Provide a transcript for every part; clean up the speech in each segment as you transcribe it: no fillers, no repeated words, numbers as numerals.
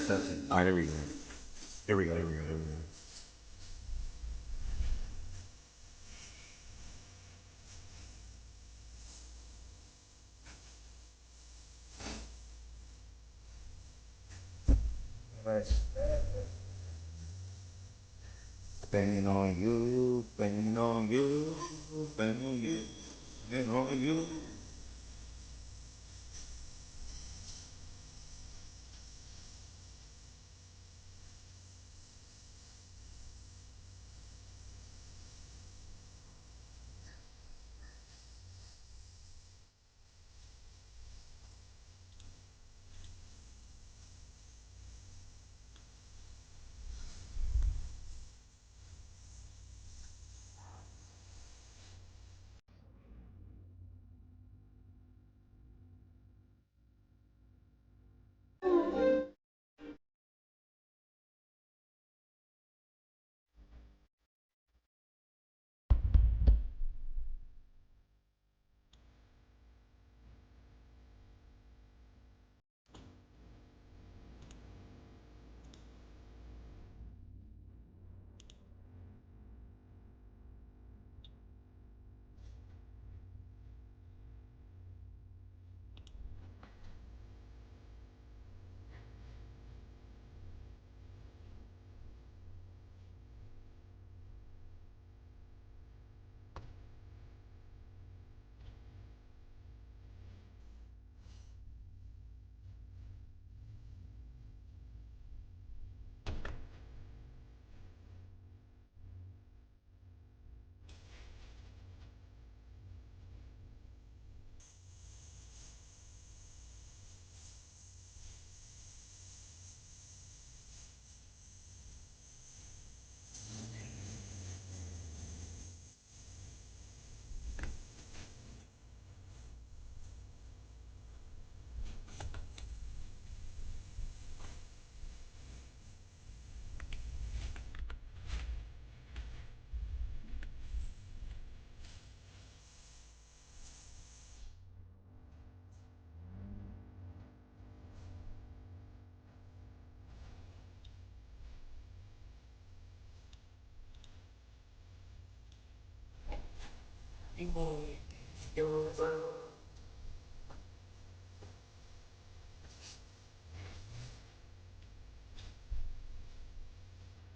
All right, there we go. There we go. There we go. There we go. Banging on you, banging on you, banging on you, banging on you.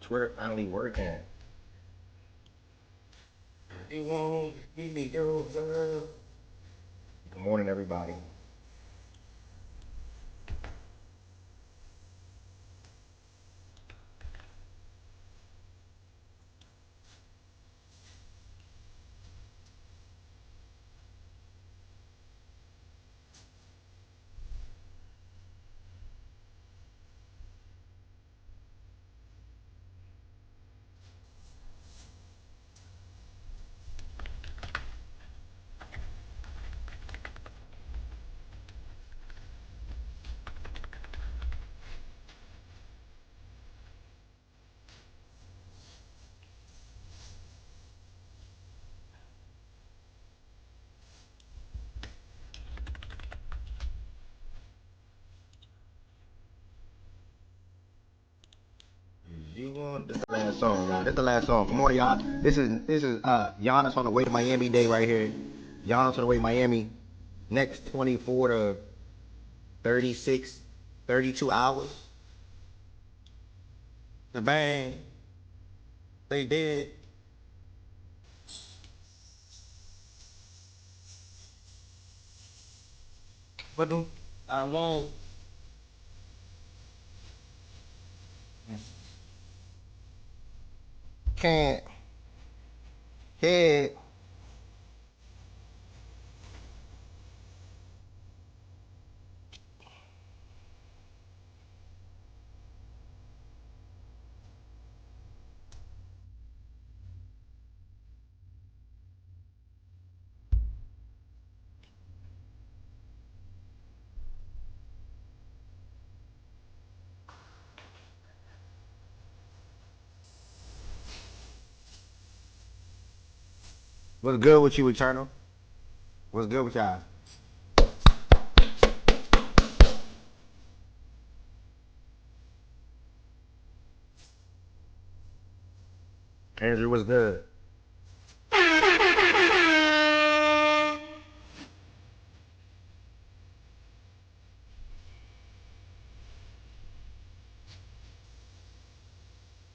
It's where it finally working. You won't give me your love. Good morning, everybody. You want this the last song, y'all. This is the last song. Good morning, y'all. This is Giannis on the way to Miami day right here. Giannis on the way to Miami. Next 24 to 36, 32 hours. The bang. They did. But I won't. Can't. Hit. What's good with you, Eternal? What's good with y'all? Andrew, what's good?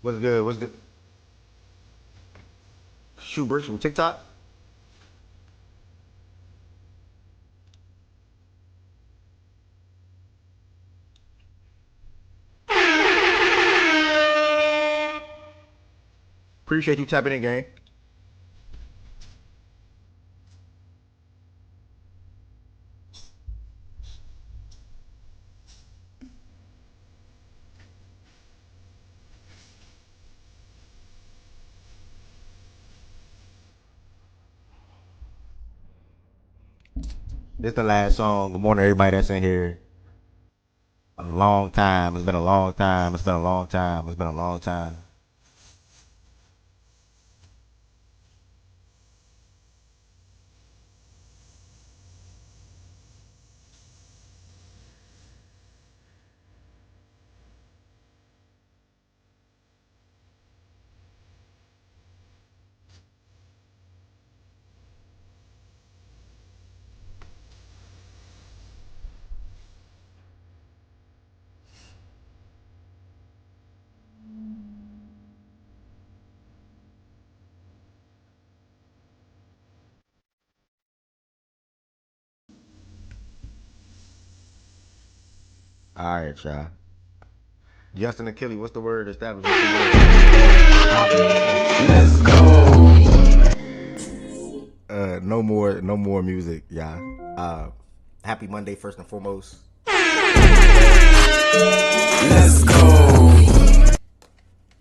What's good? What's good? Schubert from TikTok. Appreciate you tapping in, gang. This the last song. Good morning, everybody that's in here. A long time. It's been a long time. It's been a long time. It's been a long time. All right, y'all. Justin and Kelly, what's the word established? Let's go. No more music, y'all. Happy Monday, first and foremost. Let's go.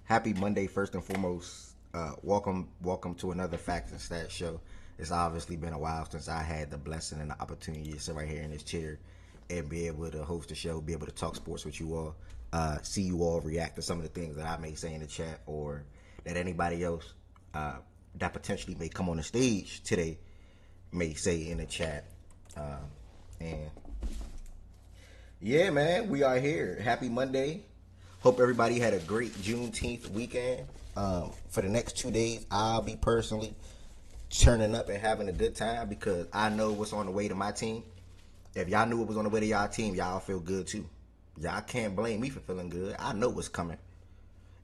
Happy Monday, first and foremost. Welcome to another Facts and Stats show. It's obviously been a while since I had the blessing and the opportunity to sit right here in this chair and be able to host a show, be able to talk sports with you all, see you all react to some of the things that I may say in the chat or that anybody else that potentially may come on the stage today may say in the chat. And yeah, man, we are here. Happy Monday. Hope everybody had a great Juneteenth weekend. For the next 2 days, I'll be personally turning up and having a good time because I know what's on the way to my team. If y'all knew what was on the way to y'all team, y'all feel good too. Y'all can't blame me for feeling good. I know what's coming.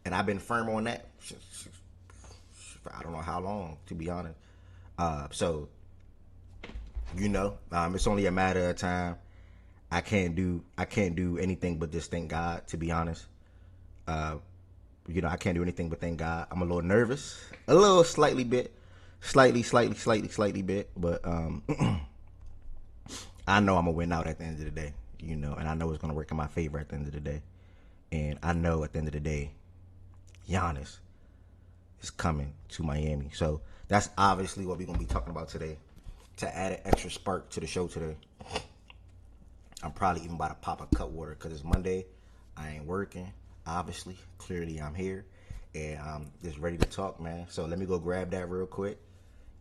And I've been firm on that. I don't know how long, to be honest. So, it's only a matter of time. I can't do anything but just thank God, to be honest. I can't do anything but thank God. I'm a little nervous, a little slightly bit, slightly bit, but I know I'm gonna win out at the end of the day, and I know it's gonna work in my favor at the end of the day, and I know at the end of the day, Giannis is coming to Miami. So that's obviously what we're gonna be talking about today. To add an extra spark to the show today, I'm probably even about to pop a cut water because it's Monday. I ain't working. Obviously, clearly I'm here and I'm just ready to talk, man. So let me go grab that real quick,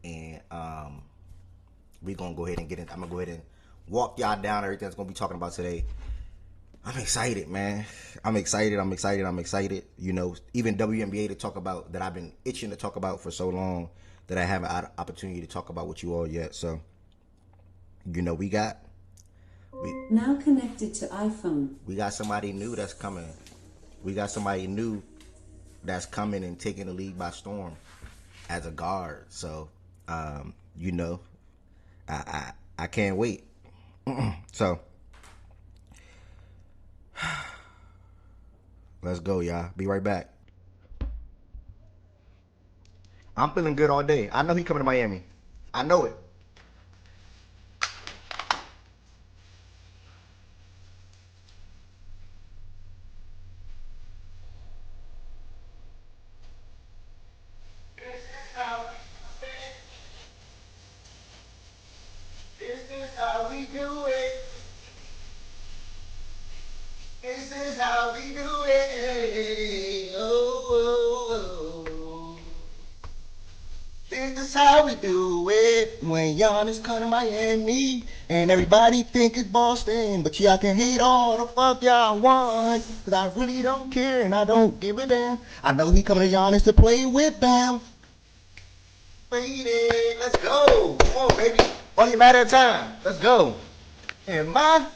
and we're gonna go ahead and get in. I'm gonna go ahead and walk y'all down everything that's gonna be talking about today. I'm excited, man. I'm excited. Even WNBA to talk about that I've been itching to talk about for so long that I haven't had an opportunity to talk about with you all yet. So, we got now connected to iPhone. We got somebody new that's coming. We got somebody new that's coming and taking the league by storm as a guard. So, I can't wait. So, let's go, y'all. Be right back. I'm feeling good all day. I know he coming to Miami. I know it. This is how we do it. This is how we do it. Oh. This is how we do it when Giannis come to Miami. And everybody think it's Boston, but y'all can hate all the fuck y'all want. Cause I really don't care and I don't give a damn. I know he coming to Giannis to play with Bam. Waiting, let's go. Come on, baby. Only a matter of time. Let's go. And my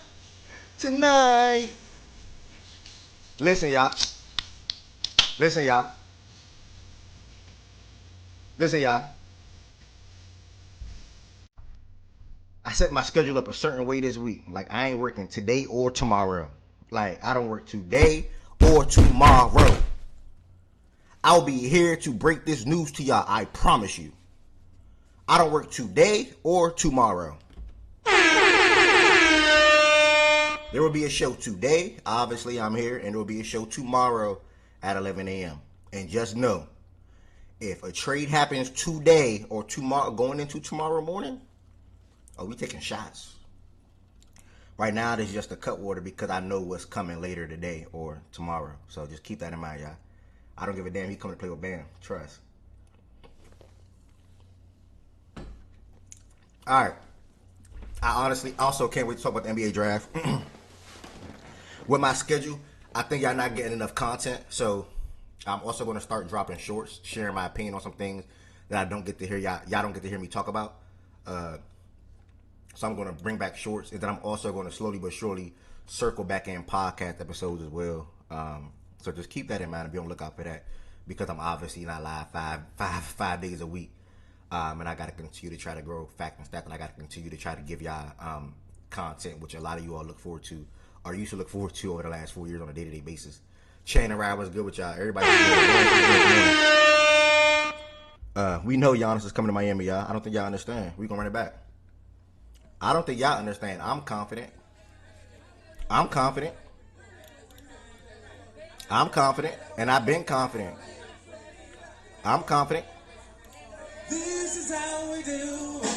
tonight. Listen, y'all. Listen, y'all. Listen, y'all. I set my schedule up a certain way this week. Like, I ain't working today or tomorrow. Like, I don't work today or tomorrow. I'll be here to break this news to y'all. I promise you. I don't work today or tomorrow. There will be a show today. Obviously, I'm here. And there will be a show tomorrow at 11 a.m. And just know, if a trade happens today or tomorrow, going into tomorrow morning, oh, we taking shots. Right now, this is just a cut water because I know what's coming later today or tomorrow. So just keep that in mind, y'all. I don't give a damn. He coming to play with Bam. Trust. All right. I honestly also can't wait to talk about the NBA draft. With my schedule, I think y'all not getting enough content. So I'm also going to start dropping shorts, sharing my opinion on some things that I don't get to hear y'all don't get to hear me talk about. So I'm going to bring back shorts, and then I'm also going to slowly but surely circle back in podcast episodes as well. So just keep that in mind and be on the lookout for that, because I'm obviously not live five days a week. And I got to continue to try to grow fact and stat, and I got to continue to try to give y'all content, which a lot of you all look forward to, or used to look forward to over the last 4 years on a day-to-day basis. Chain and Ride was good with y'all. Everybody's good. We know Giannis is coming to Miami, y'all. I don't think y'all understand. We gonna run it back. I don't think y'all understand. I'm confident. I'm confident. I'm confident. And I've been confident. I'm confident. This is how we do it.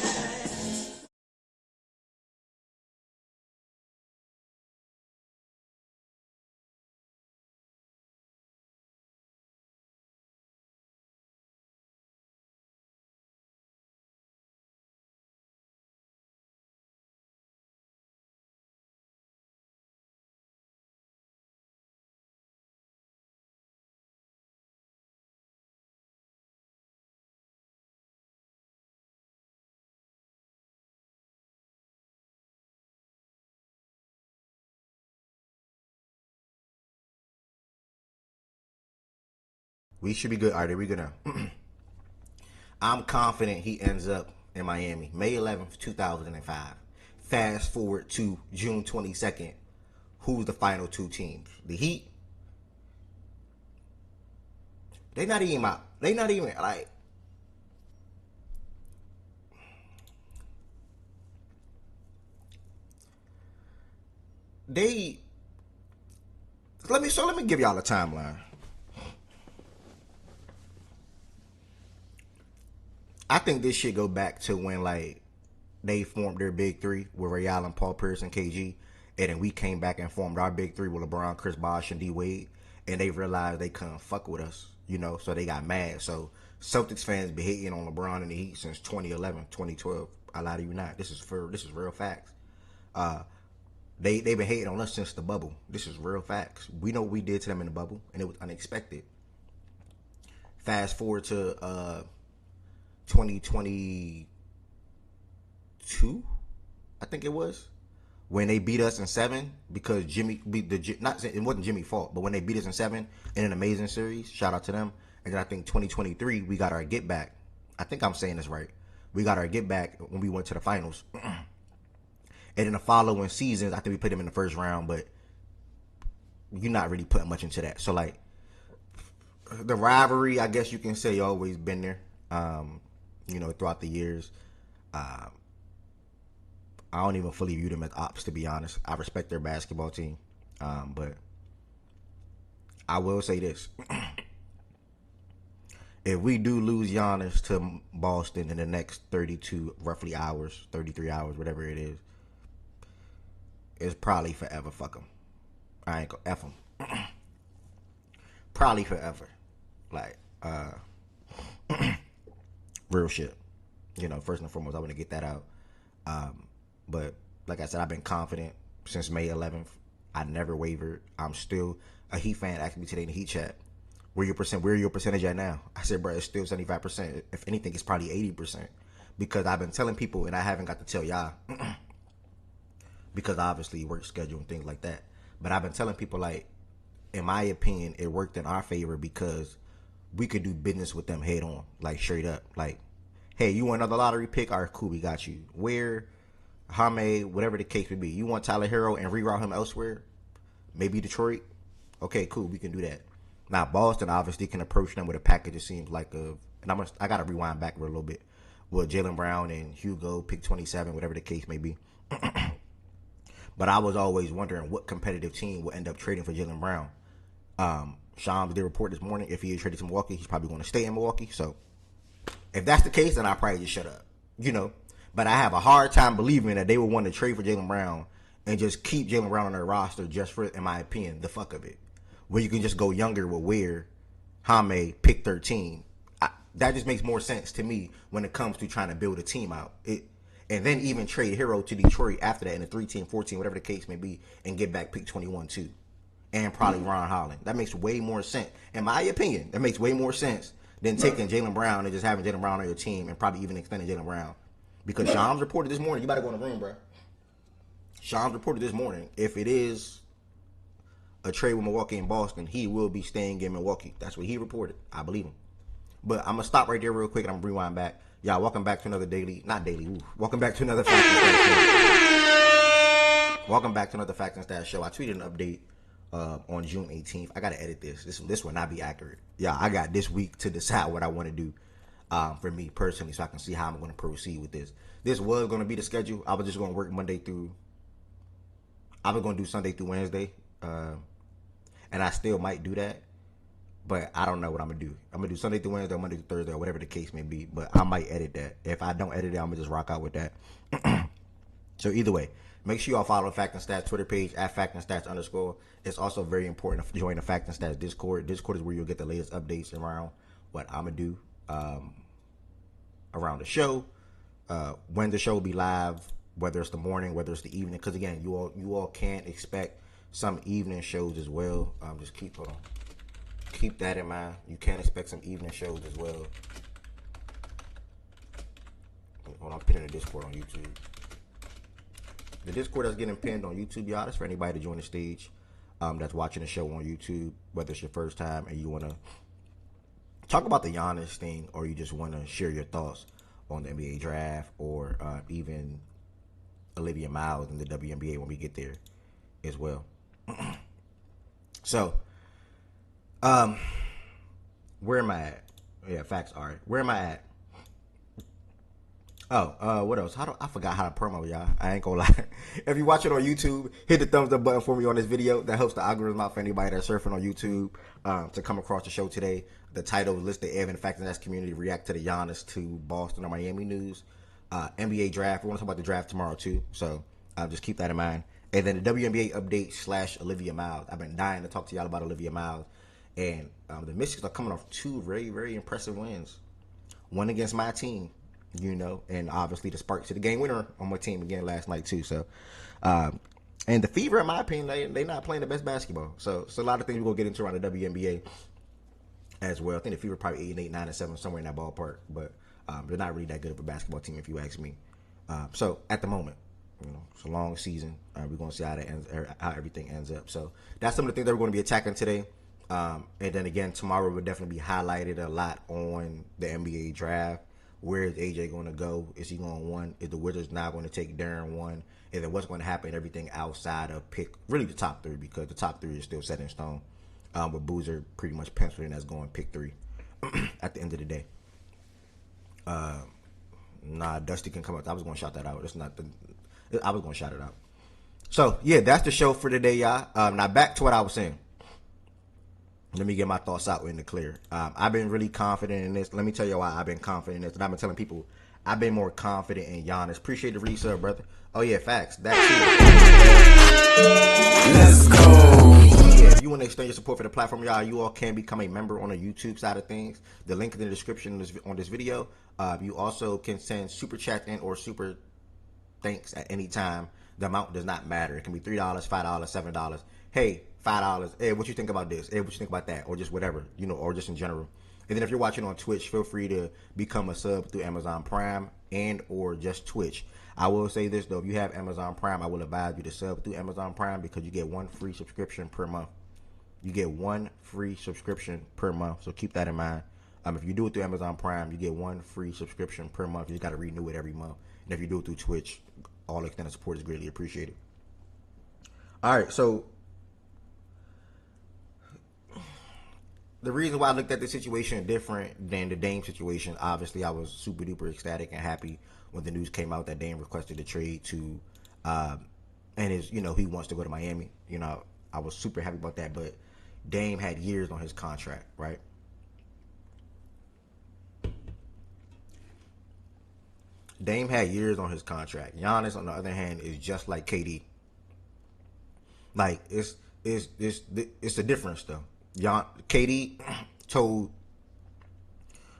We should be good. All right, we good now. I'm confident he ends up in Miami, May 11th, 2005. Fast forward to June 22nd. Who's the final two teams? The Heat. They not even out. They not even like. They. Let me give y'all a timeline. I think this shit go back to when like they formed their big three with Ray Allen, Paul Pierce, and KG, and then we came back and formed our big three with LeBron, Chris Bosh, and D Wade, and they realized they couldn't fuck with us, so they got mad. So Celtics fans been hating on LeBron and the Heat since 2011, 2012. I lie to you not. This is real facts. They've been hating on us since the bubble. This is real facts. We know what we did to them in the bubble, and it was unexpected. Fast forward to 2022, I think it was, when they beat us in 7 because Jimmy beat it wasn't Jimmy's fault, but when they beat us in 7 in an amazing series, shout out to them. And then I think 2023 we got our get back. I think I'm saying this right. We got our get back when we went to the finals. And in the following seasons, I think we played them in the first round, but you're not really putting much into that. So like the rivalry, I guess you can say, always been there. Throughout the years. I don't even fully view them as ops, to be honest. I respect their basketball team. But I will say this. If we do lose Giannis to Boston in the next 32 roughly hours, 33 hours, whatever it is, it's probably forever. Fuck him. I ain't gonna F him. Probably forever. Like, real shit. First and foremost, I want to get that out. But like I said, I've been confident since May 11th. I never wavered. I'm still a Heat fan. Asked me today in the Heat chat, where your percentage at now? I said, bro, it's still 75%. If anything, it's probably 80%. Because I've been telling people, and I haven't got to tell y'all, because obviously work schedule and things like that. But I've been telling people, like, in my opinion, it worked in our favor because we could do business with them head on, like straight up. Like, hey, you want another lottery pick? All right, cool, we got you. Where, Jaime, whatever the case may be. You want Tyler Hero and reroute him elsewhere? Maybe Detroit? Okay, cool, we can do that. Now, Boston obviously can approach them with a package, it seems like, and I got to rewind back a little bit. With Jaylen Brown and Hugo, pick 27, whatever the case may be. But I was always wondering what competitive team will end up trading for Jaylen Brown. Shams did report this morning, if he is traded to Milwaukee, he's probably going to stay in Milwaukee. So if that's the case, then I'll probably just shut up, But I have a hard time believing that they would want to trade for Jaylen Brown and just keep Jaylen Brown on their roster just for, in my opinion, the fuck of it. Where you can just go younger with Ware, Jaime, pick 13. That just makes more sense to me when it comes to trying to build a team out. And then even trade Hero to Detroit after that in a 3-team, 14, whatever the case may be, and get back pick 21 too. And probably Ron Holland. That makes way more sense. In my opinion, that makes way more sense than taking Jaylen Brown and just having Jaylen Brown on your team and probably even extending Jaylen Brown. Because Shams reported this morning, you better go in the room, bro. Shams reported this morning, if it is a trade with Milwaukee and Boston, he will be staying in Milwaukee. That's what he reported. I believe him. But I'm going to stop right there real quick and I'm going to rewind back. Y'all, welcome back to another welcome back to another Facts and Stats show. Welcome back to another Facts and Stats show. I tweeted an update on June 18th. I got to edit this. This will not be accurate. Yeah, I got this week to decide what I want to do for me personally so I can see how I'm going to proceed with this. This was going to be the schedule. I was just going to work I was going to do Sunday through Wednesday. And I still might do that. But I don't know what I'm going to do. I'm going to do Sunday through Wednesday or Monday through Thursday or whatever the case may be. But I might edit that. If I don't edit it, I'm going to just rock out with that. So either way, make sure y'all follow the Fact and Stats Twitter page at Fact and Stats _. It's also very important to join the Fact and Stats Discord. Discord is where you'll get the latest updates around what I'm going to do around the show. When the show will be live, whether it's the morning, whether it's the evening. Because again, you all can expect some evening shows as well. Keep that in mind. You can expect some evening shows as well. Hold on, I'm pinning the Discord on YouTube. The Discord that's getting pinned on YouTube, y'all, that's for anybody to join the stage that's watching the show on YouTube, whether it's your first time and you want to talk about the Giannis thing or you just want to share your thoughts on the NBA draft or even Olivia Miles in the WNBA when we get there as well. So, where am I at? Yeah, facts. All right, where am I at? Oh, what else? I forgot how to promo, y'all. I ain't gonna lie. If you watch it on YouTube, hit the thumbs up button for me on this video. That helps the algorithm out for anybody that's surfing on YouTube to come across the show today. The title is listed Evan Fact and Stats Community react to the Giannis to Boston or Miami news. NBA draft. We want to talk about the draft tomorrow too, so just keep that in mind. And then the WNBA update / Olivia Miles. I've been dying to talk to y'all about Olivia Miles. And the Mystics are coming off 2 very, very impressive wins. One against my team, and obviously the Sparks to the game winner on my team again last night too. So, and the Fever, in my opinion, they're not playing the best basketball. So a lot of things we're going to get into around the WNBA as well. I think the Fever probably 8-8, 9-7, somewhere in that ballpark. But they're not really that good of a basketball team if you ask me. So at the moment, it's a long season. We're going to see how everything ends up. So that's some of the things that we're going to be attacking today. And then again, tomorrow will definitely be highlighted a lot on the NBA draft. Where is AJ going to go? Is he going 1? Is the Wizards now going to take Darren 1? And then what's going to happen? Everything outside of really the top 3, because the top 3 is still set in stone. But Boozer pretty much penciled in as going pick 3 at the end of the day. Dusty can come up. I was going to shout that out. I was going to shout it out. So yeah, that's the show for today, y'all. Now back to what I was saying. Let me get my thoughts out in the clear. I've been really confident in this. Let me tell you why I've been confident in this. And I've been telling people I've been more confident in Giannis. Appreciate the resub, brother. Oh, yeah, facts. That's it. Let's go. Yeah, if you want to extend your support for the platform, y'all, you all can become a member on the YouTube side of things. The link in the description on this video. You also can send super chat in or super thanks at any time. The amount does not matter. It can be $3, $5, $7. Hey, $5. Hey, what you think about this? Hey, what you think about that? Or just whatever, or just in general. And then if you're watching on Twitch, feel free to become a sub through Amazon Prime and or just Twitch. I will say this though, if you have Amazon Prime, I will advise you to sub through Amazon Prime because you get 1 free subscription per month. You get 1 free subscription per month, so keep that in mind. If you do it through Amazon Prime, you get 1 free subscription per month. You just got to renew it every month. And if you do it through Twitch, all extended support is greatly appreciated. All right, so the reason why I looked at the situation different than the Dame situation, obviously I was super duper ecstatic and happy when the news came out that Dame requested a trade to, and he wants to go to Miami. I was super happy about that, but Dame had years on his contract, right? Dame had years on his contract. Giannis, on the other hand, is just like KD. Like it's a difference though. KD told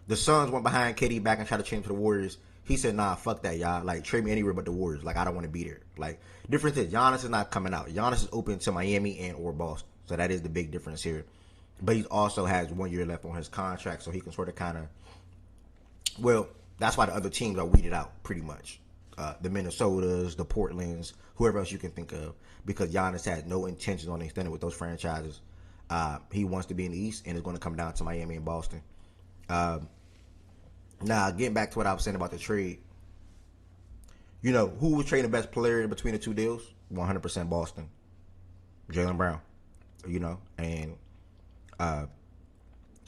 the Suns went behind KD back and tried to change to the Warriors. He said, "Nah, fuck that, y'all. Like trade me anywhere but the Warriors. Like I don't want to be there." Like difference is Giannis is not coming out. Giannis is open to Miami and or Boston. So that is the big difference here. But he also has 1 year left on his contract, so he can sort of kind of. Well, that's why the other teams are weeded out pretty much. The Minnesotas, the Portlands, whoever else you can think of, because Giannis has no intentions on extending with those franchises. He wants to be in the East, and it's going to come down to Miami and Boston. Now, getting back to what I was saying about the trade, who was trading the best player between the two deals? 100% Boston. Jaylen Brown. And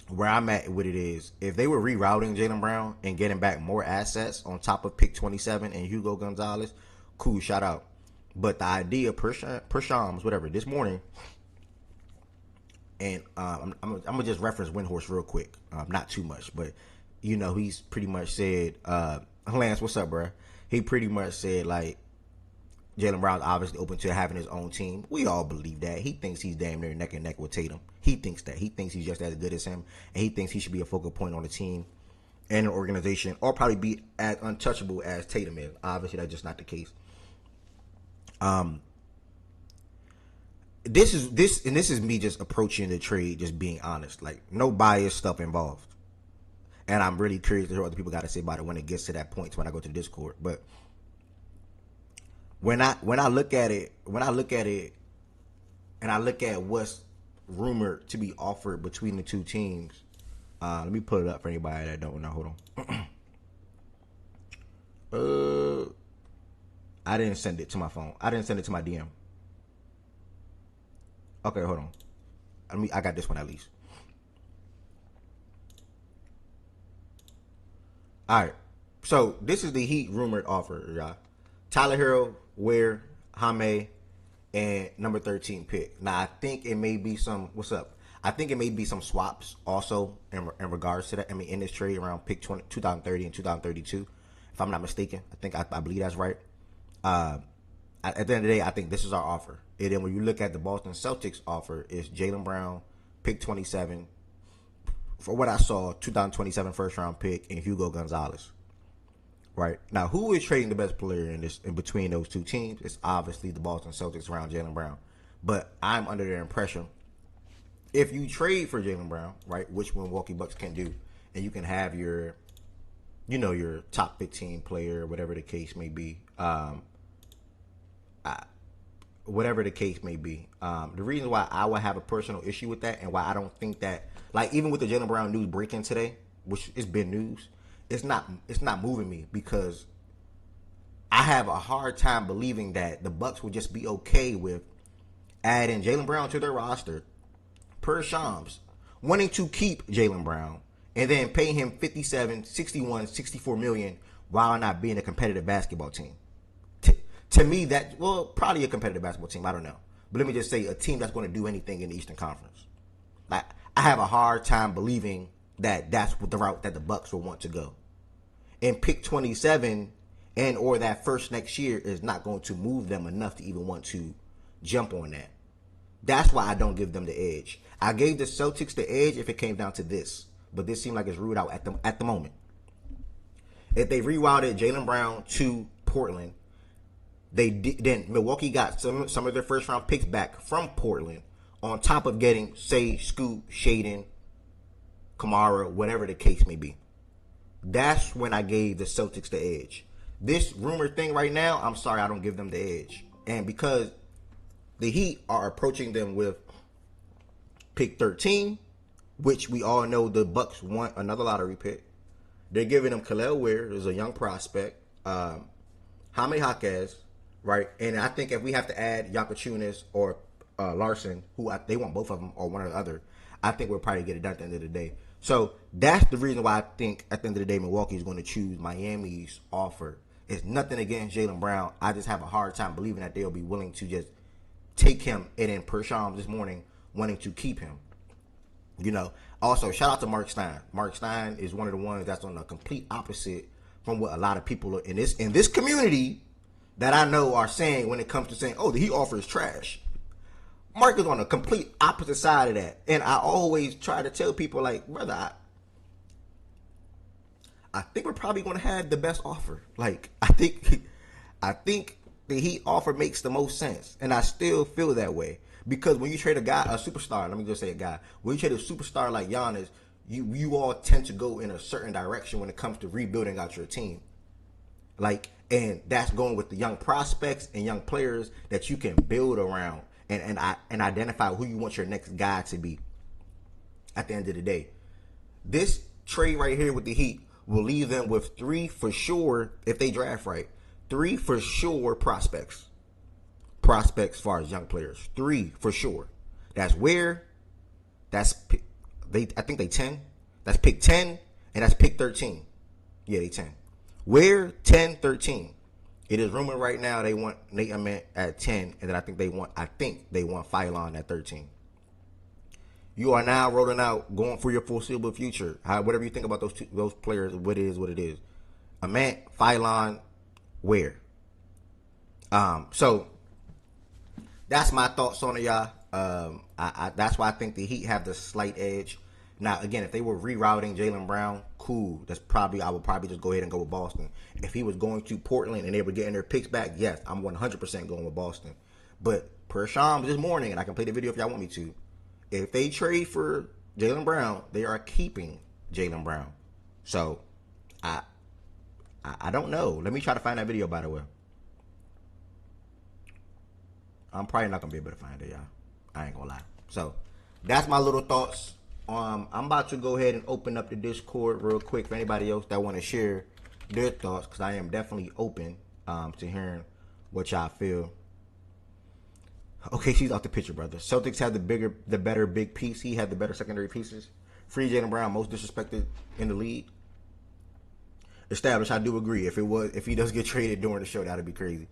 where I'm at with it is, if they were rerouting Jaylen Brown and getting back more assets on top of pick 27 and Hugo Gonzalez, cool, shout out. But the idea, per Shams, whatever, this morning, and I'm going to just reference Windhorse real quick. Not too much, but, he's pretty much said, Lance, what's up, bro? He pretty much said, like, Jaylen Brown's obviously open to having his own team. We all believe that. He thinks he's damn near neck and neck with Tatum. He thinks that. He thinks he's just as good as him, and he thinks he should be a focal point on the team and an organization, or probably be as untouchable as Tatum is. Obviously, that's just not the case. This is me just approaching the trade, just being honest, like no bias stuff involved. And I'm really curious to hear what other people got to say about it when it gets to that point when I go to the Discord. But when I look at it, and I look at what's rumored to be offered between the two teams, let me put it up for anybody that don't know. Hold on. I didn't send it to my phone. I didn't send it to my DM. Okay, hold on. I got this one at least. All right. So this is the Heat rumored offer, y'all. Tyler Hero, Ware, Jaime, and number 13 pick. Now I think it may be some. What's up? I think it may be some swaps also in regards to that. I mean, in this trade around pick 2030 and 2032, if I'm not mistaken. I believe that's right. At the end of the day, I think this is our offer. And then when you look at the Boston Celtics offer, it's Jaylen Brown, pick 27. For what I saw, 2027 first round pick, and Hugo Gonzalez. Right now, who is trading the best player in between those two teams? It's obviously the Boston Celtics around Jaylen Brown. But I'm under the impression, if you trade for Jaylen Brown, right, which Milwaukee Bucks can do, and you can have your top 15 player, whatever the case may be, whatever the case may be. The reason why I would have a personal issue with that, and why I don't think that, like, even with the Jaylen Brown news breaking today, which has been news, it's not moving me, because I have a hard time believing that the Bucks would just be okay with adding Jaylen Brown to their roster, per Shams, wanting to keep Jaylen Brown, and then pay him 57, 61, 64 million while not being a competitive basketball team. To me, that, well, probably a competitive basketball team, I don't know. But let me just say, a team that's going to do anything in the Eastern Conference. Like, I have a hard time believing that that's the route that the Bucks will want to go. And pick 27 and or that first next year is not going to move them enough to even want to jump on that. That's why I don't give them the edge. I gave the Celtics the edge if it came down to this, but this seemed like it's ruled out at the moment. If they rerouted Jaylen Brown to Portland, Then Milwaukee got some of their first round picks back from Portland, on top of getting, say, Scoot, Shaden, Kamara, whatever the case may be. That's when I gave the Celtics the edge. This rumor thing right now, I'm sorry, I don't give them the edge. And because the Heat are approaching them with pick 13, which we all know the Bucks want another lottery pick. They're giving them Kel'el Ware, who's a young prospect, Jaime Jaquez, right? And I think if we have to add Yakachunas or Larson, they want both of them or one or the other, I think we'll probably get it done at the end of the day. So that's the reason why I think at the end of the day Milwaukee is going to choose Miami's offer. It's nothing against Jaylen Brown. I just have a hard time believing that they'll be willing to just take him. And then Persham this morning wanting to keep him. Also, shout out to Mark Stein. Mark Stein is one of the ones that's on the complete opposite from what a lot of people in this community that I know are saying when it comes to saying, oh, the Heat offer is trash. Mark is on the complete opposite side of that. And I always try to tell people, like, brother, I think we're probably going to have the best offer. Like, I think the Heat offer makes the most sense. And I still feel that way. Because when you trade a superstar, let me just say a guy. When you trade a superstar like Giannis, you all tend to go in a certain direction when it comes to rebuilding out your team. Like, and that's going with the young prospects and young players that you can build around. And identify who you want your next guy to be at the end of the day. This trade right here with the Heat will leave them with 3 for sure, if they draft right, 3 for sure prospects. Prospects as far as young players. 3 for sure. That's Ware. I think they 10. That's pick 10, and that's pick 13. Yeah, they 10. Ware, 10, 13. It is rumored right now they want Nate Ament at 10, and then I think they want Phylon at 13. You are now rolling out, going for your foreseeable future. Whatever you think about those players, what it is. Ament, Phylon, Ware. So that's my thoughts on it, y'all. That's why I think the Heat have the slight edge. Now, again, if they were rerouting Jaylen Brown, cool. I would probably just go ahead and go with Boston. If he was going to Portland and they were getting their picks back, yes, I'm 100% going with Boston. But per Shams this morning, and I can play the video if y'all want me to, if they trade for Jaylen Brown, they are keeping Jaylen Brown. So, I don't know. Let me try to find that video, by the way. I'm probably not going to be able to find it, y'all. I ain't going to lie. So, that's my little thoughts. I'm about to go ahead and open up the Discord real quick for anybody else that want to share their thoughts, because I am definitely open to hearing what y'all feel. Okay, she's off the picture, brother. Celtics had the better big piece. He had the better secondary pieces. Free Jaylen Brown, most disrespected in the league. Established, I do agree. If he does get traded during the show, that'd be crazy.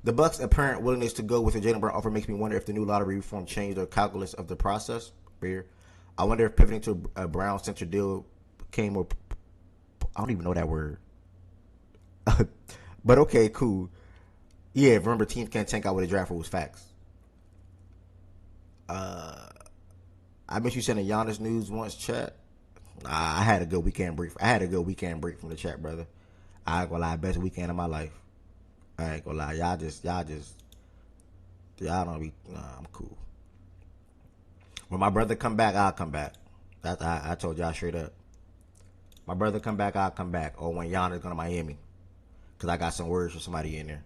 The Bucks' apparent willingness to go with the Jaylen Brown offer makes me wonder if the new lottery reform changed the calculus of the process. Fair. I wonder if pivoting to a Brown center deal came more. I don't even know that word. But okay, cool. Yeah, remember teams can't tank out with a draft was facts. I bet you sent a Giannis news once, chat. I had a good weekend break. From the chat, brother. I ain't gonna lie, best weekend of my life. I ain't gonna lie, y'all don't be. I'm cool. When my brother come back, I'll come back. I told y'all straight up. My brother come back, I'll come back. Or when Giannis go to Miami, because I got some words for somebody in there.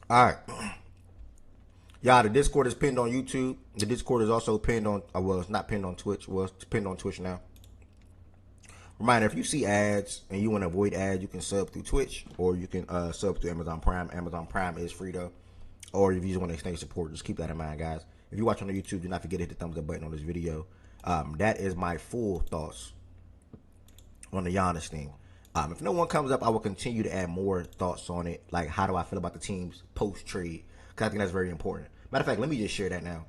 All right. Y'all, the Discord is pinned on YouTube. The Discord is also pinned on, well, it's not pinned on Twitch. Well, it's pinned on Twitch now. Reminder, if you see ads and you want to avoid ads, you can sub through Twitch, or you can sub through Amazon Prime. Amazon Prime is free, though. Or if you just want to extend support, just keep that in mind, guys. If you watch on the YouTube, do not forget to hit the thumbs up button on this video. That is my full thoughts on the Giannis thing. If no one comes up, I will continue to add more thoughts on it. Like, how do I feel about the team's post-trade? Because I think that's very important. Matter of fact, let me just share that now.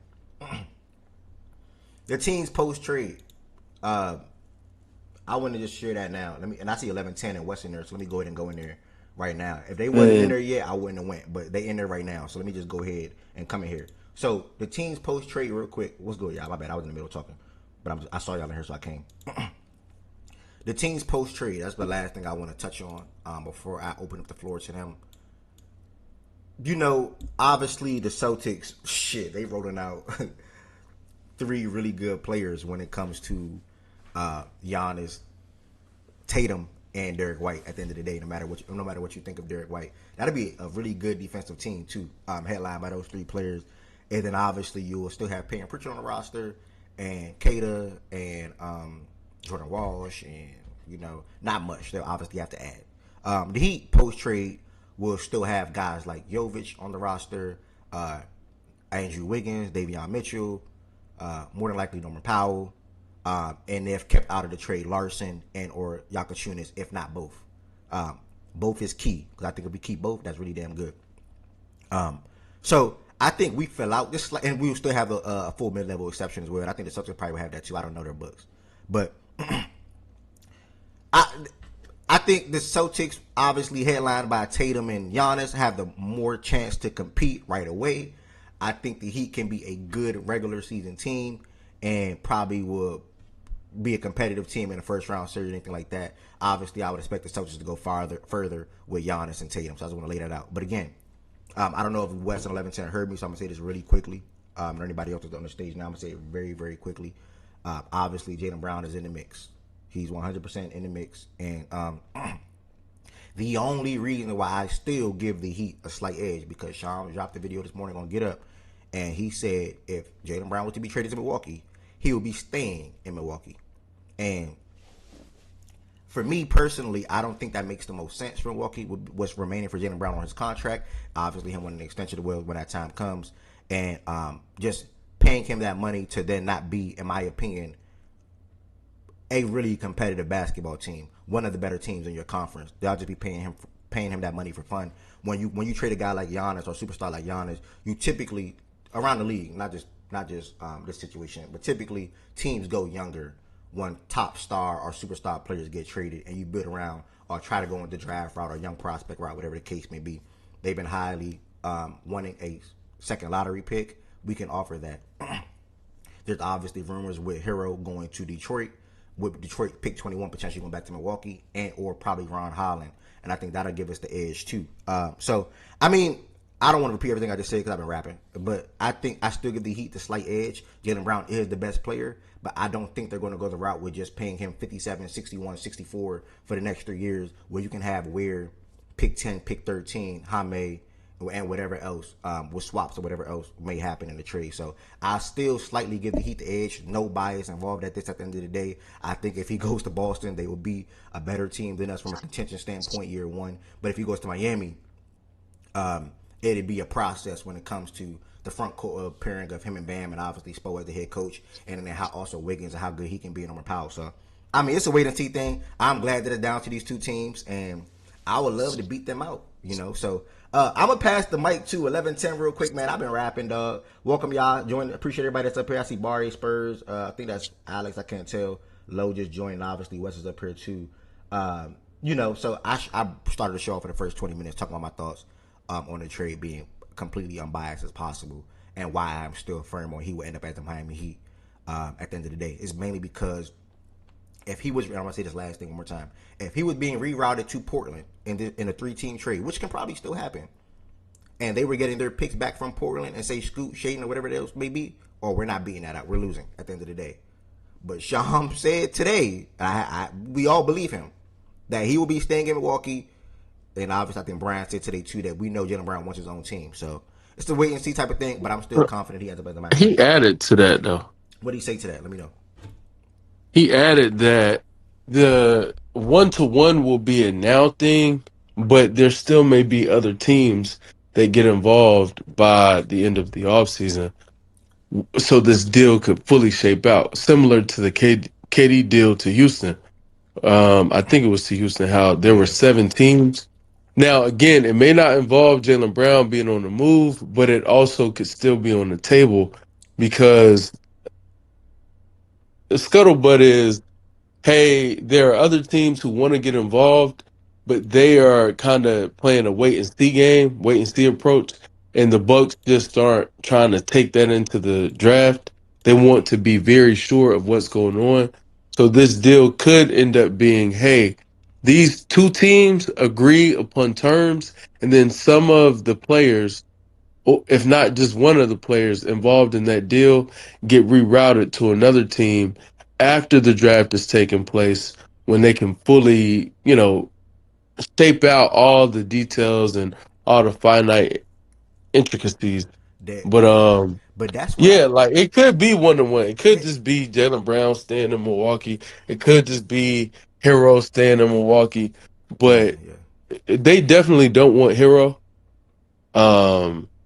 The team's post-trade. I want to just share that now. And I see 11-10 in West in there, so let me go ahead and go in there right now. If they wasn't in there yet, I wouldn't have went. But they in there right now, so let me just go ahead and come in here. So, the team's post-trade real quick. What's good, y'all? My bad. I was in the middle of talking. But I saw y'all in here, so I came. the team's post trade. That's the last thing I want to touch on before I open up the floor to them. Obviously the Celtics, shit, they rolling out three really good players when it comes to Giannis, Tatum, and Derek White. At the end of the day, no matter what you think of Derek White, that'll be a really good defensive team too, headlined by those three players. And then obviously you will still have Payton Pritchard on the roster, and Kata, and Jordan Walsh, and not much. They'll obviously have to add. The Heat post trade will still have guys like Jovic on the roster, Andrew Wiggins, Davion Mitchell, more than likely Norman Powell, and they've kept out of the trade Larson and or Yakachunas, if not both. Both is key, because I think if we keep both, that's really damn good. So I think we fill out this, and we will still have a full mid-level exception as well. And I think the Celtics probably will have that too. I don't know their books, but I think the Celtics, obviously headlined by Tatum and Giannis, have the more chance to compete right away. I think the Heat can be a good regular season team and probably will be a competitive team in the first round series, anything like that. Obviously, I would expect the Celtics to go further with Giannis and Tatum. So I just want to lay that out. But again, I don't know if Wes and 1110 heard me, so I'm going to say this really quickly. Or anybody else that's on the stage now, I'm going to say it very, very quickly. Obviously, Jaylen Brown is in the mix. He's 100% in the mix. And the only reason why I still give the Heat a slight edge, because Sean dropped the video this morning on Get Up, and he said if Jaylen Brown was to be traded to Milwaukee, he would be staying in Milwaukee. And for me personally, I don't think that makes the most sense for Milwaukee. What's remaining for Jaylen Brown on his contract, obviously him winning an extension of will when that time comes, and just paying him that money to then not be, in my opinion, a really competitive basketball team, one of the better teams in your conference. They'll just be paying him that money for fun. When you trade a guy like Giannis or a superstar like Giannis, you typically around the league, not just this situation, but typically teams go younger when top star or superstar players get traded, and you build around or try to go in the draft route or young prospect route, whatever the case may be. They've been highly wanting a second lottery pick. We can offer that. There's obviously rumors with Hero going to Detroit, with Detroit pick 21 potentially going back to Milwaukee, and or probably Ron Holland, and I think that'll give us the edge too. So I mean, I don't want to repeat everything I just said because I've been rapping, but I think I still give the Heat the slight edge. Jaylen Brown is the best player, but I don't think they're going to go the route with just paying him 57, 61, 64 for the next 3 years, where you can have Ware, pick 10, pick 13, Jaime, and whatever else, with swaps or whatever else may happen in the trade. So I still slightly give the Heat the edge. No bias involved at this at the end of the day. I think if he goes to Boston, they will be a better team than us from a contention standpoint year one. But if he goes to Miami, it'd be a process when it comes to the front court pairing of him and Bam, and obviously Spo as the head coach, and then how also Wiggins and how good he can be in Norman Powell. So, I mean, it's a wait and see thing. I'm glad that it's down to these two teams, and I would love to beat them out, So, I'm going to pass the mic to 1110 real quick, man. I've been rapping, dog. Welcome, y'all. Appreciate everybody that's up here. I see Barry Spurs. I think that's Alex. I can't tell. Lowe just joined. Obviously, Wes is up here, too. So I started the show off for the first 20 minutes talking about my thoughts on the trade, being completely unbiased as possible, and why I'm still firm on he will end up at the Miami Heat at the end of the day. It's mainly because if he was, I'm going to say this last thing one more time, if he was being rerouted to Portland in a 3-team trade, which can probably still happen, and they were getting their picks back from Portland and say Scoot, Shaden, or whatever else may be, or we're not beating that out, we're losing at the end of the day. But Sham said today, we all believe him, that he will be staying in Milwaukee. And obviously, I think Brian said today, too, that we know Jaylen Brown wants his own team. So it's a wait-and-see type of thing, but I'm still confident he ends up as the Miami. He added to that, though. What did he say to that? Let me know. He added that the one-to-one will be a now thing, but there still may be other teams that get involved by the end of the offseason. So this deal could fully shape out, similar to the KD deal to Houston. I think it was to Houston, how there were 7 teams. Now, again, it may not involve Jaylen Brown being on the move, but it also could still be on the table, because the scuttlebutt is, hey, there are other teams who want to get involved, but they are kind of playing a wait-and-see game, wait-and-see approach, and the Bucks just aren't trying to take that into the draft. They want to be very sure of what's going on. So this deal could end up being, hey, these two teams agree upon terms, and then some of the players, if not just one of the players involved in that deal, get rerouted to another team after the draft has taken place when they can fully, shape out all the details and all the finite intricacies. That, But but that's what yeah, like it could be 1-1. It could yeah, just be Jaylen Brown staying in Milwaukee. It could just be Hero staying in Milwaukee. yeah, But yeah. they definitely don't want Hero.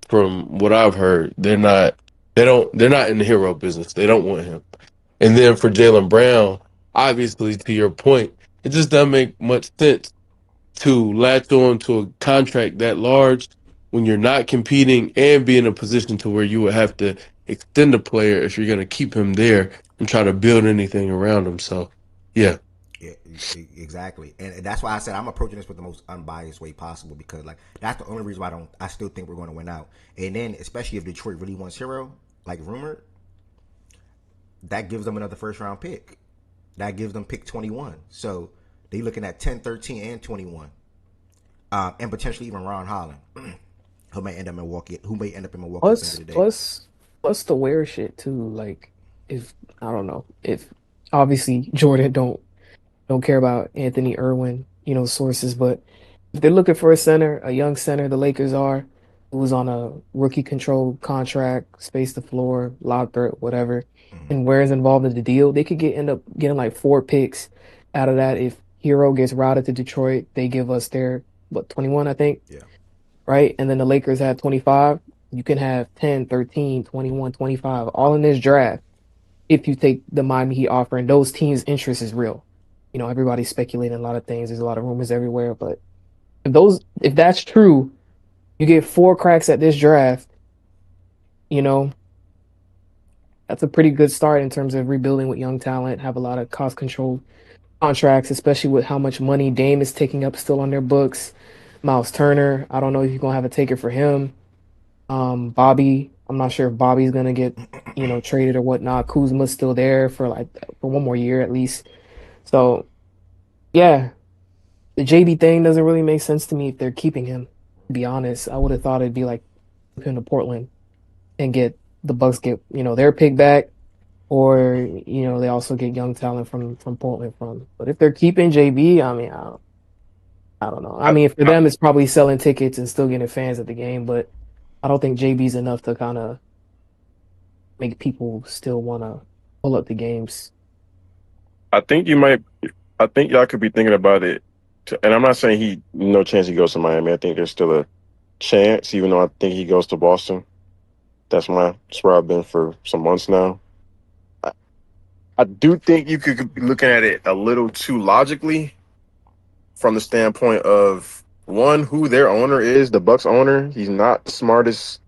From what I've heard, they're not in the Hero business. They don't want him. And then for Jaylen Brown, obviously to your point, it just doesn't make much sense to latch on to a contract that large when you're not competing and be in a position to where you would have to extend a player if you're going to keep him there and try to build anything around him. So, yeah. Yeah, exactly, and that's why I said I'm approaching this with the most unbiased way possible because like that's the only reason why I still think we're going to win out. And then especially if Detroit really wants Hero, like rumored, that gives them another first round pick. That gives them pick 21. So they looking at 10, 13, and 21, and potentially even Ron Holland, who may end up in Milwaukee. Who may end up in Milwaukee at the end Plus, of the day. plus, plus the wear shit too. Like, if I don't know, if obviously Jordan don't care about Anthony Irwin, sources, but if they're looking for a center, a young center, the Lakers are, who's on a rookie controlled contract, space the floor, lob threat, whatever, and where is involved in the deal, they could end up getting like 4 picks out of that. If Hero gets routed to Detroit, they give us their 21, I think, Yeah, right? And then the Lakers have 25. You can have 10, 13, 21, 25, all in this draft if you take the Miami Heat offer and those teams' interest is real. Everybody's speculating a lot of things. There's a lot of rumors everywhere, but if that's true, you get 4 cracks at this draft, you know, that's a pretty good start in terms of rebuilding with young talent, have a lot of cost control contracts, especially with how much money Dame is taking up still on their books. Miles Turner, I don't know if you're gonna have a taker for him. Bobby, I'm not sure if Bobby's gonna get, traded or whatnot. Kuzma's still there for 1 more year at least. So yeah, the JB thing doesn't really make sense to me if they're keeping him. To be honest, I would have thought it'd be like keep him to Portland and get the Bucks get their pick back, or they also get young talent from Portland from. But if they're keeping JB, I mean, I don't know. I I, mean, for I, them, it's probably selling tickets and still getting fans at the game, but I don't think JB's enough to kind of make people still want to pull up the games. I think you might. I think y'all could be thinking about it. And I'm not saying no chance he goes to Miami. I think there's still a chance, even though I think he goes to Boston. That's where I've been for some months now. I, I do think you could be looking at it a little too logically from the standpoint of one, who their owner is, the Bucks owner. He's not the smartest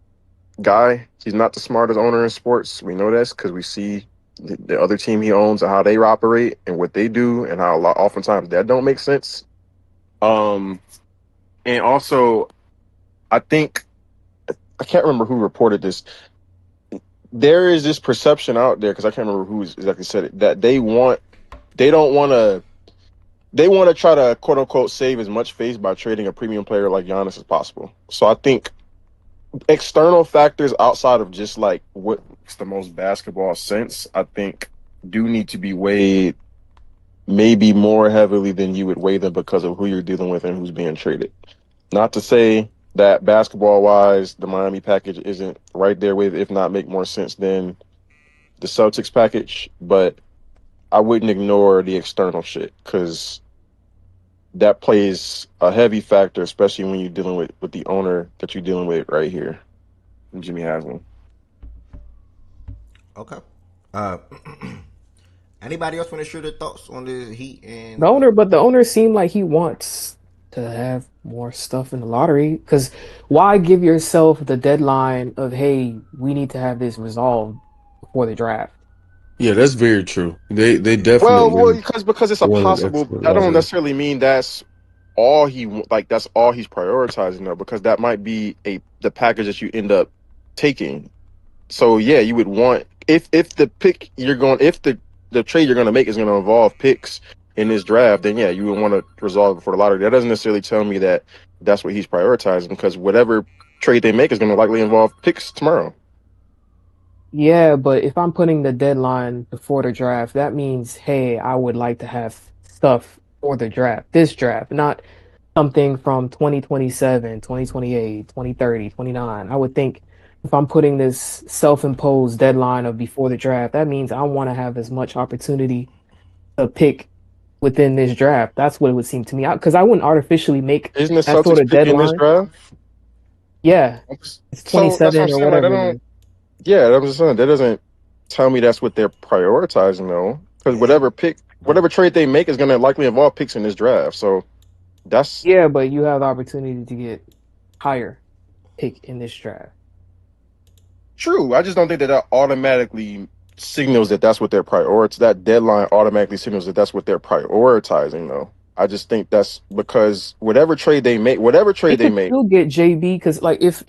guy. He's not the smartest owner in sports. We know this because we see the other team he owns and how they operate and what they do and how oftentimes that don't make sense. And also, I think I can't remember who reported this. There is this perception out there because I can't remember who exactly said it that they want to try to quote unquote save as much face by trading a premium player like Giannis as possible. So I think external factors outside of just like what's the most basketball sense, I think do need to be weighed maybe more heavily than you would weigh them because of who you're dealing with and who's being traded. Not to say that basketball wise, the Miami package isn't right there with, if not make more sense than the Celtics package, but I wouldn't ignore the external shit because that plays a heavy factor, especially when you're dealing with the owner that you're dealing with right here, Jimmy Haslam. Okay. Uh, anybody else want to share their thoughts on the Heat and? The owner seemed like he wants to have more stuff in the lottery. Because why give yourself the deadline of, hey, we need to have this resolved before the draft? yeah, that's very true. They Well, definitely because it's a want an possible. expert That don't lottery. necessarily mean that's all that's all he's prioritizing though, because that might be the package that you end up taking. So yeah, you would want if the pick you're going if the the trade you're going to make is going to involve picks in this draft, then yeah, you would want to resolve it before the lottery. That doesn't necessarily tell me that that's what he's prioritizing, because whatever trade they make is going to likely involve picks tomorrow. Yeah, but if I'm putting the deadline before the draft, that means, hey, I would like to have stuff for the draft, this draft, not something from 2027, 2028, 2030, 29. I would think if I'm putting this self-imposed deadline of before the draft, that means I want to have as much opportunity to pick within this draft. That's what it would seem to me. Because I wouldn't artificially make Isn't the that sort Celtics of pick in this deadline. draft? Yeah, it's So that's what I'm 27 or saying. Like, I whatever it don't. is. Yeah, that was saying. That doesn't tell me that's what they're prioritizing, though. Because whatever trade they make is going to likely involve picks in this draft. So that's Yeah, but you have the opportunity to get higher pick in this draft. true. I just don't think that automatically signals that that's what they're prioritizing. That deadline automatically signals that that's what they're prioritizing, though. I just think that's because whatever They trade they could make, still get JB because, like, if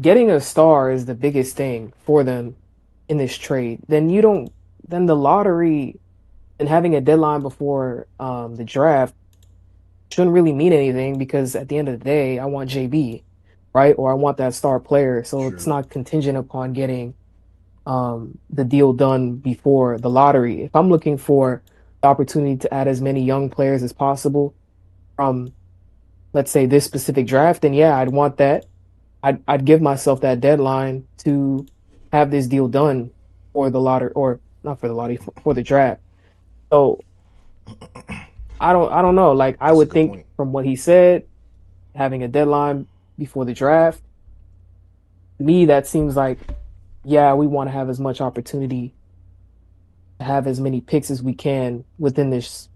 getting a star is the biggest thing for them in this trade, then you don't. Then the lottery and having a deadline before the draft shouldn't really mean anything because at the end of the day, I want JB, right? Or I want that star player. So it's True. not contingent upon getting the deal done before the lottery. If I'm looking for the opportunity to add as many young players as possible from, let's say, this specific draft, then yeah, I'd want that. I'd give myself that deadline to have this deal done for the lottery, or not for the lottery, for the draft. So I don't know. Like I That's a would good think point. from what he said, having a deadline before the draft, me that seems like, yeah, we want to have as much opportunity to have as many picks as we can within this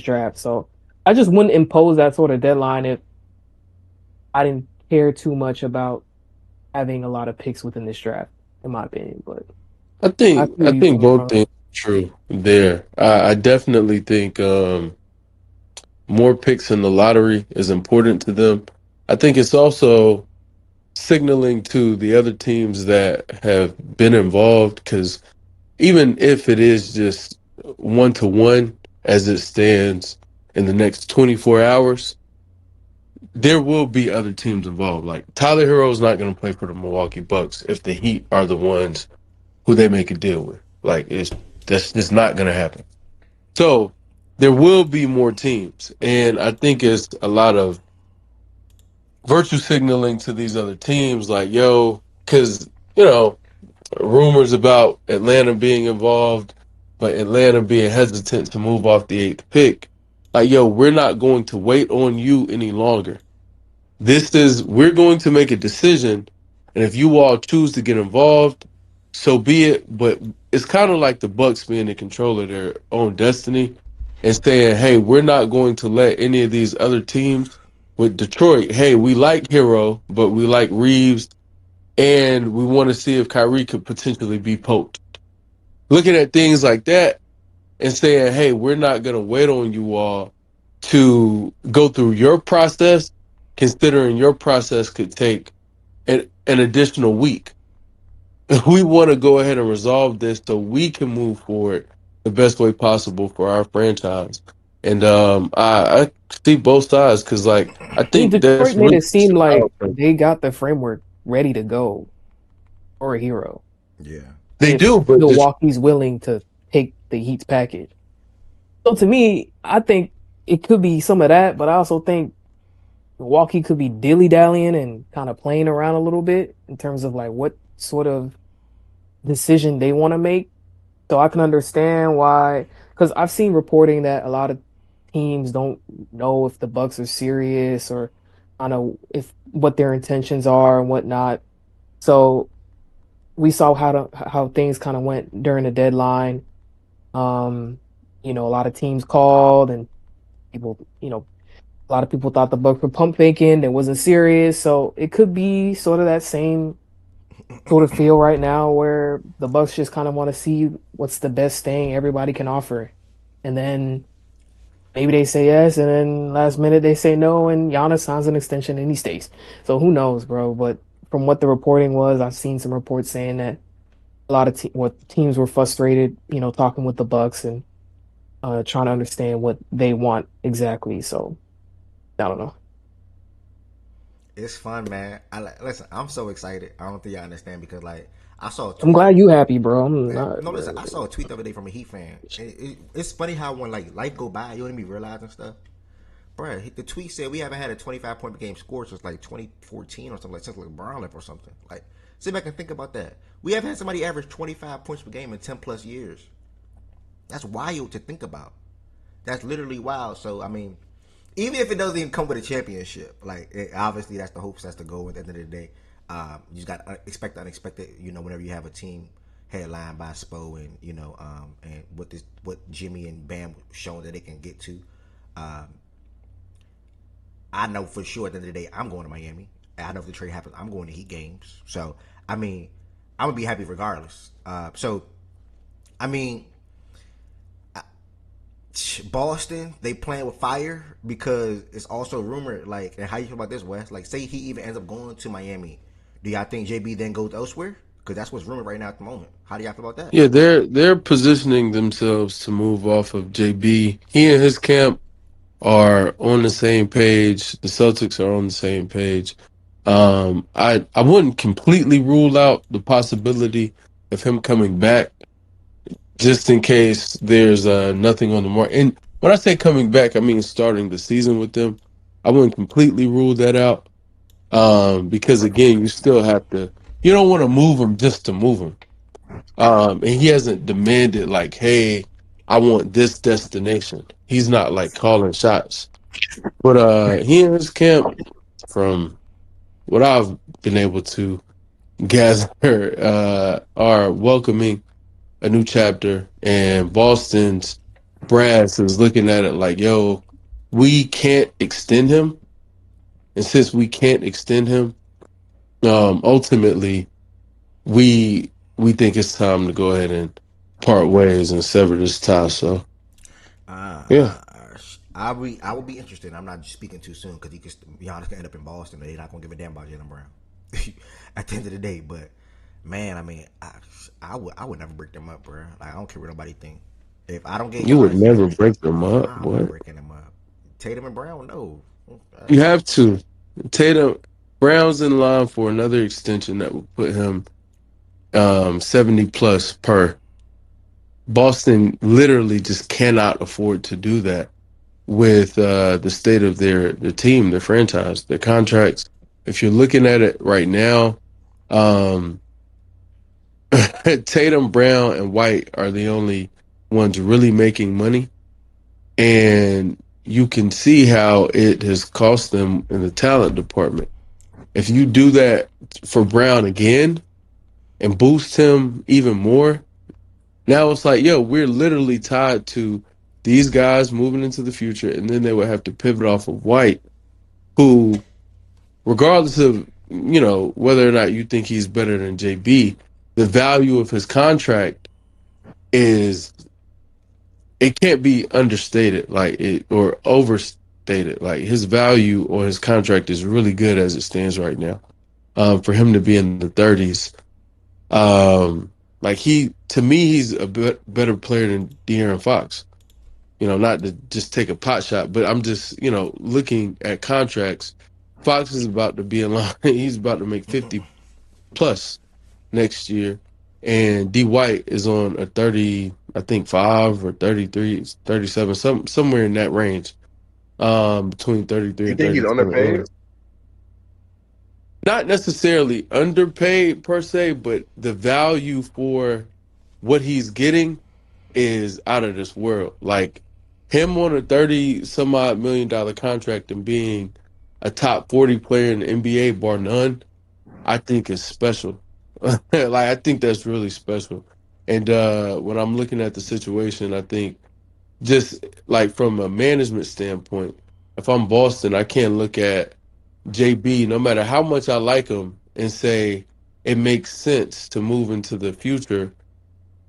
draft. So I just wouldn't impose that sort of deadline if I didn't care too much about having a lot of picks within this draft, in my opinion. But I I think see I where you're think coming both from. things are true there. I definitely think more picks in the lottery is important to them. I think it's also signaling to the other teams that have been involved, because even if it is just 1-to-1 as it stands in the next 24 hours, there will be other teams involved. Like Tyler Hero's not going to play for the Milwaukee Bucks if the Heat are the ones who they make a deal with. Like that's just not going to happen. So there will be more teams, and I think it's a lot of virtue signaling to these other teams, like, yo, because rumors about Atlanta being involved, but Atlanta being hesitant to move off the eighth pick. Like, yo, we're not going to wait on you any longer. We're going to make a decision, and if you all choose to get involved, so be it. But it's kind of like the Bucks being in control of their own destiny and saying, hey, we're not going to let any of these other teams. With Detroit, hey, we like Hero, but we like Reeves, and we want to see if Kyrie could potentially be poached. Looking at things like that and saying, hey, we're not going to wait on you all to go through your process, considering your process could take an additional week. We want to go ahead and resolve this so we can move forward the best way possible for our franchise. And I see both sides, because, like, I I mean, think that's Detroit made really it seem out. like they got the framework ready to go for a hero. Yeah. They If do, but Milwaukee's willing to take the Heat's package. So to me, I think it could be some of that, but I also think Milwaukee could be dilly-dallying and kind of playing around a little bit in terms of like what sort of decision they want to make. So I can understand why, because I've seen reporting that a lot of teams don't know if the Bucks are serious or I know if what their intentions are and whatnot. So we saw how things kind of went during the deadline. Um, a lot of teams called and people, a lot of people thought the Bucks were pump faking. It wasn't serious. So it could be sort of that same sort of feel right now where the Bucks just kind of want to see what's the best thing everybody can offer. And then maybe they say yes, and then last minute they say no, and Giannis signs an extension and he stays. So who knows, bro? But from what the reporting was, I've seen some reports saying that a lot of teams were frustrated, talking with the Bucks and trying to understand what they want exactly. So I don't know. It's fun, man. Listen. I'm so excited. I don't think y'all understand because like I saw a I'm tweet. glad you happy, bro. I'm Man, not. no, listen. I saw a tweet the other day from a Heat fan. It's funny how when like life go by, you don't even be realizing stuff. Bruh, the tweet said we haven't had a 25-point per game score since like 2014 or something like since like LeBron left or something. Like, sit back and think about that. We haven't had somebody average 25 points per game in 10 plus years. That's wild to think about. That's literally wild. So I mean, even if it doesn't even come with a championship, like obviously that's the hopes, that's the goal. At the end of the day, you just got to expect the unexpected. Whenever you have a team headlined by Spo and and what Jimmy and Bam shown that they can get to. Um, I know for sure at the end of the day I'm going to Miami. I know if the trade happens, I'm going to Heat games. So I mean, I'm gonna be happy regardless. So I mean, Boston, they playing with fire because it's also rumored. Like, and how you feel about this, Wes? Like, say he even ends up going to Miami, do y'all think JB then goes elsewhere? Because that's what's rumored right now at the moment. How do y'all feel about that? Yeah, they're positioning themselves to move off of JB. He and his camp are on the same page. The Celtics are on the same page. I wouldn't completely rule out the possibility of him coming back just in case there's nothing on the market. And when I say coming back, I mean starting the season with them. I wouldn't completely rule that out because again, you still have to. You don't want to move him just to move him. And he hasn't demanded like, "Hey, I want this destination." He's not like calling shots. But he and his camp, from what I've been able to gather, are welcoming a new chapter. And Boston's brass is looking at it like, yo, we can't extend him. And since we can't extend him, ultimately we think it's time to go ahead and part ways and sever this tie. So Uh, yeah, uh, I will be interested. I'm not just speaking too soon because he could be honest, could end up in Boston. They're not gonna give a damn about Jalen Brown at the end of the day. But man, I mean, I would never break them up, bro. Like I don't care what nobody think. If I don't get you would Giannis, never break them up. I'm not What? breaking them up. Tatum and Brown, no. You have to. Tatum Brown's in line for another extension that will put him 70 plus per. Boston literally just cannot afford to do that with the state of their team, their franchise, their contracts. If you're looking at it right now, um, Tatum, Brown, and White are the only ones really making money. And you can see how it has cost them in the talent department. If you do that for Brown again and boost him even more, now it's like, yo, we're literally tied to these guys moving into the future, and then they would have to pivot off of White, who, regardless of whether or not you think he's better than JB, the value of his contract is it can't be understated, like it or overstated. Like his value or his contract is really good as it stands right now. For him to be in the 30s, like to me, he's a better player than De'Aaron Fox. Not to just take a pot shot, but I'm just looking at contracts. Fox is about to be in line. He's about to make 50 plus next year. And D White is on a 30, I think 5 or 33, 37, somewhere in that range. Between 33 You and think he's 34. underpaid? And not necessarily underpaid per se, but the value for what he's getting is out of this world. Like him on a 30 some odd $1 million contract and being a top 40 player in the NBA, bar none, I think is special. Like I think that's really special. And when I'm looking at the situation, I think just like from a management standpoint, if I'm Boston, I can't look at JB, no matter how much I like him, and say it makes sense to move into the future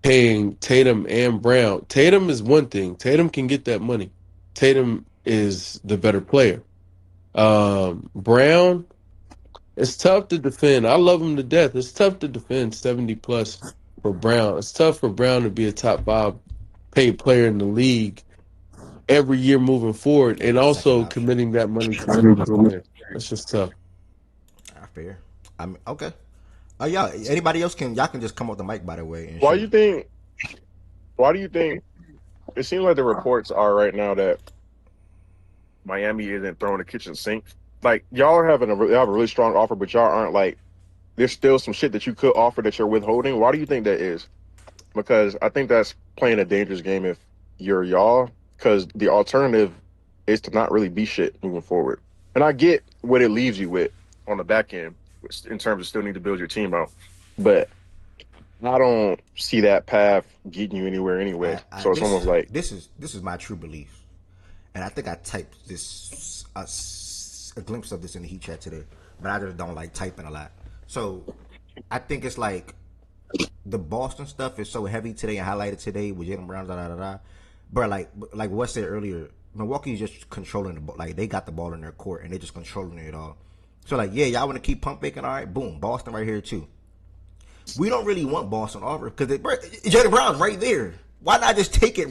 paying Tatum and Brown. Tatum is one thing. Tatum can get that money. Tatum is the better player. Brown, it's tough to defend. I love him to death. It's tough to defend 70 plus for Brown. It's tough for Brown to be a top 5 paid player in the league every year moving forward, and Second also option. committing that money to one of his players. That's just tough. Fair. I mean, okay. Yeah. Anybody else y'all can just come off the mic, by the way. And Why shoot. do you think? Why do you think? It seems like the reports are right now that Miami isn't throwing the kitchen sink. Like y'all are having y'all have a really strong offer, but y'all aren't like. There's still some shit that you could offer that you're withholding. Why do you think that is? Because I think that's playing a dangerous game if you're y'all. Because the alternative is to not really be shit moving forward. And I get what it leaves you with on the back end in terms of still need to build your team out. But I don't see that path getting you anywhere anyway. So it's almost like this is my true belief, and I think I typed this a glimpse of this in the heat chat today, but I just don't like typing a lot. So I think it's like the Boston stuff is so heavy today and highlighted today with Jaylen Brown, But like what I said earlier, Milwaukee's just controlling the ball. Like they got the ball in their court and they're just controlling it all. So like, yeah, y'all want to keep pump faking? All right, boom, Boston right here too. We don't really want Boston offer because Jaylen Brown's right there. Why not just take it?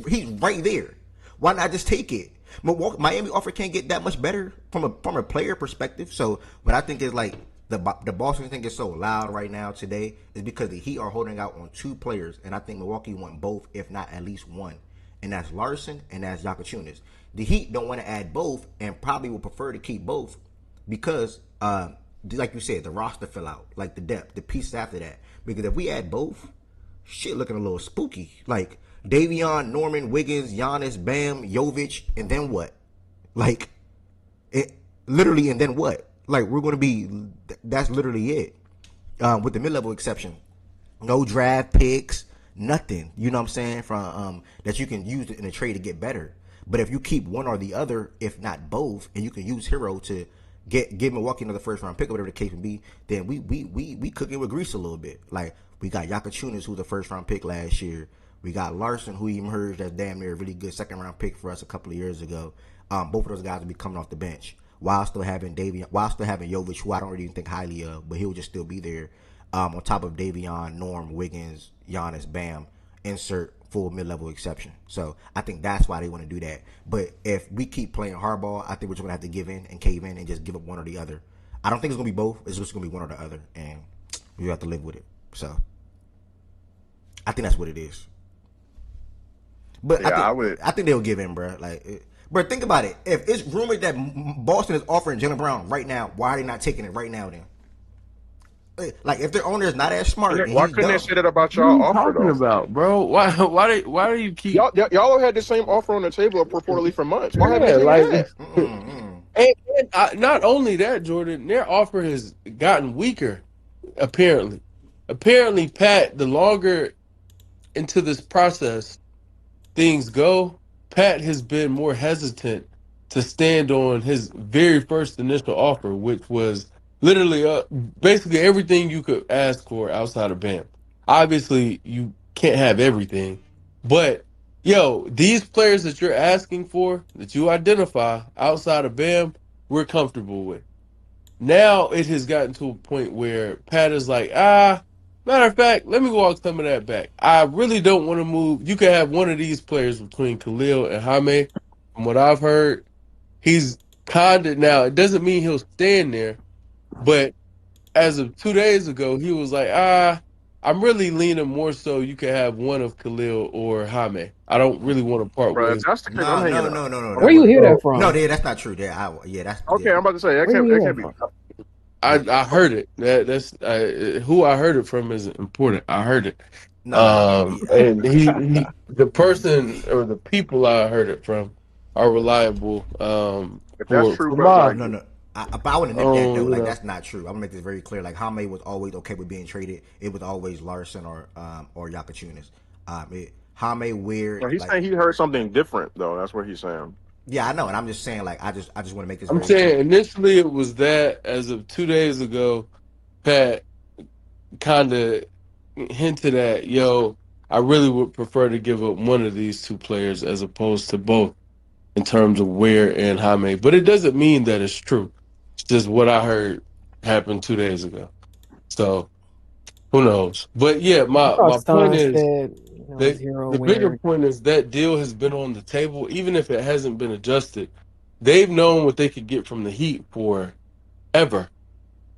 He's right there. Why not just take it? Miami offer can't get that much better from a player perspective. So what I think is like the Boston thing is so loud right now today is because the Heat are holding out on 2 players, and I think Milwaukee want both, if not at least one, and that's Larson and that's Valanciunas. The Heat don't want to add both and probably will prefer to keep both because like you said, the roster fill out, like the depth, the pieces after that. Because if we add both, shit looking a little spooky. Like Davion, Norman, Wiggins, Giannis, Bam, Jovic, and then what? Like, it literally, and then what? Like, we're going to be, that's literally it. With the mid-level exception. No draft picks, nothing. You know what I'm saying? From that you can use in a trade to get better. But if you keep one or the other, if not both, and you can use Hero to give Milwaukee another first round pick or whatever the case may be, then we cooking with grease a little bit. Like we got Valanciunas, who's the first round pick last year. We got Larson, who emerged as damn near a really good second round pick for us a couple of years ago. Both of those guys will be coming off the bench while still having Jovic, who I don't really think highly of, but he'll just still be there. On top of Davion, Norm, Wiggins, Giannis, Bam, insert full mid-level exception. So I think that's why they want to do that. But if we keep playing hardball, I think we're just going to have to give in and cave in and just give up one or the other. I don't think it's going to be both. It's just going to be one or the other, and we have to live with it. So I think that's what it is. But yeah, I think they'll give in, bro. But think about it. If it's rumored that Boston is offering Jaylen Brown right now, why are they not taking it right now then? Like if their owner is not as smart, why couldn't they say that about What y'all are you offer talking though? about, bro? Why do you keep Y'all had the same offer on the table reportedly for months. Why haven't yeah, they taken like that? not only that, Jordan, their offer has gotten weaker, apparently. Apparently, Pat, the longer into this process things go, Pat has been more hesitant to stand on his very first initial offer, which was literally basically everything you could ask for outside of Bam. Obviously, you can't have everything, but yo, these players that you're asking for, that you identify outside of Bam, we're comfortable with. Now it has gotten to a point where Pat is like, matter of fact, let me walk some of that back. I really don't want to move. You can have one of these players between Khalil and Jaime. From what I've heard, he's kind of now. It doesn't mean he'll stand there, but as of 2 days ago, he was like, I'm really leaning more so you can have one of Khalil or Jaime. I don't really want to part Bro, if ways. that's the case, I'm hanging up. Where you hear that No, from? that's not true. That's Okay, I'm about to say that Where you hear can't that be. from? I heard it. That's who I heard it from is important. I heard it. no. And the person or the people I heard it from are reliable. If that's For true, for bro, my No, no. But I want to nip that though. you Like know, that's not true. I'm gonna make this very clear. Like Hame was always okay with being traded. It was always Larson or Valanciunas. Hame weird. he's Like saying he heard something different though. That's what he's saying. yeah, I know, and I'm just saying like I just want to make this I'm very saying clear. initially it was that. As of 2 days ago, Pat kind of hinted at, yo, I really would prefer to give up one of these two players as opposed to both in terms of where and Jaime. But it doesn't mean that it's true. It's just what I heard happened 2 days ago. So Who knows? But yeah, I my thought point Son is said, that zero the bigger where point is that deal has been on the table, even if it hasn't been adjusted. They've known what they could get from the Heat for ever,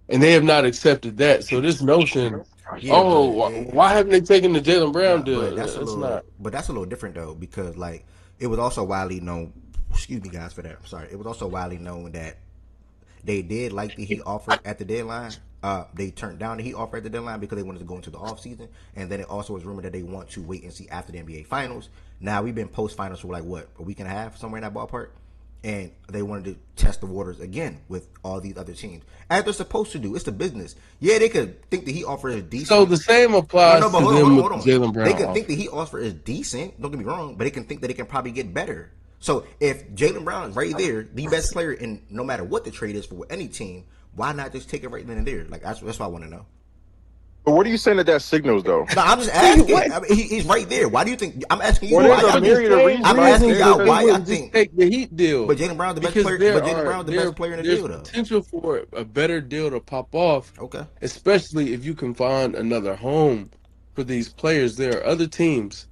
and they have not accepted that. So this notion, Yeah, oh, but why haven't they taken the Jalen Brown nah, deal? That's not. but that's a little different though because like it was also widely known. Excuse me, guys, for that. I'm sorry. It was also widely known that they did like the Heat offer at the deadline. They turned down the Heat offer at the deadline because they wanted to go into the offseason. And then it also was rumored that they want to wait and see after the NBA Finals. Now, we've been post-finals for like, what, a week and a half, somewhere in that ballpark? And they wanted to test the waters again with all these other teams. As they're supposed to do. It's the business. Yeah, they could think the Heat offer is So decent. the same No, applies no, but to hold on, them with hold the on. Jalen They Brown can think offer. the Heat offer is decent. Don't get me wrong, but they can think that it can probably get better. So if Jalen Brown is right there, the best player in no matter what the trade is for any team, why not just take it right then and there? Like that's what I want to know. But what are you saying that signals though? No, I'm just Nigga, asking. what? I mean, he's right there. Why do you think? I'm asking you Well, why there's a y'all I'm just think. myriad of saying reasons I'm why I asking say reasons y'all that that. they why y'all wouldn't just think. take the Heat deal But Jalen Brown's the best because player. But Jalen Brown's the best player in the there's deal, though. potential for a better deal to pop off, Okay. especially if you can find another home for these players. There are other teams,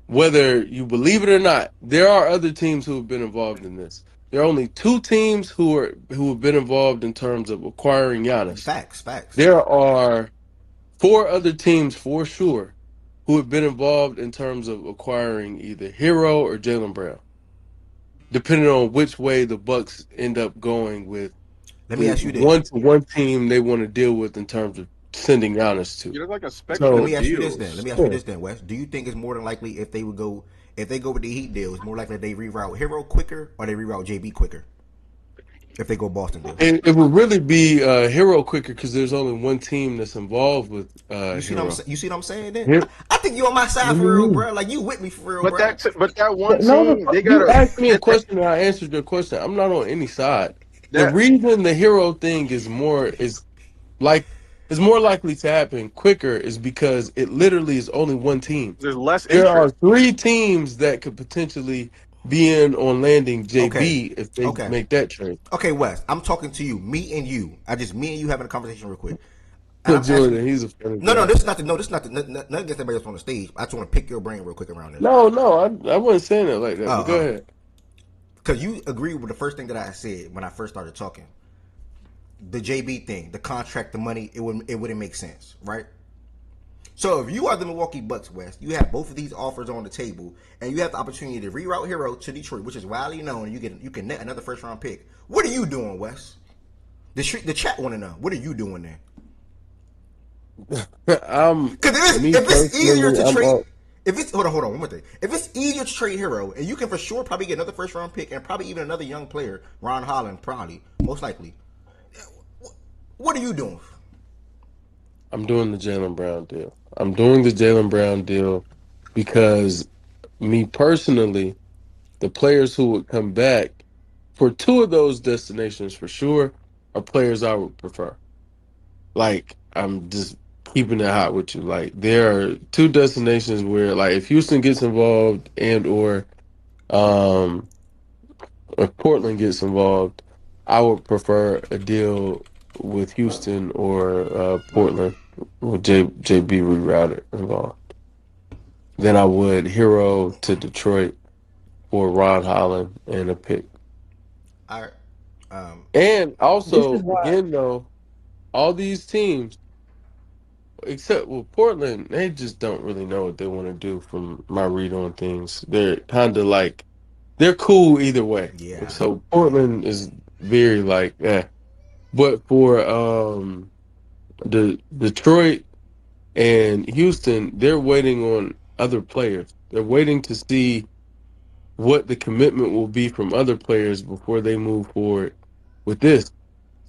whether you believe it or not, there are other teams who have been involved in this. There are only two teams who have been involved in terms of acquiring Giannis. Facts. Facts. There are four other teams for sure who have been involved in terms of acquiring either Hero or Jalen Brown, depending on which way the Bucks end up going with Let me the ask you this. one team they want to deal with in terms of sending Giannis to. There's like a spectrum Let So of me ask you this then. Let deals. me ask you yeah. this then, Wes. Do you think it's more than likely if they go with the Heat deal, it's more likely they reroute Hero quicker or they reroute JB quicker if they go Boston deal? And it would really be Hero quicker because there's only one team that's involved with Hero. You see what I'm saying? Then Here, I think you on my side what do for you real, mean? bro. Like you with me for real, But bro. that one No, team, they you gotta asked me a question and I answered your question. I'm not on any side. The that reason the Hero thing like is more likely to happen quicker is because it literally is only one team. there's less There are interest. three teams that could potentially be in on landing Okay. JB if they Okay. make that trade. Okay, Wes. I'm talking to you, me and you. Me and you having a conversation real quick. And I'm asking. Jordan, he's a funny No, no, guy. this is not the. No, this is not the. Nothing against everybody else on the stage. I just want to pick your brain real quick around this. No, I wasn't saying it like that, but go Uh, ahead. because you agree with the first thing that I said when I first started talking. The JB thing, the contract, the money, it wouldn't make sense, right? So if you are the Milwaukee Bucks, West, you have both of these offers on the table, and you have the opportunity to reroute Hero to Detroit, which is widely known, and you can net another first round pick. What are you doing, Wes? The chat want to know. What are you doing there? Because Me if it's easier personally, to I'm trade, all, if it's hold on, one more thing. If it's easier to trade Hero, and you can for sure probably get another first round pick, and probably even another young player, Ron Holland, probably most likely. What are you doing? I'm doing the Jalen Brown deal. I'm doing the Jalen Brown deal because me personally, the players who would come back for two of those destinations for sure are players I would prefer. Like, I'm just keeping it hot with you. Like, there are two destinations where, like, if Houston gets involved and or um if Portland gets involved, I would prefer a deal with Houston or Portland with JB rerouted involved than I would Hero to Detroit for Ron Holland and a pick. All right. Um, And this is also, why again, though, all these teams, except with Portland, they just don't really know what they want to do from my read on things. They're kind of like, they're cool either way. yeah. So Portland is very like, eh. But for the Detroit and Houston, they're waiting on other players. They're waiting to see what the commitment will be from other players before they move forward with this.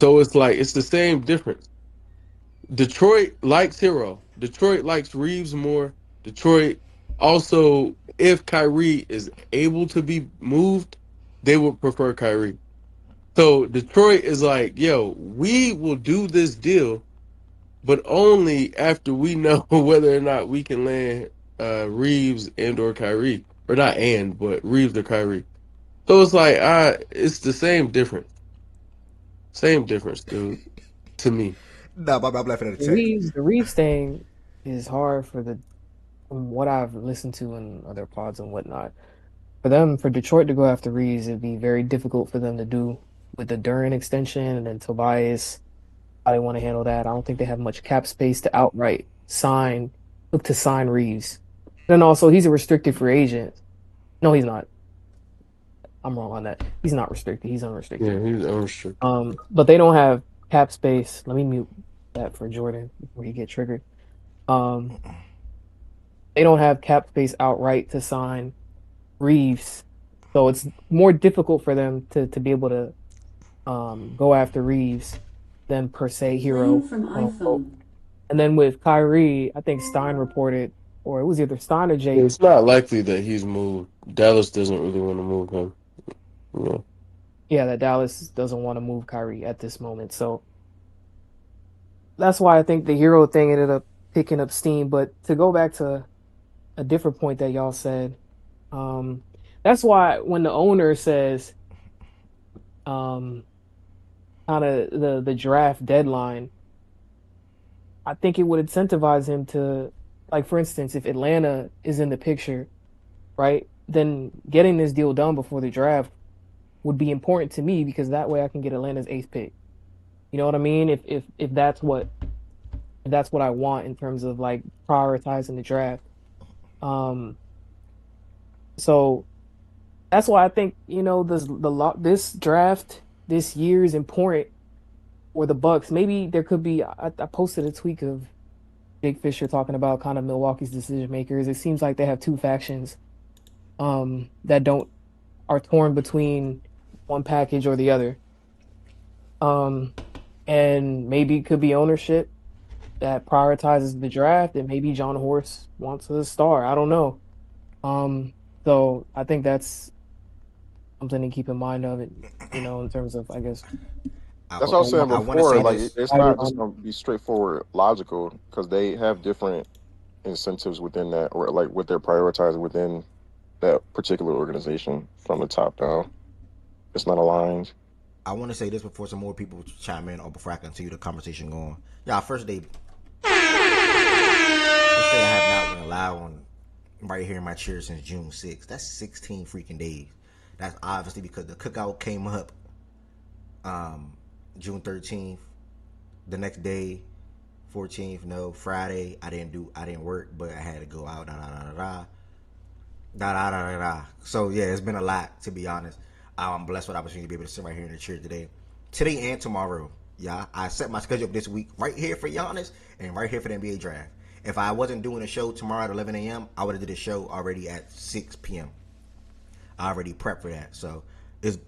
So it's like it's the same difference. Detroit likes Hero. Detroit likes Reeves more. Detroit also, if Kyrie is able to be moved, they would prefer Kyrie. So Detroit is like, yo, we will do this deal, but only after we know whether or not we can land Reeves and or Kyrie. Or not but Reeves or Kyrie. So it's like it's the same difference. Same difference, dude, to me. Nah, I'm laughing at the text. The Reeves thing is hard for the from what I've listened to in other pods and whatnot. For Detroit to go after Reeves, it'd be very difficult for them to do with the Duran extension and then Tobias. How they want to handle that. I don't think they have much cap space to outright look to sign Reeves. Then also, he's a restricted free agent. No, he's not. I'm wrong on that. He's not restricted. He's unrestricted. Yeah, he's unrestricted. But they don't have cap space. Let me mute that for Jordan before he get triggered. Um, they don't have cap space outright to sign Reeves, so it's more difficult for them to be able to go after Reeves than per se Hero. Playing from iPhone. And then with Kyrie, I think Stein reported, or it was either Stein or Jake. It's not likely that he's moved. Dallas doesn't really want to move him. Yeah. Yeah, that Dallas doesn't want to move Kyrie at this moment. So that's why I think the Hero thing ended up picking up steam. But to go back to a different point that y'all said, that's why when the owner says kind of the draft deadline, I think it would incentivize him to, like, for instance, if Atlanta is in the picture, right, then getting this deal done before the draft would be important to me because that way I can get Atlanta's 8th pick. You know what I mean? If that's what I want in terms of like prioritizing the draft. So that's why I think, you know, this draft this year is important for the Bucks. Maybe there could be. I posted a tweet of Jake Fisher talking about kind of Milwaukee's decision makers. It seems like they have two factions that are torn between one package or the other. And maybe it could be ownership that prioritizes the draft, and maybe John Horst wants a star. I don't know. So I think that's something to keep in mind of it, you know, in terms of, I guess. That's what I was saying before. Like, it's not just I going to be straightforward logical because they have different incentives within that, or like what they're prioritizing within that particular organization from the top down. It's not aligned. I want to say this before some more people chime in, or before I continue the conversation going. Yeah, first they say I have not been allowed on right here in my chair since June 6th. That's 16 freaking days. That's obviously because the cookout came up June 13th. The next day, 14th, no, Friday, I didn't work, but I had to go out, So yeah, it's been a lot, to be honest. I'm blessed with the opportunity to be able to sit right here in the chair today and tomorrow. Yeah, I set my schedule up this week right here for Giannis and right here for the NBA draft. If I wasn't doing a show tomorrow at 11 a.m., I would have did a show already at 6 p.m. I already prepped for that. So it's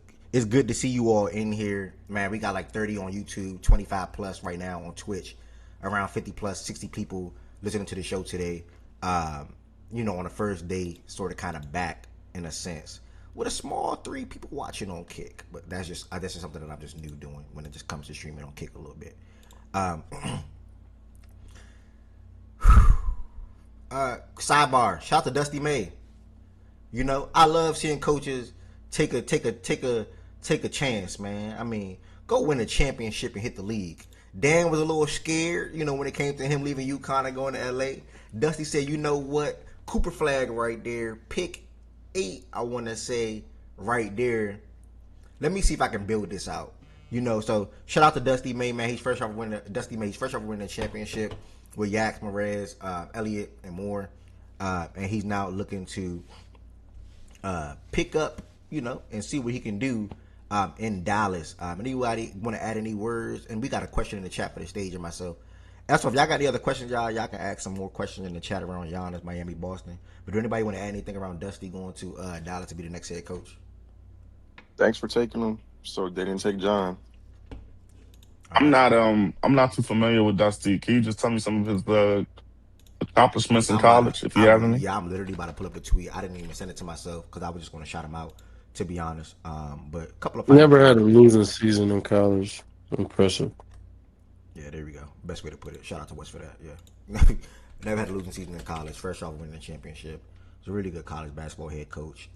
good to see you all in here. Man, we got like 30 on YouTube, 25 plus right now on Twitch, around 50 plus, 60 people listening to the show today. You know, on the first day, sort of kind of back in a sense. With a small 3 people watching on Kick. But that's just something that I'm just new doing when it just comes to streaming on Kick a little bit. Sidebar, shout out to Dusty May. You know, I love seeing coaches take a chance, man. I mean, go win a championship and hit the league. Dan was a little scared, you know, when it came to him leaving UConn and going to LA. Dusty said, you know what? Cooper flag right there. Pick 8, I want to say, right there. Let me see if I can build this out. You know, so shout out to Dusty May, man. He's first ever winning the championship with Yax, Perez, Elliott, and more. And he's now looking to pick up, you know, and see what he can do in Dallas. Anybody want to add any words? And we got a question in the chat for the stage and myself. Also, if y'all got any other questions, y'all can ask some more questions in the chat around Giannis, Miami, Boston. But do anybody want to add anything around Dusty going to Dallas to be the next head coach? Thanks for taking them. So they didn't take John. I'm not too familiar with Dusty. Can you just tell me some of his accomplishments in college, if you have any? Yeah, I'm literally about to pull up the tweet. I didn't even send it to myself because I was just going to shout him out, to be honest. But a couple of Never had a losing season in college. Impressive. Yeah, there we go. Best way to put it. Shout out to West for that. Yeah, never had a losing season in college. First off, winning the championship. He's a really good college basketball head coach.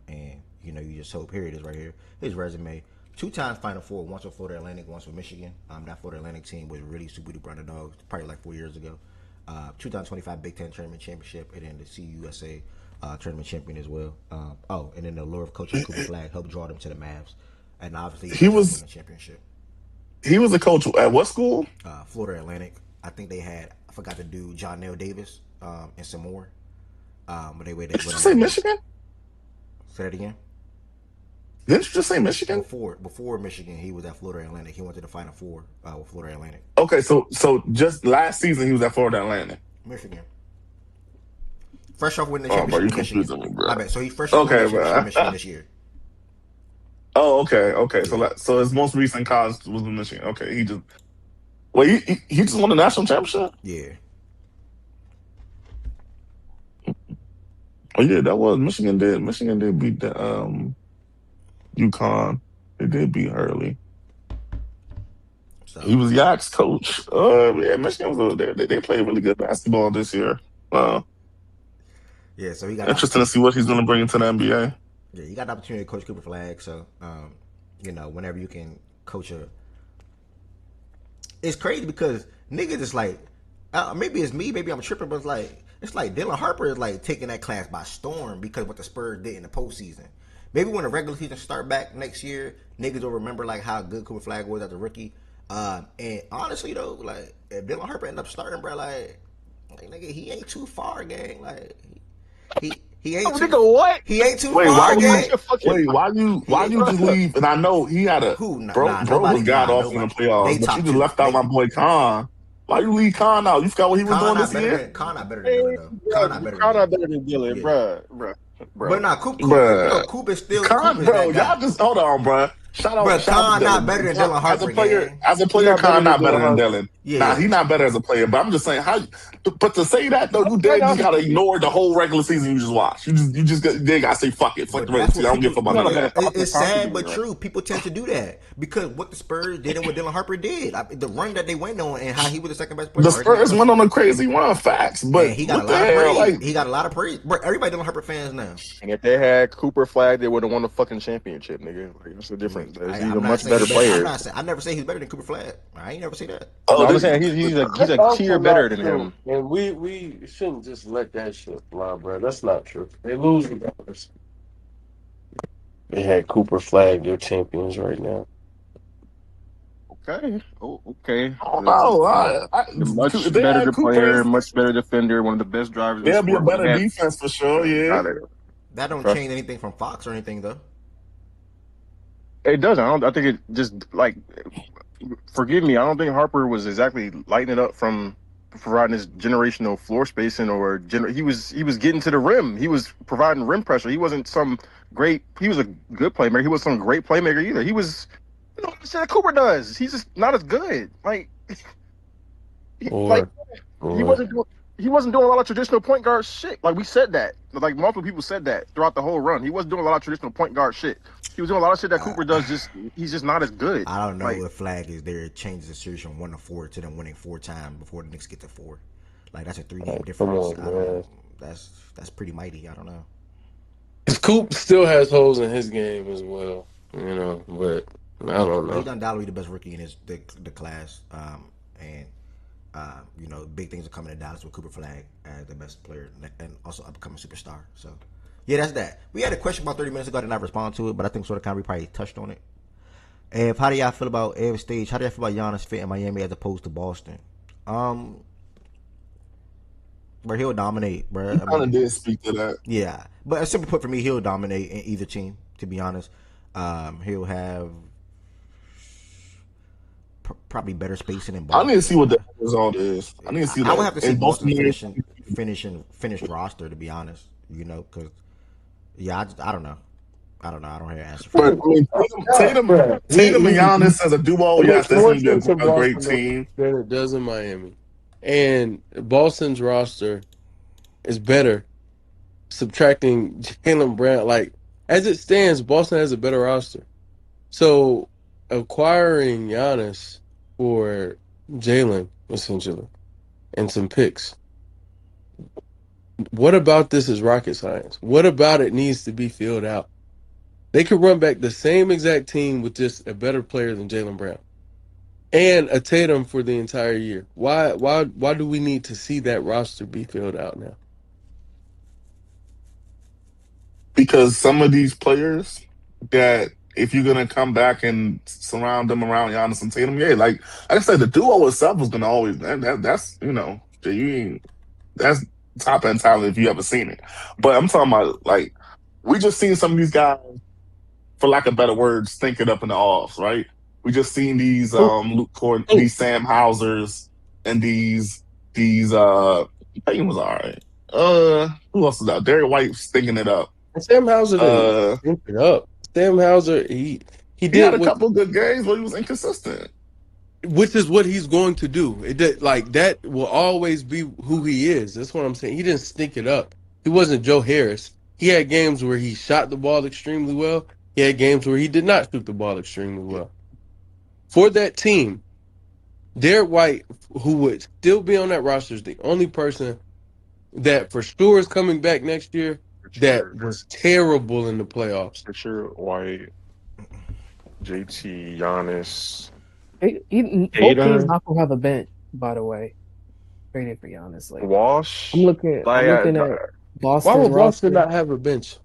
And you know, you just hope. Here it is, right here. His resume: 2 times Final Four. Once with Florida Atlantic, once with Michigan. That Florida Atlantic team was really super duper underdogs, probably like 4 years ago. 2025 Big Ten Tournament Championship, and then the CUSA Tournament Champion as well. And then the lure of coaching Cooper Flag helped draw them to the Mavs, and obviously He won was the championship. he was a coach at what school? Florida Atlantic. I think they had, I forgot to do John Neil Davis and some more. But they went. Did you just say Michigan? Say that again. Didn't you just say Michigan? Before Michigan, he was at Florida Atlantic. He went to the Final Four with Florida Atlantic. Okay, so just last season he was at Florida Atlantic. Michigan. Fresh off winning the Oh, bro, championship. you confusing me, bro. I bet. So he fresh off winning the championship in Michigan this year. Oh, okay. Yeah. So his most recent college was in Michigan. Okay, he just won the national championship. Yeah. Oh yeah, that was Michigan did beat the UConn. They did beat Hurley. So He was Yak's coach. Yeah, Michigan was they played really good basketball this year. yeah, so he got Interesting to see what he's going to bring into the NBA. Yeah, you got the opportunity to coach Cooper Flag. So whenever you can coach it's crazy because niggas is like, maybe it's me, maybe I'm tripping, but it's like Dylan Harper is like taking that class by storm because what the Spurs did in the postseason. Maybe when the regular season start back next year, niggas will remember like how good Cooper Flag was as a rookie. And honestly though, like if Dylan Harper end up starting, bro, like nigga, he ain't too far, gang. Like he ain't too. Nigga, what? He ain't too Wait, far, why gang. you just leave? And I know he had a Who? bro was god off in the playoffs, but you just left out my boy Khan. Why you leave Khan out? You forgot what he was doing this year? Khan not better than Dylan though. Khan not better than Dylan, Yeah. bruh. But nah, Coop is still Khan, Coop is bro. that guy. Y'all just hold on, bro. Shout out, But Khan not better than Dylan Harper. As a player, Khan not better than Dylan. Yeah. Nah, he's not better as a player. But I'm just saying how. But to say that though, you gotta ignore the whole regular season you just watched. You gotta say fuck it, fuck the regular season. I don't give a fuck about none of that. It's sad but true. People tend to do that because what the Spurs did and what Dylan Harper did, the run that they went on and how he was the second best player. The Spurs went on a crazy run, facts. But he got a lot of praise. He got a lot of praise. Bro, everybody Dylan Harper fans now. And if they had Cooper Flag, they would have won the fucking championship, nigga. Like, what's the difference? He's a much better player. I never say he's better than Cooper Flag. I ain't never say that. Oh, I'm saying he's a tier better than him. And we shouldn't just let that shit fly, bro. That's not true. They lose regardless. They had Cooper Flag, they're champions right now. Okay. Oh, okay. Oh no, much better player, much better defender, one of the best drivers. They'll be a better defense for sure. Yeah. That don't change anything from Fox or anything though. It doesn't. I think it just like. Forgive me. I don't think Harper was exactly lighting it up from providing this generational floor spacing or he was getting to the rim. He was providing rim pressure. He wasn't some great. He was a good playmaker. He wasn't some great playmaker either. He was, what Cooper does. He's just not as good. He wasn't doing a lot of traditional point guard shit. Like we said that. Like multiple people said that throughout the whole run. He wasn't doing a lot of traditional point guard shit. He was doing a lot of shit that Cooper does. He's just not as good. I don't know if Flag is there. It changes the series from 1-4 to them winning 4 times before the Knicks get to 4. Like that's a 3-game difference. That's pretty mighty. I don't know. Coop still has holes in his game as well, but I don't know. He's undoubtedly the best rookie in the class, big things are coming to Dallas with Cooper Flag as the best player and also upcoming superstar. So, yeah, that's that. We had a question about 30 minutes ago. I did not respond to it, but I think sort of we probably touched on it. How do y'all feel about every stage? How do y'all feel about Giannis fit in Miami as opposed to Boston? Where he'll dominate, bro. I kind of did speak to that. Yeah, but simply put, for me, he'll dominate in either team. To be honest, he'll have probably better spacing in Boston. I need to see what the result is. I need to see that. I would have to see Boston finished roster, to be honest. Because I don't know. I don't have an answer for that. Tatum and Giannis as a duo, yes, that's going to be a great team. Than it does in Miami. And Boston's roster is better, subtracting Jaylen Brown. Like, as it stands, Boston has a better roster. So, acquiring Giannis for Jaylen, essentially, and some picks. What about this is rocket science? What about it needs to be filled out? They could run back the same exact team with just a better player than Jaylen Brown and a Tatum for the entire year. Why do we need to see that roster be filled out now? Because some of these players that if you're gonna come back and surround them around Giannis and Tatum, yeah, like I said, the duo itself is gonna always that's that's top end talent if you ever seen it. But I'm talking about like we just seen some of these guys, for lack of better words, stink it up in the offs, right? We just seen these Luke Corn, these Sam Hausers, and these Payton was all right. Who else is out? Derek White stinking it up. Sam Hauser didn't stink it up. Sam Hauser, he He did had a couple good games, but he was inconsistent. which is what he's going to do. It did, like that will always be who he is. That's what I'm saying. He didn't stink it up. He wasn't Joe Harris. He had games where he shot the ball extremely well. He had games where he did not shoot the ball extremely well. For that team, Derek White, who would still be on that roster, is the only person that for sure is coming back next year that was terrible in the playoffs. Richard White, JT, Giannis. Both teams not gonna have a bench, by the way. Traded for Giannis. Like Wash. I'm looking at Boston. Why would roster. Boston not have a bench?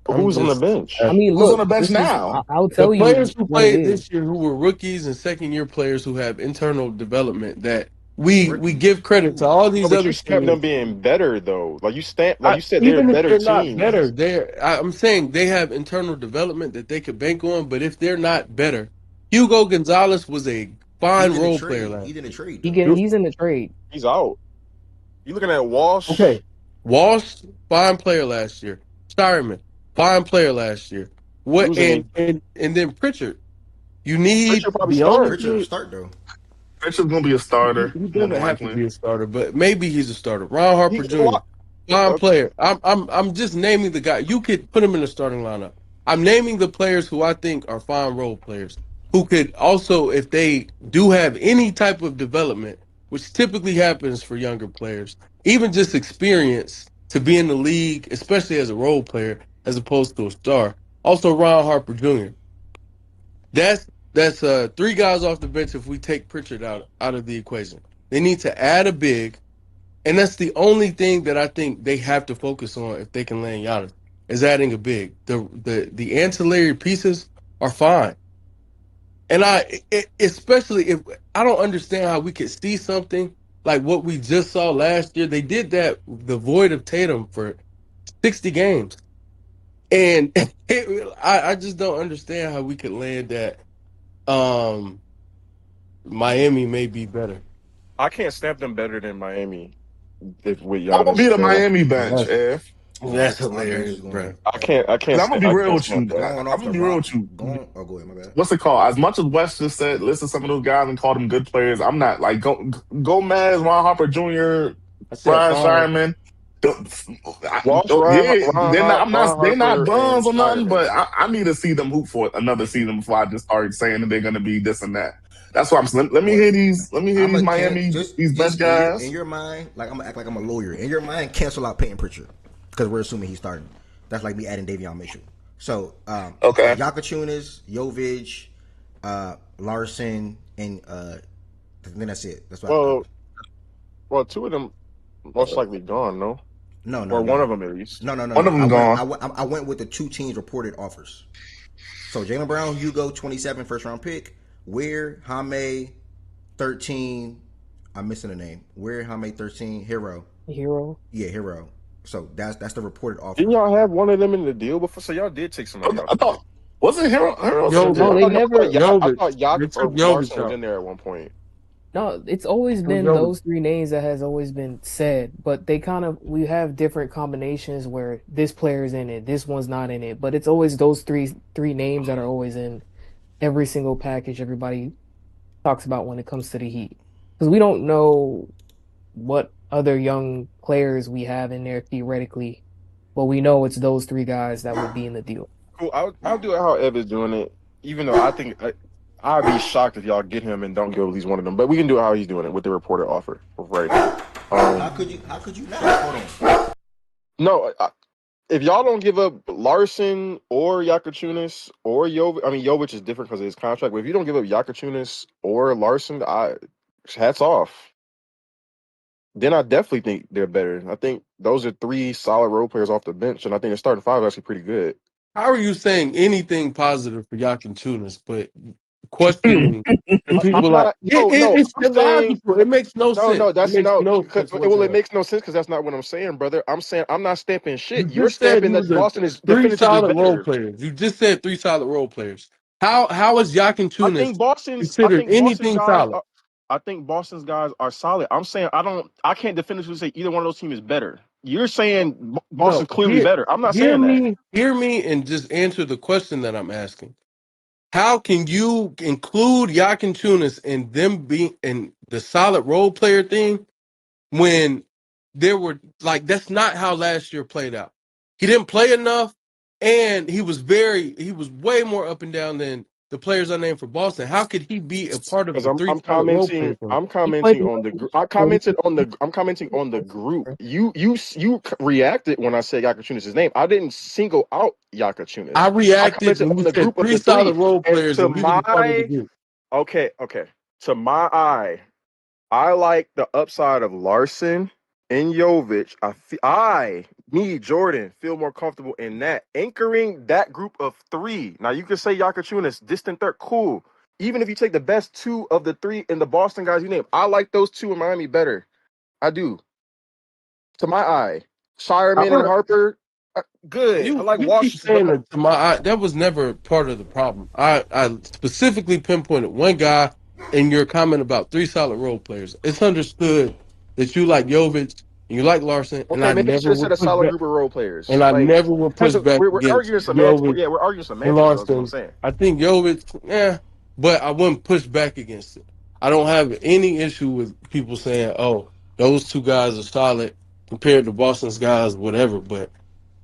Who's on the bench? I mean, who's look, on the bench now? I'll tell you. The players who played this year, who were rookies and second-year players who have internal development, that we give credit to all these other teams. Kept them being better though. Like you said, they're even if better they're teams. not better, I'm saying they have internal development that they could bank on. But if they're not better, Hugo Gonzalez was a fine role player last year. He's in the trade. He's in the trade. He's out. You looking at Walsh? Okay, Walsh, fine player last year. Stireman, fine player last year. What and then Pritchard. You need Pritchard start though. Pritchard's gonna be a starter. He doesn't have to be a starter, but maybe he's a starter. Ron Harper Jr. Fine player. I'm just naming the guy. You could put him in the starting lineup. I'm naming the players who I think are fine role players, who could also, if they do have any type of development, which typically happens for younger players, even just experience to be in the league, especially as a role player, as opposed to a star. Also, Ron Harper Jr. That's three guys off the bench if we take Pritchard out of the equation. They need to add a big, and that's the only thing that I think they have to focus on if they can land Giannis, is adding a big. The ancillary pieces are fine. And especially if I don't understand how we could see something like what we just saw last year. They did that, the void of Tatum, for 60 games. And I just don't understand how we could land that Miami may be better. I can't stamp them better than Miami. With Giannis. I'm gonna be the Miami bench, F. That's hilarious, bro. I can't. I'm gonna be real with you. Go ahead, my bad. What's it called? As much as West just said, listen to some of those guys and call them good players, I'm not like Gomez, Ron Harper Jr., Brian Simon. They're not bums or nothing, but I need to see them hoop for another season before I just start saying that they're gonna be this and that. That's why I'm saying. Let me hear these Miami, these best guys. In your mind, like I'm gonna act like I'm a lawyer. In your mind, cancel out Peyton Pritchard because we're assuming he's starting. That's like me adding Davion Mitchell. So okay, Yakachunas, Jovic, Larson, and then that's it. That's what well, two of them most likely gone. No, or one of them at least. No. One of them gone. I went with the two teams reported offers. So Jaylen Brown, Hugo, 27 first round pick. Where Jaime 13, I'm missing a name. Where Jaime 13, Hero. Yeah, Hero. So that's the reported offer. Didn't y'all have one of them in the deal before? So y'all did take somebody out. I thought wasn't Hero? No, they never. I thought Giannis or Larson was in there at one point. No, it's always been those three names that has always been said, but we have different combinations where this player is in it, this one's not in it, but it's always those three names that are always in every single package everybody talks about when it comes to the Heat. Because we don't know what other young players we have in there theoretically, but we know it's those three guys that would be in the deal. Cool. I'll do it how Ev is doing it, even though I think I'd be shocked if y'all get him and don't go at least one of them. But we can do it how he's doing it with the reported offer right now. How could you not? Hold on. No, if y'all don't give up Larson or Yakachunas or Jovic, I mean Jovic is different because of his contract, but if you don't give up Yakachunas or Larson, hats off. Then I definitely think they're better. I think those are 3 solid role players off the bench, and I think the starting 5 is actually pretty good. How are you saying anything positive for Yakin but questioning when people I'm like not. No. it's I'm saying illogical. It makes no no. sense. No, It that's makes no. no sense Well, it whatsoever. makes no sense because that's not what I'm saying, brother. I'm saying I'm not stamping You shit. You're just said stamping he that was a Boston is 3 definitively solid role better. players. You just said 3 solid role players. How is Yakin I think Boston's. I considered think Boston's anything guys. solid? I think Boston's guys are solid. I'm saying I don't. I can't definitively say either one of those teams is better. You're saying No, Boston's clearly better. I'm not saying that. hear me, and just answer the question that I'm asking. How can you include Yakin in them being in the solid role player thing when there were like that's not how last year played out. He didn't play enough, and he was way more up and down than the players I named for Boston. How could he be a part of Because the 3 solid role player thing? I'm He played commenting enough on the games, group. so he could I'm commenting on the group. You reacted when I said Yakachunas' name. I didn't single out I Yakachunas. I reacted commented when on you the said group of 3 the 3. solid role And players, to and he was a part of the my group. okay, to my eye, I like the upside of Larson and Jovic. Me, Jordan, feel more comfortable in that. Anchoring that group of 3. Now, you can say Yakachunas, distant third, cool. Even if you take the best 2 of the 3 in the Boston guys you name, I like those 2 in Miami better. I do. To my eye. Shireman and Harper, good. I like You keep Walsh saying better. that to my eye. That was never part of the problem. I specifically pinpointed one guy in your comment about 3 solid role players. It's understood that you like Jovic and you like Larson, and Okay, I maybe you should never have said would a push solid back. group of role players. And I Like, never would push back we're against arguing semantics. Jovic Yeah, we're arguing and semantics, though, is what I'm Larson. saying. I think Jovic, yeah, but I wouldn't push back against it. I don't have any issue with people saying, "Oh, those 2 guys are solid compared to Boston's guys," whatever. But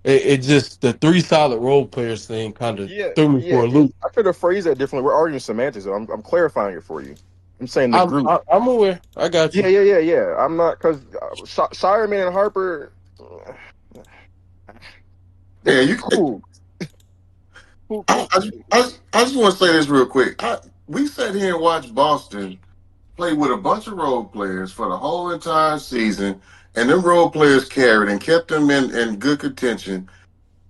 it just the 3 solid role players thing kind of threw me for a loop. I could have phrased that differently. We're arguing semantics. Though. I'm clarifying it for you. I'm saying the group. I'm aware. I got you. Yeah. I'm not because Shireman and Harper, they're Yeah, cool. Cool. I just want to say this real quick. We sat here and watched Boston play with a bunch of role players for the whole entire season, and them role players carried and kept them in good contention.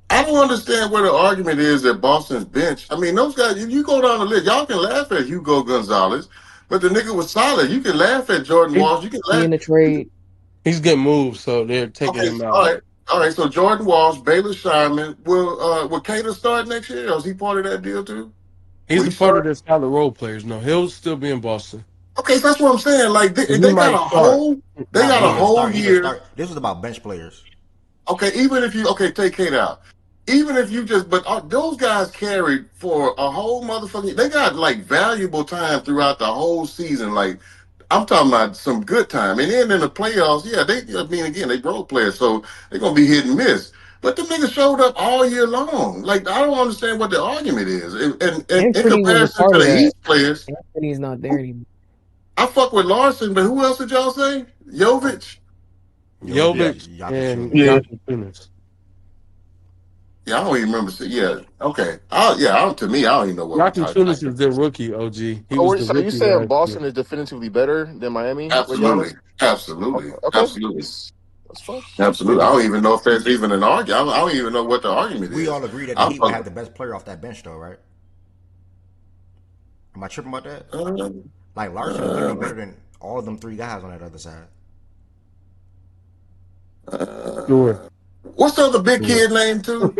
I don't understand where the argument is that Boston's bench. I mean, those guys, if you go down the list, y'all can laugh at Hugo Gonzalez, but the nigga was solid. You can laugh at Jordan He, Walsh. You can he laugh. in the trade. he's getting moved, so they're taking Okay, him out. all right. All right, so Jordan Walsh, Baylor Shyman, will Cater start next year? Or is he part of that deal too? Will He's he a part of start? their solid role players. No, he'll still be in Boston. Okay, so that's what I'm saying. Like He they got might start. they Nah, got he a can whole start. He can year. start. This was about bench players. Okay, even if you take Kate out, even if you just but those guys carried for a whole motherfucking. They got like valuable time throughout the whole season. Like I'm talking about some good time, and then in the playoffs, yeah, they. I mean, again, they role players, so they're gonna be hit and miss. But the niggas showed up all year long. Like I don't understand what the argument is. And in Anthony was a comparison part to of the that. East players, Anthony's not there anymore. I fuck with Larson, but who else did y'all say? Jovic. Jovic, Jovic and Yakachunas. Yeah. Yakin. Yeah, I don't even remember. Yeah, okay. To me, I don't even know what we're talking about. Yakin is their rookie, OG. He Oh, was the so you rookie saying last year. Boston is definitively better than Miami with Absolutely, Giannis? absolutely, Okay, absolutely, that's fine. absolutely. I don't even know if there's even an argument. I don't even know what the argument We is. all agree that the I'm Heat would fucking. have the best player off that bench, though, right? Am I tripping about that? Uh, Like Larson is literally uh, better than all of them 3 guys on that other side. Sure. what's the other big Sure. kid name too?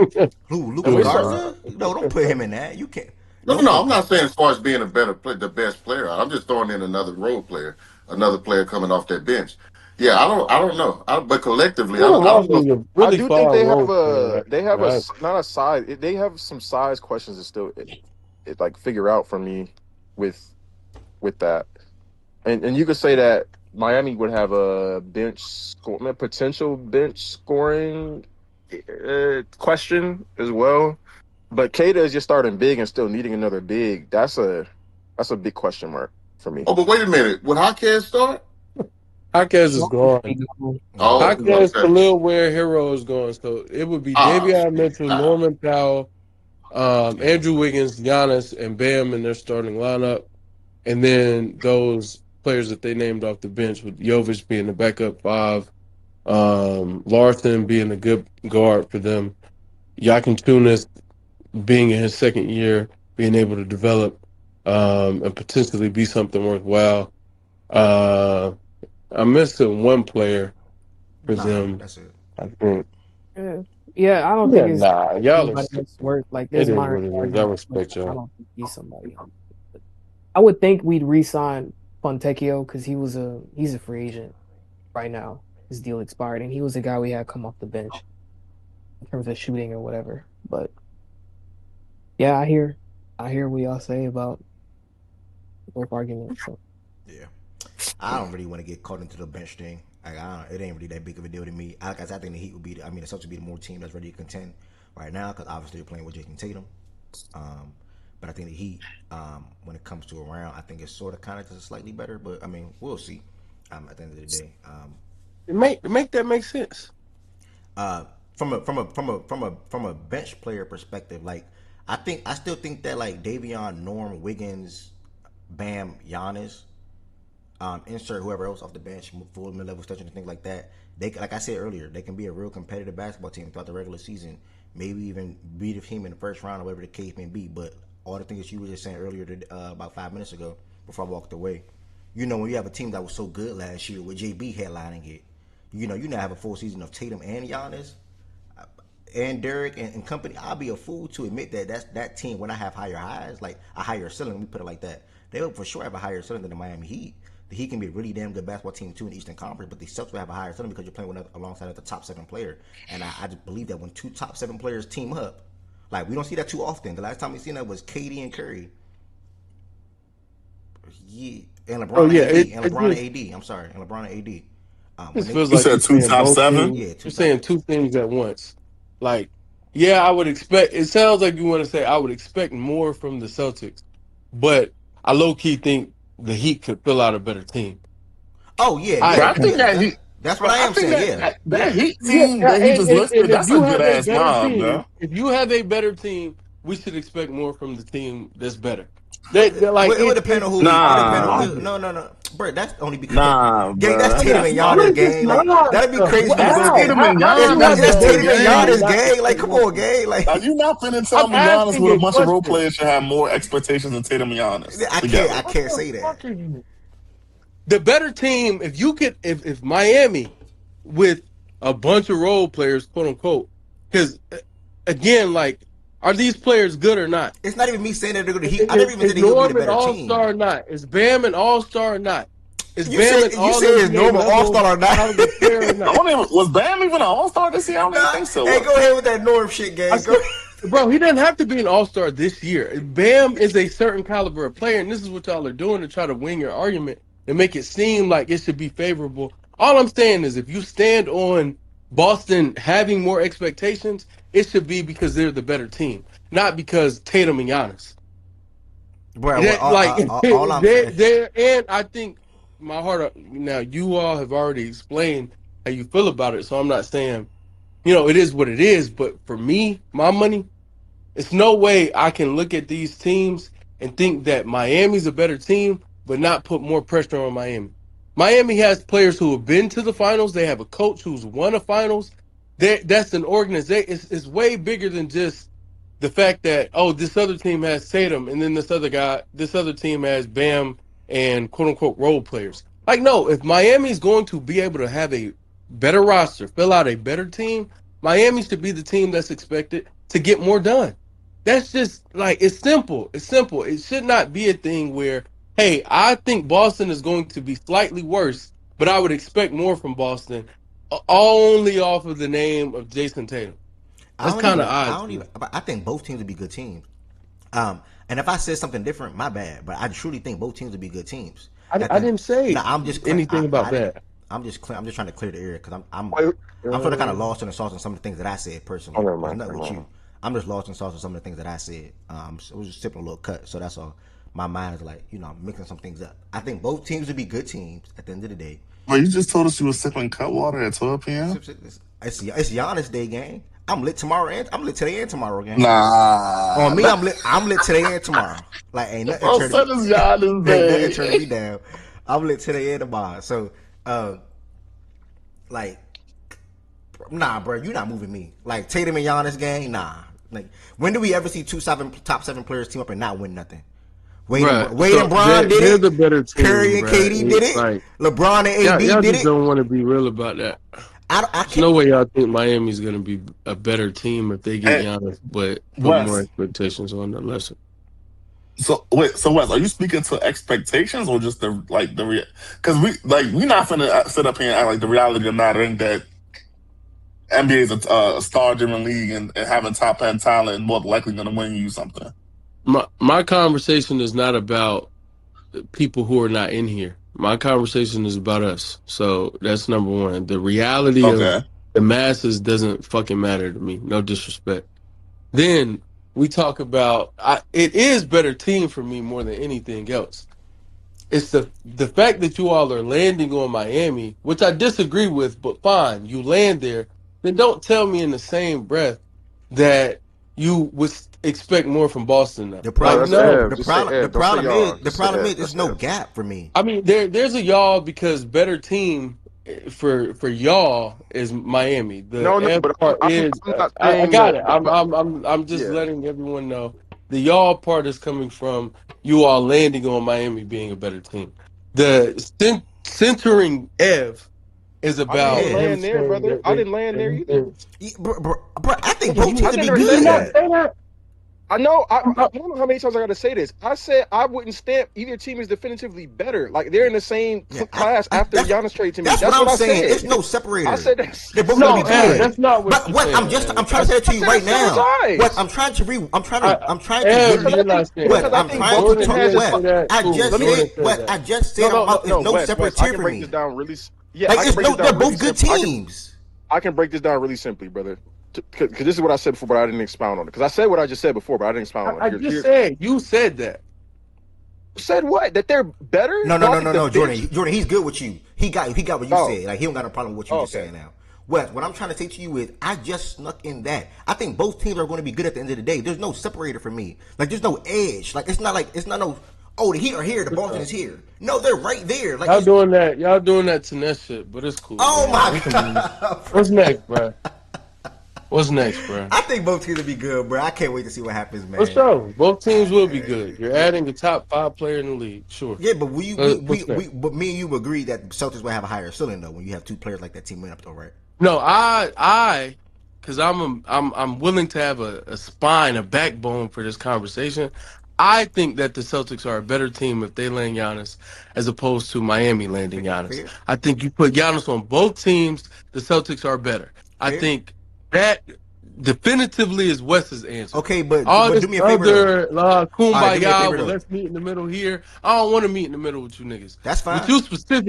Who? Luca Emily Sure. Smart. Garza? No, don't put him in that. You can't. No, Don't no, put. I'm not saying as far as being a better play, the best player. I'm just throwing in another role player, another player coming off that bench. Yeah, I don't know. But collectively, Jordan I don't Walton know. is a I really do think far they have role a player. Actually. not a size. They have some size questions to still like figure out for me with that. And you could say that Miami would have a potential bench scoring question as well. But Kata is just starting big and still needing another big. That's a big question mark for me. Oh, but wait a minute. Would Jaquez start? Jaquez is gone. Oh, Jaquez, okay. Khalil Ware, Hero is gone. So it would be Ah, Davion Mitchell, ah. Norman Powell, Andrew Wiggins, Giannis, and Bam in their starting lineup. And then those players that they named off the bench, with Jovic being the backup five, Larson being a good guard for them, Yakin Tunis being in his second year, being able to develop and potentially be something worthwhile. I'm missing one player for Nah, them, that's it. I think. Yeah, I don't Yeah, think it's nah, y'all are anybody sick. that's worth like It there's is minor what it is. I argument, but respect I y'all. don't think he's somebody. I would think we'd re-sign Fontecchio because he's a free agent right now. His deal expired, and he was the guy we had come off the bench in terms of shooting or whatever. But yeah, I hear what y'all say about both arguments. So Yeah. I don't really want to get caught into the bench thing. Like, it ain't really that big of a deal to me. Like I said, I think the Heat would be. I mean, the Celtics would be the more team that's ready to contend right now because obviously they're playing with Jason Tatum. Um, but I think the Heat, when it comes to around, I think it's sort of kind of just slightly better. But I mean, we'll see. At the end of the day, Make that make sense. from a bench player perspective, like I still think that like Davion, Norm, Wiggins, Bam, Giannis, insert whoever else off the bench, full mid-level stretching and things like that. They, like I said earlier, they can be a real competitive basketball team throughout the regular season. Maybe even beat a team in the first round or whatever the case may be. But all the things that you were just saying earlier, about 5 minutes ago, before I walked away, when you have a team that was so good last year with JB headlining it, you now have a full season of Tatum and Giannis and Derek and company. I'll be a fool to admit that team when I have higher highs, like a higher ceiling. Let me put it like that. They will for sure have a higher ceiling than the Miami Heat. The Heat can be a really damn good basketball team too in the Eastern Conference, but the Celtics will have a higher ceiling because you're playing alongside the top 7 player. And I just believe that when two top 7 players team up, like we don't see that too often. The last time we seen that was KD and Curry. Yeah, and Oh LeBron and yeah, AD, and it LeBron and just AD. I'm sorry, and LeBron and AD. When This they feels You like said you're two saying top both seven. things. yeah, two You're top. saying two things at once. Like, yeah, I would expect. It sounds like you want to say I would expect more from the Celtics, but I low key think the Heat could fill out a better team. Oh yeah, I yeah, But I think yeah. that he, That's what but I I am think saying. that Yeah, that Heat yeah, team that he just and listed, if that's a you good have a ass better mob, team, bro. if you have a better team, we should expect more from the team that's better. They're like it would depend on who we. It depend on Nah, no, bro. That's only because nah, gang. That's bro. Tatum That's and not. Giannis what is this gang. Like that'd be nonsense? crazy for you to That's go How? again. Tatum and How do you have Giannis, a That's though, Tatum better and team gang. and Giannis not gang. Like expect come more on, from them? gang. Now Like you not finna tell I'm me Giannis asking with a a bunch of role question. players should have more expectations than Tatum and Giannis I can't. I together. What can't the say that. fuck are you? The better team, if you could, if Miami with a bunch of role players, quote unquote, because again, like, are these players good or not? It's not even me saying that they're going to Heat. I never even Is said that he would be the Norm an better all team. star or not? Is Bam an all star or not? Is You say Bam an you all say it's NBA normal All level Star or not? caliber player or I not? don't even was Bam even an All Star this year? I don't even Nah. think so. Hey, go ahead with that Norm shit, I gang. Go. said, bro, he doesn't have to be an all star this year. Bam is a certain caliber of player, and this is what y'all are doing to try to wing your argument and make it seem like it should be favorable. All I'm saying is if you stand on Boston having more expectations, it should be because they're the better team, not because Tatum and Giannis. Bro, well, That, like all I'm saying. they and I think my heart now you all have already explained how you feel about it, so I'm not saying it is what it is. But for me, my money, it's no way I can look at these teams and think that Miami's a better team, but not put more pressure on Miami. Miami has players who have been to the finals. They have a coach who's won a finals. That's an organization. It's way bigger than just the fact that this other team has Tatum and then this other team has Bam and quote unquote role players. Like no, if Miami's going to be able to have a better roster, fill out a better team, Miami should be the team that's expected to get more done. That's just like it's simple. It's simple. It should not be a thing where, hey, I think Boston is going to be slightly worse, but I would expect more from Boston only off of the name of Jason Tatum. I That's don't kind even. of I odd to don't me. even. I think both teams would be good teams. And if I said something different, my bad. But I truly think both teams would be good teams. I didn't No, say I'm just. anything about I didn't. that. I'm just trying to clear the air because Wait, I'm sort of kind of lost in the sauce on some of the things that I said oh, personally. never It's mind, not never with mind. you. I'm just lost in the sauce on some of the things that I said. So it was just sipping a little cut, so that's all. My mind is like, I'm mixing some things up. I think both teams would be good teams at the end of the day. Well, you just told us you were sipping cut water at 12 p.m. It's Giannis Day, gang. I'm lit tomorrow and I'm lit today and tomorrow, gang. On Nah, me, I'm lit today and tomorrow. Like ain't nothing bro, turning son is Giannis ain't nothing Day. turning me down. I'm lit today and tomorrow. So, like, nah, bro, you not moving me. Like Tatum and Giannis, gang, nah. Like, when do we ever see top 7 players team up and not win nothing? Wade Right. and Bron did They're the it. better Curry team, and bro. KD did it. Like, LeBron and AD y'all did just it. don't want to be real about that. I There's can't. no way y'all think Miami's going to be a better team if they get Hey, Giannis, but put more Wes. expectations on the lesser. So wait, so Wes, are you speaking to expectations or just the like the because we not finna sit up here and act like the reality of not think that NBA is a star-driven league and having top-end talent and more likely going to win you something. My conversation is not about people who are not in here. My conversation is about us. So that's number one. The reality of Okay. the masses doesn't fucking matter to me. No disrespect. Then we talk about it is better team for me more than anything else. It's the fact that you all are landing on Miami, which I disagree with, but fine, you land there. Then don't tell me in the same breath that you would expect more from Boston now. The No, Like, problem, that's no. Ev. Just say Ev. Don't say y'all. Just say Ev. there's That's no Ev. gap for me. I mean, there's a y'all because better team for y'all is Miami. The No, no, F but part is I'm not I saying got that. it. I'm just Yeah. letting everyone know the y'all part is coming from you all landing on Miami being a better team. The centering Ev is I didn't about even Yeah. him land there, saying brother. that I didn't land there either. Bro, I think both You, teams I would be never did you said not good. that. say that? I know. I I'm not- don't know how many times I got to say this. I said I wouldn't stamp either team is definitively better. Like they're in the same Yeah, class after that's Giannis trade to me. that's what That's I'm what I saying. It's said. no I separator. said that's They're both gonna be No, Ev, good. that's not what But you're what saying, Ev. I'm trying to say that to I you said right that several now. What times. I'm trying to I'm trying to Ev, Because literally I you're think not saying what because that. I I'm think trying to Boston talk has Jordan just what said that. I Cool. just let me said Jordan said what that. I just no said no no it's no no Wes, separate I tier can for break this me. down really yeah, Like I can it's break no this they're down really both good simple. teams. I can break this down really simply, brother. Because this is what I said before, but I didn't expound on it. Because I said what I just said before, but I didn't expound on it. I just said you said that. Said what? That they're better? No, I think the bench. Jordan, he's good with you. He got what you Oh, said. Like he don't got a problem with what you just okay. saying now. What I'm trying to say to you is I just snuck in that. I think both teams are going to be good at the end of the day. There's no separator for me. Like there's no edge. Like it's not no the Heat are here, the Boston is here. No, they're right there. Like it's Y'all doing that Tinette shit, but it's cool, oh man. We my can move. god. What's next, bro? What's next, bro? I think both teams will be good, bro. I can't wait to see what happens, For man. sure. Both teams will be good. You're adding a top 5 player in the league. Sure. Yeah, but What's next? but me and you agree that Celtics will have a higher ceiling though when you have two players like that team up though, right? No, because I'm willing to have a spine, a backbone for this conversation. I think that the Celtics are a better team if they land Giannis as opposed to Miami landing Giannis. Fair, I think you put Giannis on both teams, the Celtics are better. I fair. think that definitively is Wes's answer. Okay, but All do this me a favor though. other All right, do me a kumbaya, favor well, though. let's meet in the middle here. I don't want to meet in the middle with you niggas. That's With fine. you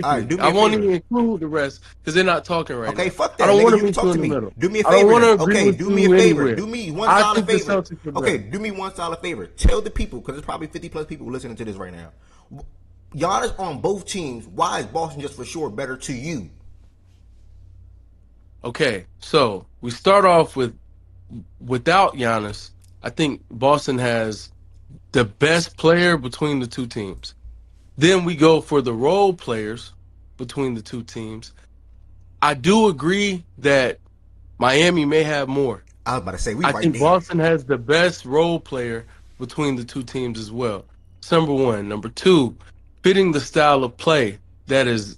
All right, specifically, do me I a won't favor. even include the rest because they're not talking right Okay, now. fuck I that, don't want nigga. to You can meet talk you to in the me. middle. Do me a I don't favor want to then. agree Okay, with do me a you favor. anywhere. Do me one I solid think the favor. Celtics are Okay, better. do me one solid favor. Tell the people, because there's probably 50 plus people listening to this right now. Giannis on both teams. Why is Boston just for sure better to you? Okay, so we start off with without Giannis. I think Boston has the best player between the two teams. Then we go for the role players between the two teams. I do agree that Miami may have more. I was about to say we I right think there. Boston has the best role player between the two teams as well. That's number one. Number two, fitting the style of play that is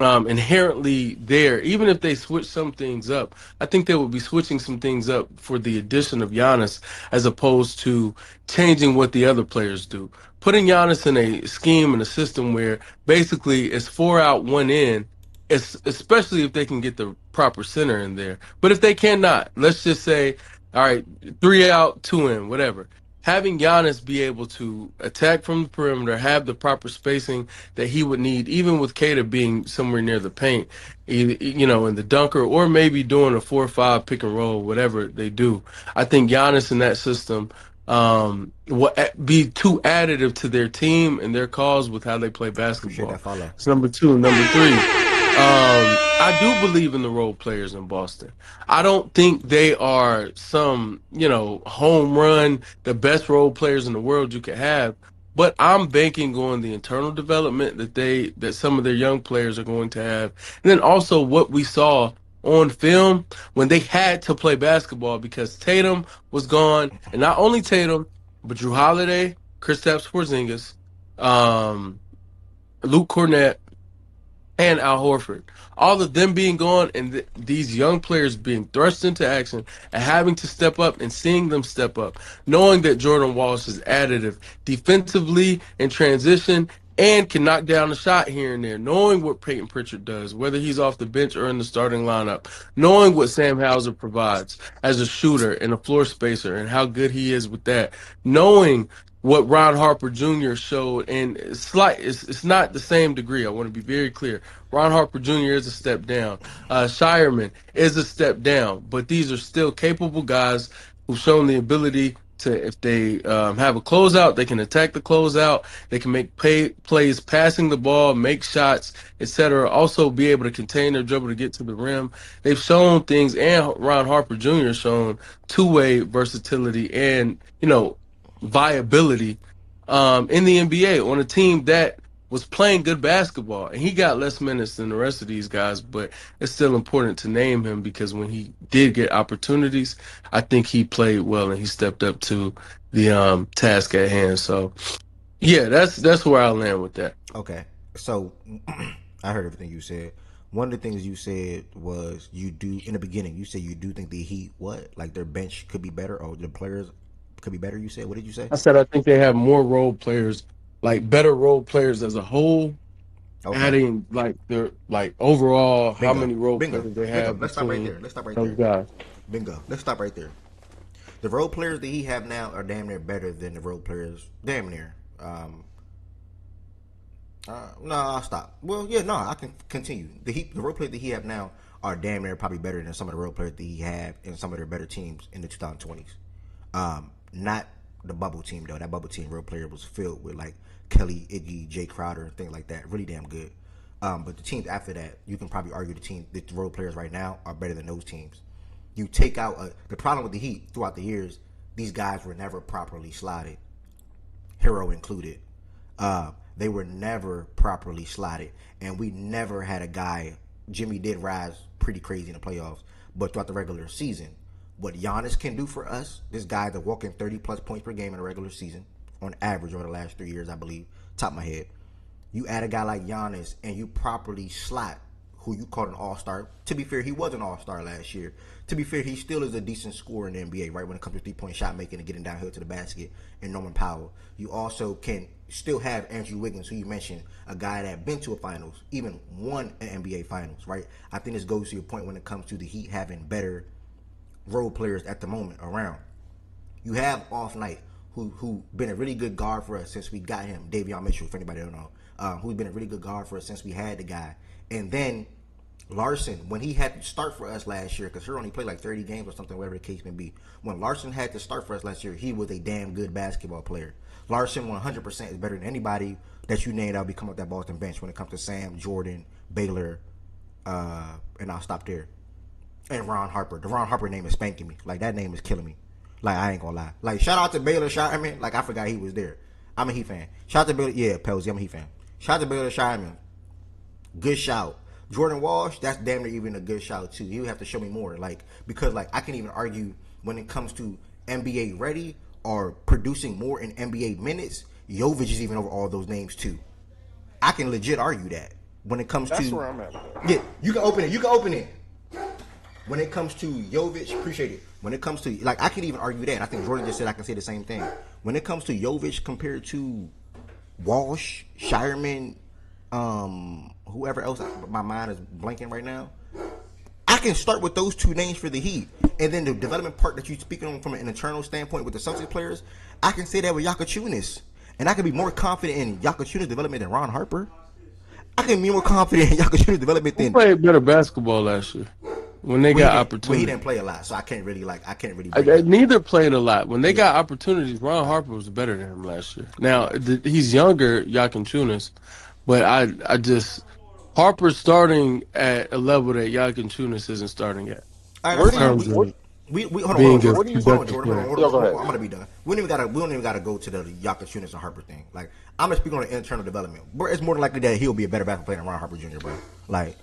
inherently there. Even if they switch some things up, I think they will be switching some things up for the addition of Giannis as opposed to changing what the other players do. Putting Giannis in a scheme and a system where basically it's 4 out, 1 in, especially if they can get the proper center in there. But if they cannot, let's just say, all right, 3 out, 2 in, whatever. Having Giannis be able to attack from the perimeter, have the proper spacing that he would need, even with Kata being somewhere near the paint, in the dunker, or maybe doing a 4-5 pick and roll, whatever they do. I think Giannis in that system be too additive to their team and their cause with how they play Appreciate basketball. that follow. That's number two. Number three, I do believe in the role players in Boston. I don't think they are some, home run, the best role players in the world you could have. But I'm banking on the internal development that some of their young players are going to have. And then also what we saw on film when they had to play basketball because Tatum was gone. And not only Tatum, but Drew Holiday, Kristaps Porzingis, Luke Cornett, and Al Horford. All of them being gone and these young players being thrust into action and having to step up and seeing them step up, knowing that Jordan Wallace is additive defensively in transition and can knock down a shot here and there, knowing what Peyton Pritchard does, whether he's off the bench or in the starting lineup, knowing what Sam Hauser provides as a shooter and a floor spacer and how good he is with that, knowing what Ron Harper Jr. showed, and it's not the same degree. I want to be very clear. Ron Harper Jr. is a step down. Shireman is a step down, but these are still capable guys who've shown the ability to, if they have a closeout, they can attack the closeout. They can make plays passing the ball, make shots, etc. Also be able to contain their dribble to get to the rim. They've shown things, and Ron Harper Jr. has shown two-way versatility and, viability in the NBA on a team that was playing good basketball. And he got less minutes than the rest of these guys, but it's still important to name him because when he did get opportunities, I think he played well and he stepped up to the task at hand. So, yeah, that's where I land with that. Okay. So, I heard everything you said. One of the things you said was in the beginning, you said you do think the Heat, like their bench could be better or the players could be better, you said? What did you say? I said I think they have more role players, like better role players as a whole. Okay. Adding their overall Bingo. How many role players they have. Let's stop right there. Bingo. Let's stop right there. The role players that he have now are damn near better than the role players. Damn near. No, I'll stop. Well, yeah, no, I can continue. The role players that he have now are damn near probably better than some of the role players that he had in some of their better teams in the 2020s. Not the bubble team though. That bubble team role player was filled with like Kelly, Iggy, Jay Crowder, and things like that. Really damn good. But the teams after that, you can probably argue the role players right now are better than those teams. You take out the problem with the Heat throughout the years. These guys were never properly slotted, Hero included. They were never properly slotted, and we never had a guy. Jimmy did rise pretty crazy in the playoffs, but throughout the regular season, what Giannis can do for us, this guy that walking 30-plus points per game in the regular season, on average over the last 3 years, I believe, top of my head. You add a guy like Giannis, and you properly slot who you called an all-star. To be fair, he was an all-star last year. To be fair, he still is a decent scorer in the NBA, right, when it comes to three-point shot making and getting downhill to the basket, and Norman Powell. You also can still have Andrew Wiggins, who you mentioned, a guy that been to a finals, even won an NBA finals, right? I think this goes to your point when it comes to the Heat having better role players at the moment around. You have Off Night, who been a really good guard for us since we got him, Davion Mitchell, if anybody don't know, who's been a really good guard for us since we had the guy. And then Larson, when he had to start for us last year, because he only played like 30 games or something, whatever the case may be. When Larson had to start for us last year, he was a damn good basketball player. Larson 100% is better than anybody that you named out be coming off that Boston bench when it comes to Sam, Jordan, Baylor, and I'll stop there. And Ron Harper. The Ron Harper name is spanking me. Like, that name is killing me. Like, I ain't gonna lie. Like, shout out to Baylor Shireman. Like, I forgot he was there. I'm a Heat fan. Shout out to Baylor. Yeah, Pelzy, I'm a Heat fan. Shout out to Baylor Shireman. Good shout. Jordan Walsh, that's damn near even a good shout, too. You have to show me more. Like, because, like, I can even argue when it comes to NBA ready or producing more in NBA minutes, Jovic is even over all those names, too. I can legit argue that. When it comes That's to... where I'm at. Yeah, you can open it. When it comes to Jovic, appreciate it. When it comes to, like, I can even argue that. I think Jordan just said I can say the same thing. When it comes to Jovic compared to Walsh, Shireman, whoever else, my mind is blanking right now. I can start with those two names for the Heat. And then the development part that you're speaking on from an internal standpoint with the Celtics players, I can say that with Yakachunas. And I can be more confident in Yakachunas' development than Ron Harper. I can be more confident in Yakachunas' development than... Who played better basketball last year? when they got opportunities. He didn't play a lot, so I can't really break that. Neither played a lot. When they got opportunities, Ron Harper was better than him last year. Now he's younger, Yakinchunas, but I just Harper's starting at a level that Yakinchunas isn't starting at. All right, Where that's do fine. you? What, We hold Being on, a Jordan. productive Jordan. player. Yeah, go ahead. I'm gonna be done. We don't even gotta go to the Yakinchunas and Harper thing. Like, I'm gonna speak on the internal development. Bro, it's more than likely that he'll be a better basketball player than Ron Harper Jr., bro. Like,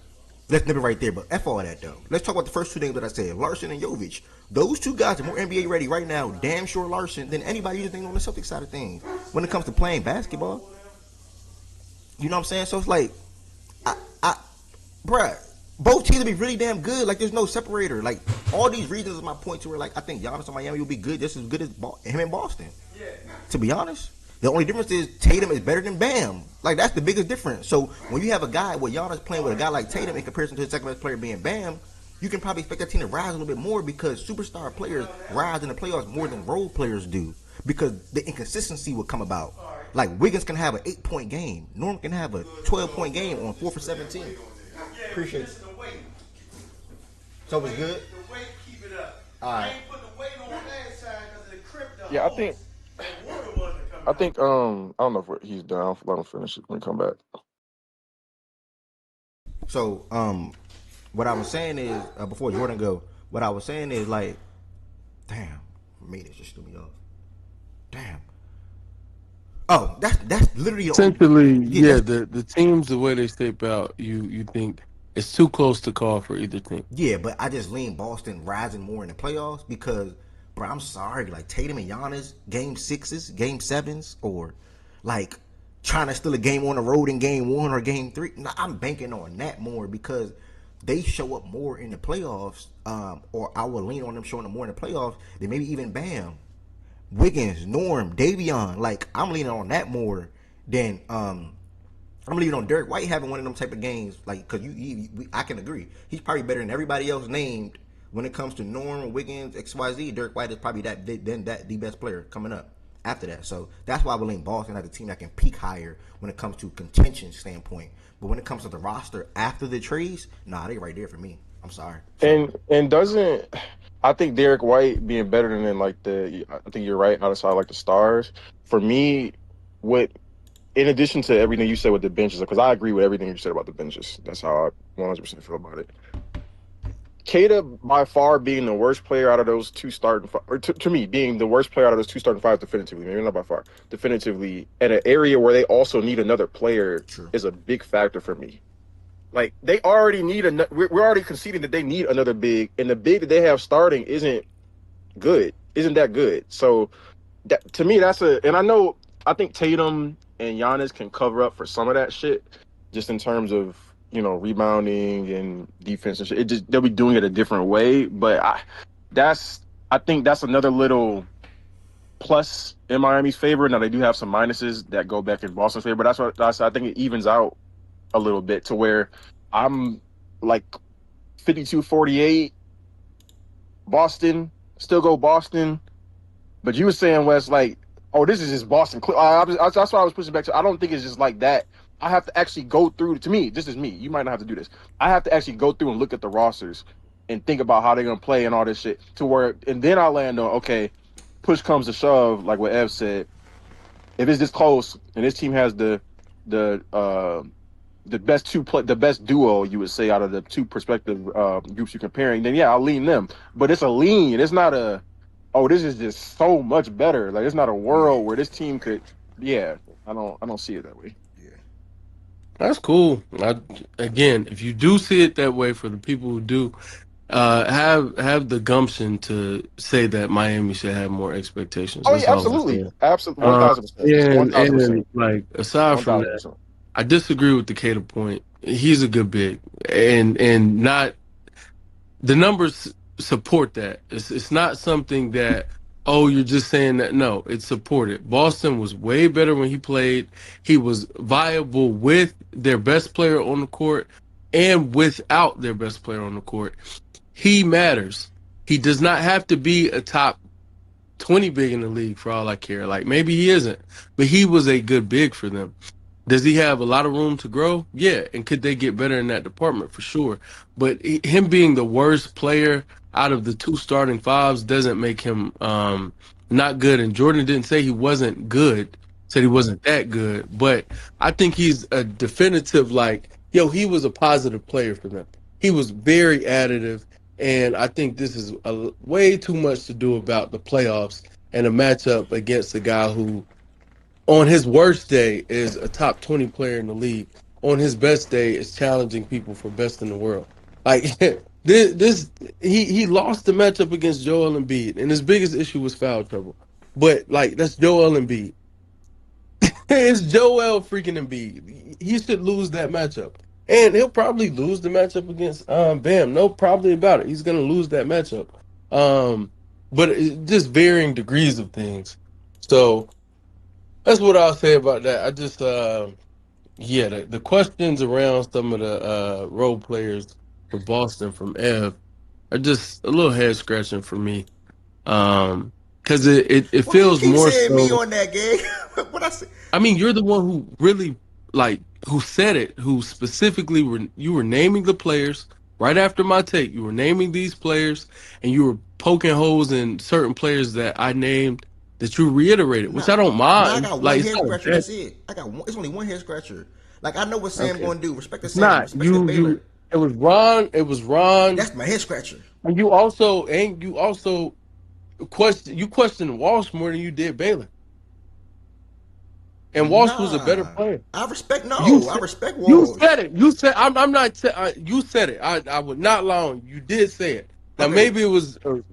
let's nip it right there. But F all of that though. Let's talk about the first two names that I said, Larson and Jovic. Those two guys are more NBA ready right now, damn sure Larson, than anybody you think on the Celtics side of things when it comes to playing basketball. You know what I'm saying? So it's like, bruh, both teams will be really damn good. Like, there's no separator. Like, all these reasons is my point to where, like, I think Giannis in Miami will be good, just as good as him in Boston. Yeah. To be honest, the only difference is Tatum is better than Bam. Like, that's the biggest difference. So when you have a guy with Giannis playing with a guy like Tatum in comparison to the second best player being Bam, you can probably expect that team to rise a little bit more because superstar players rise in the playoffs more than role players do because the inconsistency will come about. Like, Wiggins can have an 8-point game. Norm can have a 12-point game on 4 for 17. Appreciate it. So it's good? The weight, keep it up. All right. I ain't put the weight on last time because of the crypto. yeah, I think. I don't know if he's down. Let him finish it when we come back. So, what I was saying is, before Jordan go, what I was saying is, like, damn, Ramirez just threw me off. Damn. Oh, that's literally Essentially, the teams, the way they shape out, you think it's too close to call for either team. Yeah, but I just lean Boston rising more in the playoffs because, bro, I'm sorry, like Tatum and Giannis, game 6s, game 7s, or like trying to steal a game on the road in game 1 or game 3. Nah, I'm banking on that more because they show up more in the playoffs, or I will lean on them showing up more in the playoffs than maybe even Bam, Wiggins, Norm, Davion. Like, I'm leaning on that more than I'm leaving on Derek White having one of them type of games, like, because I can agree. He's probably better than everybody else named when it comes to Norm, Wiggins, XYZ. Derek White is probably the best player coming up after that. So that's why I would lean Boston as a team that can peak higher when it comes to contention standpoint. But when it comes to the roster after the trades, nah, they right there for me. I'm sorry. And doesn't I think Derek White being better than like I think you're right outside like the stars. For me, what in addition to everything you said with the benches, because I agree with everything you said about the benches. That's how I 100% feel about it. Kata, by far, being the worst player out of those two starting five, or to me, being the worst player out of those two starting five definitively, maybe not by far, definitively, at an area where they also need another player is a big factor for me. Like, they already need we're already conceding that they need another big, and the big that they have starting isn't that good. So, that, to me, and I think Tatum and Giannis can cover up for some of that shit, just in terms of, rebounding and defense and shit. They'll be doing it a different way, but I think that's another little plus in Miami's favor. Now they do have some minuses that go back in Boston's favor, but I think it evens out a little bit to where I'm like 52-48 Boston, still go Boston. But you were saying, Wes, like, oh, this is just Boston. That's why I was pushing back to. I don't think it's just like that. I have to actually go through. To me, this is me. You might not have to do this. I have to actually go through and look at the rosters and think about how they're gonna play and all this shit. And then I land on, okay, push comes to shove, like what Ev said. If it's this close and this team has the best duo, you would say, out of the two prospective groups you're comparing, then yeah, I'll lean them. But it's a lean. It's not a, oh, this is just so much better. Like, it's not a world where this team could. Yeah, I don't see it that way. Yeah, that's cool. Again, if you do see it that way, for the people who do, have the gumption to say that Miami should have more expectations. Oh, That's yeah, absolutely, 1,000%. And like, aside from that, I disagree with the Cater point. He's a good big, and not the numbers support that. It's not something that, oh, you're just saying that. No, it's supported. Boston was way better when he played. He was viable with their best player on the court and without their best player on the court. He matters. He does not have to be a top 20 big in the league for all I care. Like, maybe he isn't, but he was a good big for them. Does he have a lot of room to grow? Yeah. And could they get better in that department? For sure. But him being the worst player out of the two starting fives doesn't make him not good. And Jordan didn't say he wasn't good, said he wasn't that good. But I think he's a definitive, like, yo, he was a positive player for them. He was very additive. And I think this is way too much to do about the playoffs and a matchup against a guy who on his worst day is a top 20 player in the league. On his best day is challenging people for best in the world. Like this he lost the matchup against Joel Embiid, and his biggest issue was foul trouble. But like that's Joel Embiid. It's Joel freaking Embiid. He should lose that matchup. And he'll probably lose the matchup against Bam. No, probably about it. He's gonna lose that matchup. But just varying degrees of things. So that's what I'll say about that. I just, yeah, the questions around some of the role players for Boston from Ev are just a little head scratching for me. Because it Why you feels keep more saying me so. on that, gang? What I say? I mean, you're the one who really like who said it, who specifically you were naming the players right after my take. You were naming these players, and you were poking holes in certain players that I named that you reiterated, which Nah, I don't nah, I mind. got one Like it's head not a scratcher. bad. That's it. I got one. It's only one head scratcher. Like I know what Sam Okay. gonna do. Respect the It's Sam. not. Respect the Baylor. It was Ron. It was Ron. That's my head scratcher. And you also questioned Walsh more than you did Baylor. And Walsh was a better Nah, player. I respect. You No, I said respect you Walsh. said it. You said I'm not. You said it. I would not lie on you. You did say it. Now Okay, maybe it was a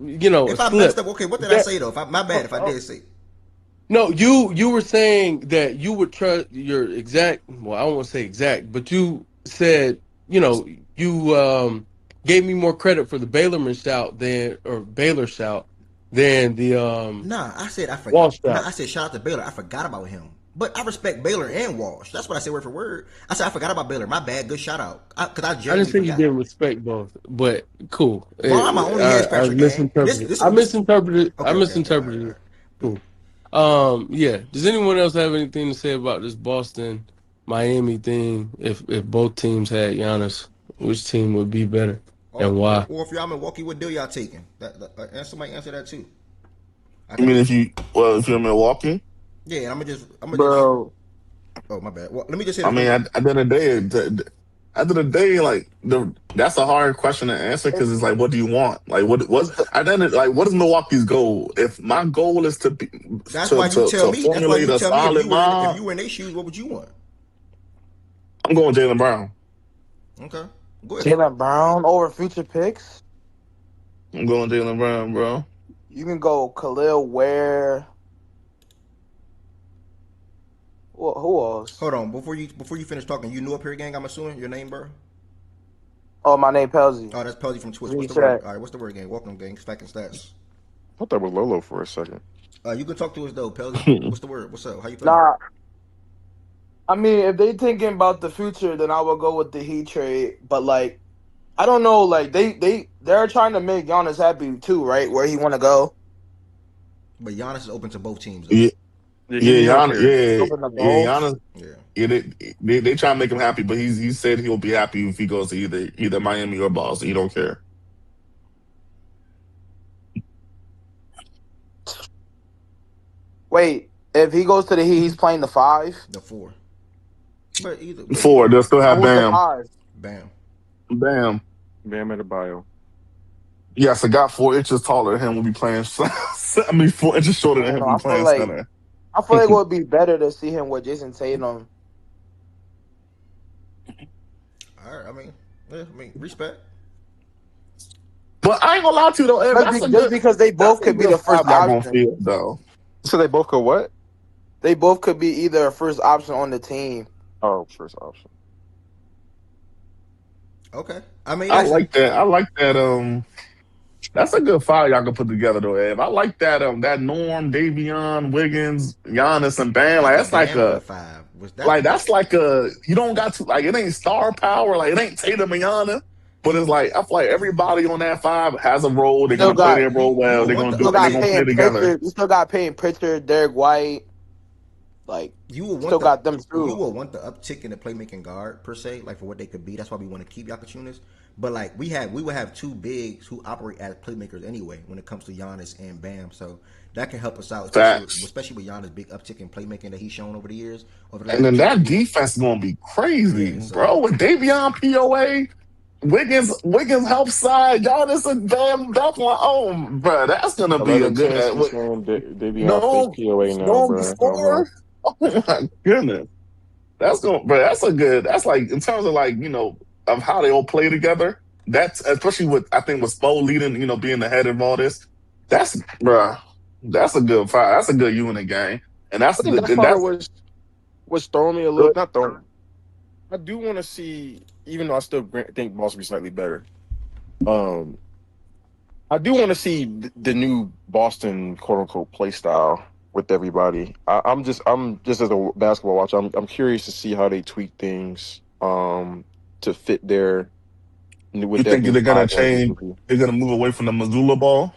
if I messed slip. up, okay, what did I That, say though? My bad. If I did say, no, you were saying that you would trust your exact. Well, I don't want to say exact, but you said you gave me more credit for the Baylor shout than the nah, I said I forgot. Walsh Nah, shout. I said shout out to Baylor. I forgot about him. But I respect Baylor and Walsh. That's what I said word for word. I said I forgot about Baylor. My bad. Good shout out. Because I I didn't genuinely say you forgot. didn't respect both, but cool. Vaughn, my only head I scratcher, gang. misinterpreted. I Okay, okay, okay. All right, all misinterpreted right. it. Good. Cool. Yeah. Does anyone else have anything to say about this Boston Miami thing? If both teams had Giannis, which team would be better and why? Or if y'all Milwaukee, what deal y'all taking? And somebody answer that too. I I can mean, just if you're in Milwaukee, yeah. And I'm gonna just. Bro, Oh my bad. Well, let me just say I this. mean, at the end of the day, at the end of the day, like that's a hard question to answer because it's like, what do you want? Like, what? At the end of, like, what is Milwaukee's goal? If my goal is to be That's why you tell to me. That's why formulate you a tell me if solid you were in mob, their shoes, what would you want? I'm going Jalen Brown. Okay, go ahead. Jalen Brown over future picks. I'm going Jalen Brown, bro. You can go Khalil Ware. Who else? Hold on before you finish talking. You new up here, gang? I'm assuming your name, bro. Oh, my name Pelzy. Oh, that's Pelzy from Twitch. What's the word? Recheck. All right, what's the word, gang? Welcome, gang. Fact and stats. Mm-hmm. I thought that was Lolo for a second. You can talk to us though, Pelzy. What's the word? What's up? How you feeling? Nah, I mean, if they thinking about the future, then I will go with the Heat trade. But like, I don't know. Like they're trying to make Giannis happy too, right? Where he want to go. But Giannis is open to both teams though. Yeah, Yeah, yeah, he don't Giannis, care. Open the yeah, both. Giannis. Yeah. Yeah, they try to make him happy, but he said he'll be happy if he goes to either Miami or Boston. He don't care. Wait, if he goes to the Heat, he's playing the 5. The 4. But Four, they'll still have Who's the Bam. 5? bam. Bam. Bam Adebayo. Yes, a guy 4 inches taller than him will be playing. I mean, 4 inches shorter I than don't him know. will be playing center. I feel like it would be better to see him with Jason Tatum. All right. I mean, respect. But I ain't gonna lie to you though, Ev, Just because they both could be the first y'all gonna option. feel though. So they both go what? They both could be either a first option on the team. Oh, first option. Okay. I mean, I listen, like that. I like that. That's a good file y'all can put together though, Ev. I like that. That Norm, Davion, Wiggins, Giannis, and Bam. Like that's like damn a good 5. Was that like that's like a you don't got to like it ain't star power. Like it ain't Tatum and Giannis. But it's like I feel like everybody on that 5 has a role. They're Still gonna play got their role you well. don't They're want gonna the do it. still And they're got other gonna play Payne together. Pritchard. You still got Payne Pritchard, Derek White. Like, You will want still got them you too. will want the uptick in the playmaking guard per se, like for what they could be. That's why we want to keep Valanciunas. But like we will have two bigs who operate as playmakers anyway when it comes to Giannis and Bam. So that can help us out, Facts. especially with Giannis' big uptick in playmaking that he's shown over the years, over the And last then two that three years. defense is gonna be Yeah. crazy, So bro. With Davion POA, Wiggins help side, Giannis and Bam back line. Oh, bro, that's gonna be a 11 good. Chance be saying Davion fake No, POA now, don't bro. I don't score. know. Oh my goodness. That's going, but that's a good. That's like in terms of like of how they all play together. That's especially with I think with Spo leading, being the head of all this. That's bruh. That's a good fight. That's a good unit game, and I think that part that's was throwing me a little. good. Not throwing. I do want to see, even though I still think Boston be slightly better. Um, I do want to see the new Boston quote unquote play style with everybody. I'm just as a basketball watcher. I'm curious to see how they tweak things to fit with You their think new they're gonna five man change? basically. They're gonna move away from the Missoula ball.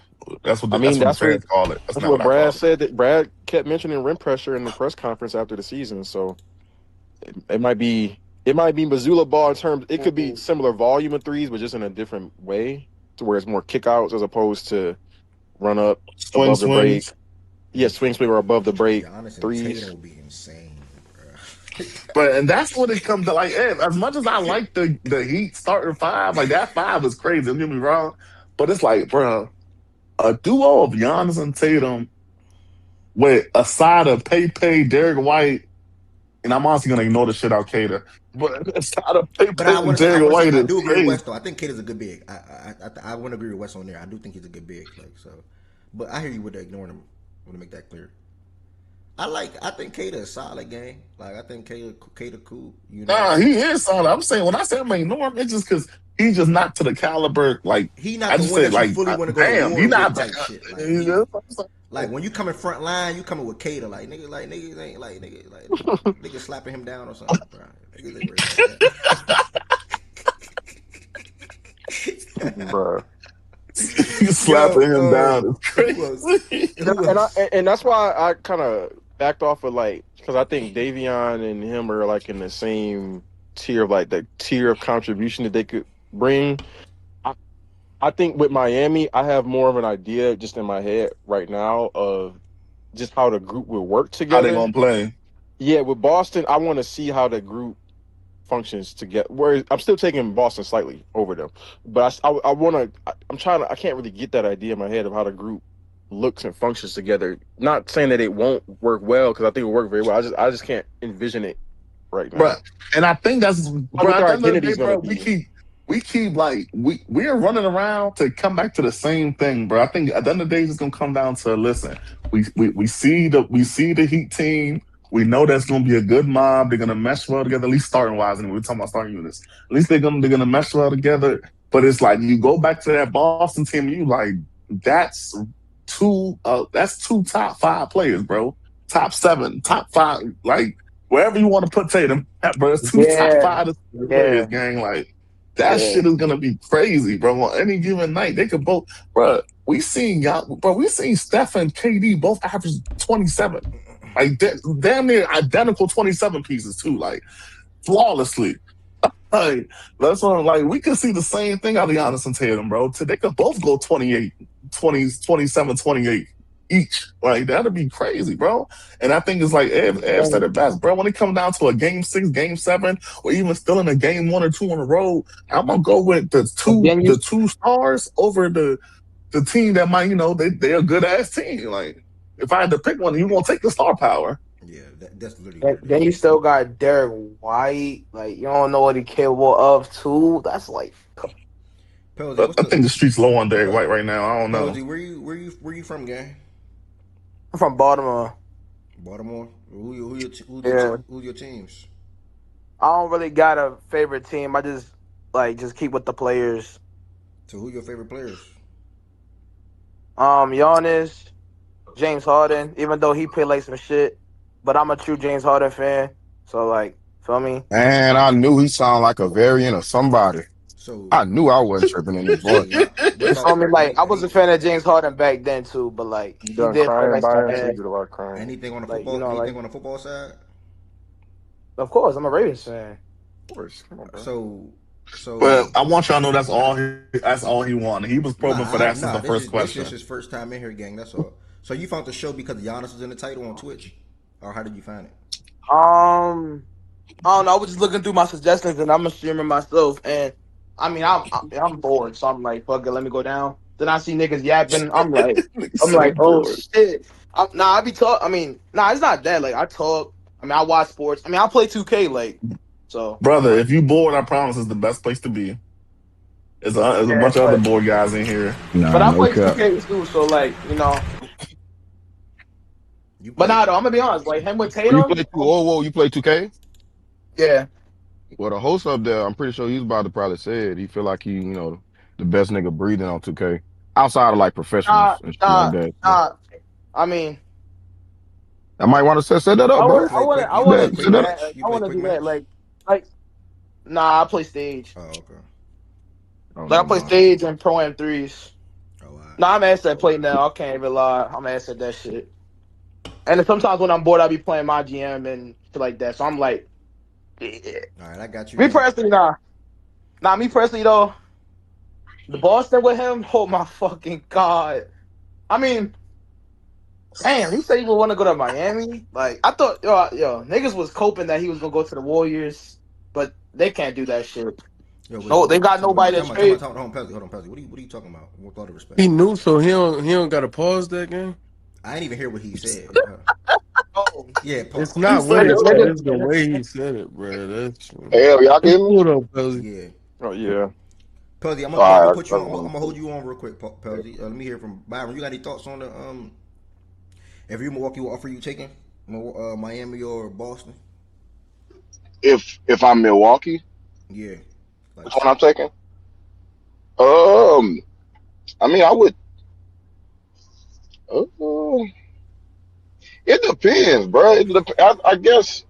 I That's mean, what the fans call it. That's that's not what what I Brad call it. said. That Brad kept mentioning rim pressure in the press conference after the season. So it might be Missoula ball in terms. It could be similar volume of threes, but just in a different way, to where it's more kickouts as opposed to run up above the break. Swings. Yeah, swing or above the break Giannis and Tatum threes. will be insane. And that's what it comes to. Like, as much as I like the Heat starting five, like that five is crazy. Don't get me wrong, but it's like, bro, a duo of Giannis and Tatum with a side of Pepe, Derek White, and I'm honestly gonna ignore the shit out Cater, but a side of But Pepe I and want to say, Derek White I is do agree with crazy. West though. I think Kate is a good big. I want to agree with West on there. I do think he's a good big. Like so, but I hear you with the ignoring him. I want to make that clear. I think Kata is solid game. Like I think Kata cool. You know, Nah, he is solid. I'm saying when I say I'm gonna ignore him, it's just because he's just not to the caliber. Like he not I the just one said, that you like, fully want to go to damn, war he with not. type shit. Like You he know? like when you coming front line, you coming with Kata. Like niggas ain't like niggas slapping him down or something. Bro. Niggas ain't worried about that. Bruh. Slapping him down is Who else? crazy. Who else? And that's why I kind of backed off of because I think Davion and him are like in the same tier of the tier of contribution that they could bring. I, I think with Miami, I have more of an idea just in my head right now of just how the group will work How they together. gonna play? Yeah, with Boston, I want to see how the group functions together. Whereas I'm still taking Boston slightly over them, but I want to. I'm trying to. I can't really get that idea in my head of how the group looks and functions together. Not saying that it won't work well because I think it will work very well. I just can't envision it right Bro, now. and I think that's What bro. At their the end of the identity day, is going to bro, be. we keep like we're running around to come back to the same thing, bro. I think at the end of the day, it's just gonna come down to listen. We see the Heat team. We know that's gonna be a good mob. They're gonna mesh well together, at least starting wise. And we're talking about starting units. At least they're gonna mesh well together. But it's like you go back to that Boston team, and you like that's two top five players, bro. Top seven, top five, like wherever you want to put Tatum, bro, it's two top Yeah, five players, yeah, gang. Like that yeah. shit is gonna be crazy, bro. On any given night, they could both, bro. We seen Steph and KD both average 27, like damn near identical 27 pieces too, like flawlessly. Like that's what I'm like. We could see the same thing out of Giannis and Tatum, bro. They could both go 28, 20, 27, 28 each. Like that'd be crazy, bro. And I think it's like Ev said it best, bro. When it comes down to a game six, game seven, or even still in a game one or two on the road, I'm gonna go with Again, you the two stars over the team that might, they're a good ass team. Like if I had to pick one, you gonna take the star power. Yeah, that's literally what and it then you is. still got Derek White. Like you don't know what he capable of too. That's like Posey, But what's I the think the street's low on Derek White right now. I don't know. Posey? Where you from, gang? I'm from Baltimore. Baltimore. Yeah, Who's your teams? I don't really got a favorite team. I just keep with the players. So who your favorite players? Giannis, James Harden. Even though he played like some shit, but I'm a true James Harden fan. So like, feel me? Man, I knew he sounded like a variant of somebody. So, I knew I wasn't tripping so anymore. y'all, what You about feel me? Like I was a any fan of James Harden back then too, but like You he done did play crying, like some Byron? So you ass. did a lot of crying. anything on the Like football? like Anything on the football side? of course I'm a Ravens fan. Of course, come on, bro. So, But so I want y'all to know that's all he wanted. He was probing for that since the This first is this question. is his first time in here, gang. That's all. So you found the show because Giannis was in the title on Twitch, or how did you find it? I don't know. I was just looking through my suggestions and I'm a streamer myself, and I mean I'm bored, so I'm like, fuck it, let me go down. Then I see niggas yapping. Nigga I'm so like, oh bored. shit. I be talk. I mean, it's not that. Like I talk. I mean, I watch sports. I mean, I play 2K. Like, so I'm Brother, like, if you bored, I promise it's the best place to be. There's a yeah, bunch of other bored guys in here. but Nah, I no play cap. 2K too. So like, You but play? though, I'm gonna be honest. Like him with Oh, you Tatum. play two? Oh, whoa, you play 2K? Yeah. Well, the host up there, I'm pretty sure he's about to probably say it. He feel like the best nigga breathing on 2K outside of like Nah, professionals and shit like nah, that. So nah. I mean, I might want to set that I up, You bro. want, I play want, quick? I You want play to quick do Set that up. that. match? You I play want to quick do that. match? Like, nah. I play stage. Oh, okay. Oh, Like I never play mind. stage and pro M3s. Oh, all right. Nah, I'm ass at play now. I can't even lie. I'm ass at that shit. And then sometimes when I'm bored, I be playing my GM and shit like that. So I'm like, yeah. All right, I got you, Me gang. personally, nah. Nah, me personally though, the Boston with him, oh my fucking god. I mean, damn, he said he would want to go to Miami. Like I thought, niggas was coping that he was gonna go to the Warriors, but they can't do that shit. Yo, No, they got so wait, nobody to trade. hold on, Pezzy, hold on, Pezzy. What are you talking about? With all the respect, He knew, so he don't got to pause that game. I ain't even hear what he said. Oh, Yeah, He Paul. It's not said what he he niggas, said; was. it's the way he said it, bro. That's Hell, y'all it's get me? cool though, Pelzy. Yeah, Oh yeah. Pezzy. I'm All gonna right, put you on. I'm gonna hold you on real quick, Pezzy. Let me hear from Byron. You got any thoughts on the if you Milwaukee, what offer you taking? Miami or Boston? if I'm Milwaukee, Yeah, like which one I'm taking? Um, I mean, I would. Uh, it depends, bro. I guess.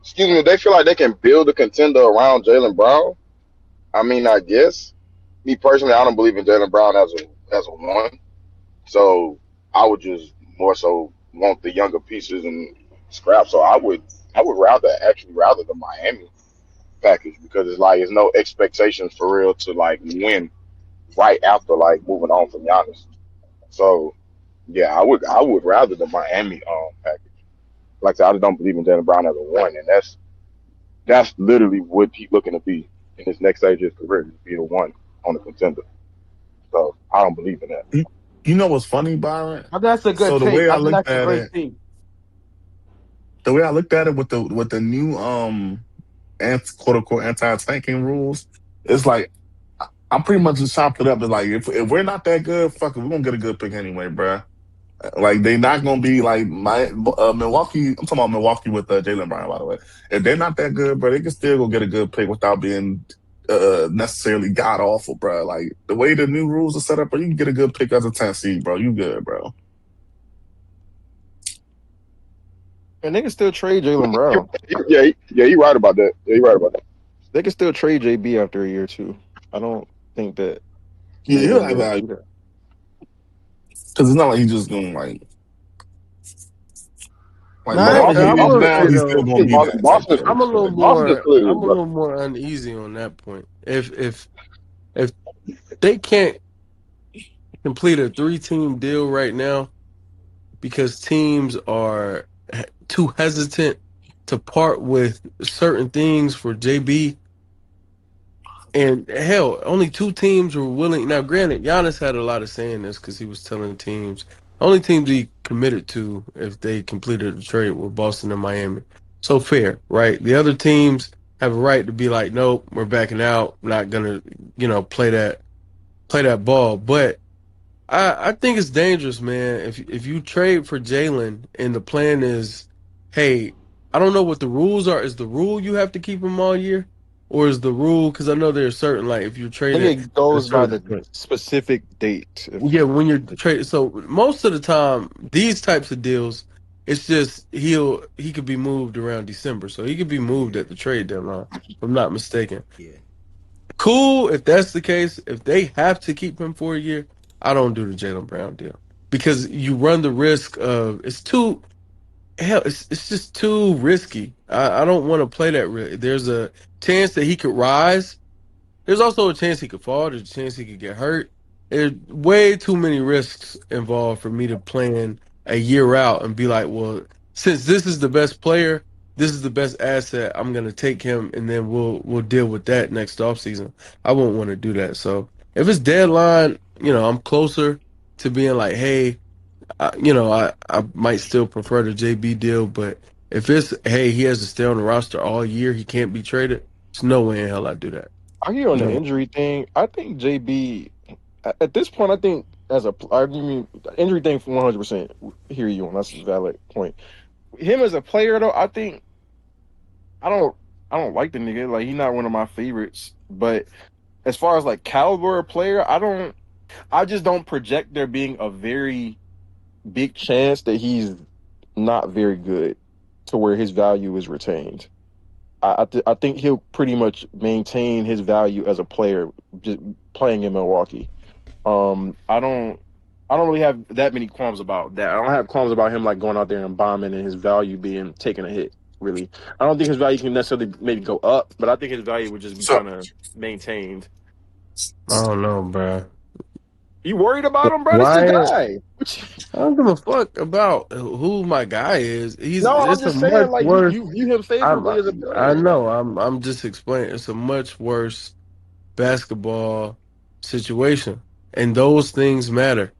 Excuse me. They feel like they can build a contender around Jalen Brown. I mean, I guess. Me personally, I don't believe in Jalen Brown as a one. So I would just more so want the younger pieces and scrap. So I would rather the Miami package because it's like there's no expectations for real to like win right after like moving on from Giannis. So yeah, I would rather the Miami package. Like I said, I just don't believe in Jalen Brown as a one, and that's literally what he's looking to be in his next stage of his career, to be the one on the contender. So I don't believe in that. You know what's funny, Byron? I think that's a good So the take. way I I think looked that's a at great it, take. with the new quote unquote anti tanking rules, it's like I'm pretty much just chopped it up. It's like if we're not that good, fuck it, we're gonna get a good pick anyway, bruh. Like they not gonna be like my Milwaukee. I'm talking about Milwaukee with Jalen Brown, by the way. If they're not that good, bro, they can still go get a good pick without being necessarily god awful, bro. Like the way the new rules are set up, bro, you can get a good pick as a 10 seed, bro. You good, bro. And they can still trade Jalen Brown. Yeah, you right about that. Yeah, you right about that. They can still trade JB after a year or two. I don't think that Yeah, they're he'll gonna be have able to value do that. because it's not like he's just gonna like I Boston, Milwaukee agree. I is will Boston, now. say He's still though, gonna be Boston, that type Boston, shit. But Boston is clearly, I'm a bro. little more uneasy on that point. If they can't complete a 3-team deal right now because teams are too hesitant to part with certain things for JB. And hell, only 2 teams were willing. Now, granted, Giannis had a lot of saying this because he was telling teams, only teams he committed to if they completed the trade were Boston and Miami. So fair, right? The other teams have a right to be like, nope, we're backing out, not gonna, play that ball. But I think it's dangerous, man. If you trade for Jalen and the plan is, hey, I don't know what the rules are. Is the rule you have to keep him all year, or is the rule because I know there's certain like if you're I think traded it at a goes by certain the point. specific date. Yeah, when you're traded. So most of the time, these types of deals, it's just he could be moved around December, so he could be moved yeah, at the trade deadline. If I'm not mistaken. yeah. Cool if that's the case. If they have to keep him for a year, I don't do the Jaylen Brown deal because you run the risk of it's just too risky. I don't want to play that risk. There's a chance that he could rise. There's also a chance he could fall. There's a chance he could get hurt. There's way too many risks involved for me to plan a year out and be like, well, since this is the best player, this is the best asset, I'm gonna take him and then we'll deal with that next offseason. I won't want to do that. So if it's deadline, I'm closer to being like, hey, I might still prefer the JB deal, but if it's hey, he has to stay on the roster all year, he can't be traded. There's no way in hell I do that. I hear on the No. injury thing. I think JB at this point. I think I mean injury thing for 100%. Hear you on that's a valid point. Him as a player though, I think I don't I don't like the nigga. Like he's not one of my favorites. But as far as like caliber of player, I just don't project there being a very big chance that he's not very good to where his value is retained. I think he'll pretty much maintain his value as a player just playing in Milwaukee. I don't really have that many qualms about that. I don't have qualms about him like going out there and bombing and his value being taking a hit. Really, I don't think his value can necessarily maybe go up, but I think his value would just be So kind of maintained. I don't know, bro. You worried about him, bro? This your Why? guy. I don't give a fuck about who my guy is. No, I'm It's a just much saying, like worse. you view him I'm, favorably as a I player. know. I'm just explaining. It's a much worse basketball situation, and those things matter.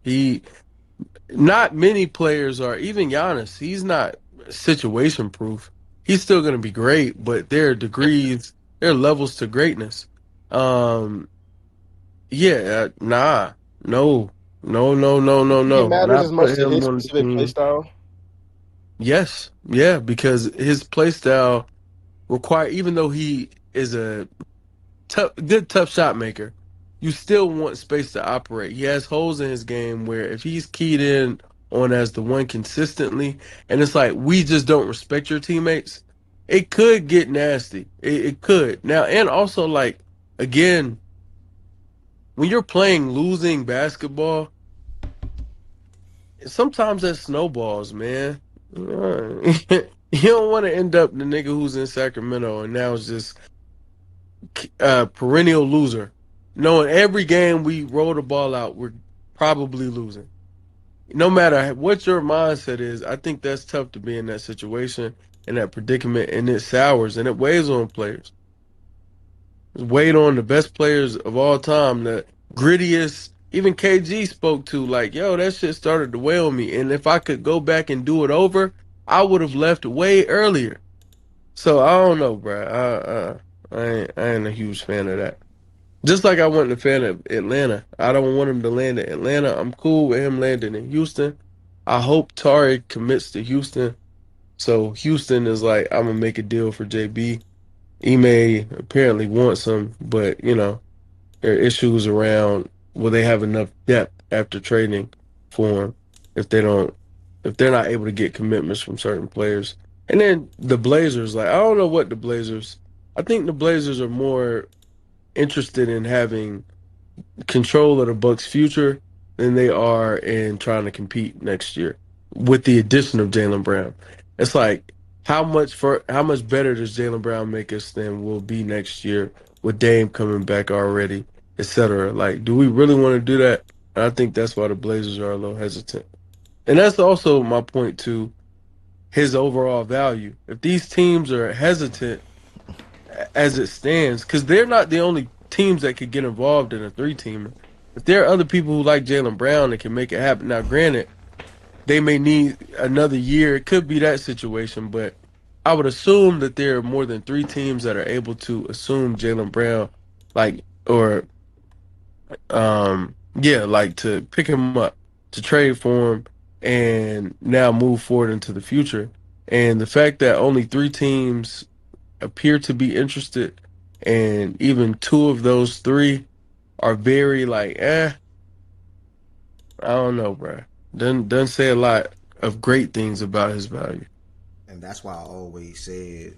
Not many players are. Even Giannis, he's not situation proof. He's still going to be great, but there are degrees, there are levels to greatness. Um, yeah, nah, no, no, no, no, You no, think it no. matters as Not much put to him his on the specific play team. style? Yes, yeah, because his play style even though he is a tough shot maker, you still want space to operate. He has holes in his game where if he's keyed in on as the one consistently, and it's like we just don't respect your teammates, it could get nasty. It could now, and also like again, when you're playing losing basketball, sometimes that snowballs, man. You don't want to end up the nigga who's in Sacramento and now it's just perennial loser. Knowing every game we roll the ball out, we're probably losing. No matter what your mindset is, I think that's tough to be in that situation, in that predicament, and it sours and it weighs on players. It's weighed on the best players of all time, the grittiest. Even KG spoke to like, yo, that shit started to weigh on me. And if I could go back and do it over, I would have left way earlier. So I don't know, bro. I ain't a huge fan of that. Just like I wasn't a fan of Atlanta. I don't want him to land in Atlanta. I'm cool with him landing in Houston. I hope Tari commits to Houston. So Houston is like, I'm gonna make a deal for JB. Ime apparently wants him, but there are issues around will they have enough depth after trading for him if they're not able to get commitments from certain players. And then the Blazers, like I don't know what the Blazers I think the Blazers are more interested in having control of the Bucks' future than they are in trying to compete next year with the addition of Jaylen Brown. It's like how much better does Jaylen Brown make us than we'll be next year with Dame coming back already, etc. Like, do we really want to do that? And I think that's why the Blazers are a little hesitant. And that's also my point to his overall value. If these teams are hesitant as it stands, because they're not the only teams that could get involved in a three-teamer. If there are other people who like Jaylen Brown that can make it happen, now granted, they may need another year. It could be that situation, but I would assume that there are more than three teams that are able to assume Jaylen Brown, like or yeah, like to pick him up, to trade for him, and now move forward into the future. And the fact that only three teams appear to be interested, and even two of those three are very like, I don't know, bro. Doesn't say a lot of great things about his value. And that's why I always said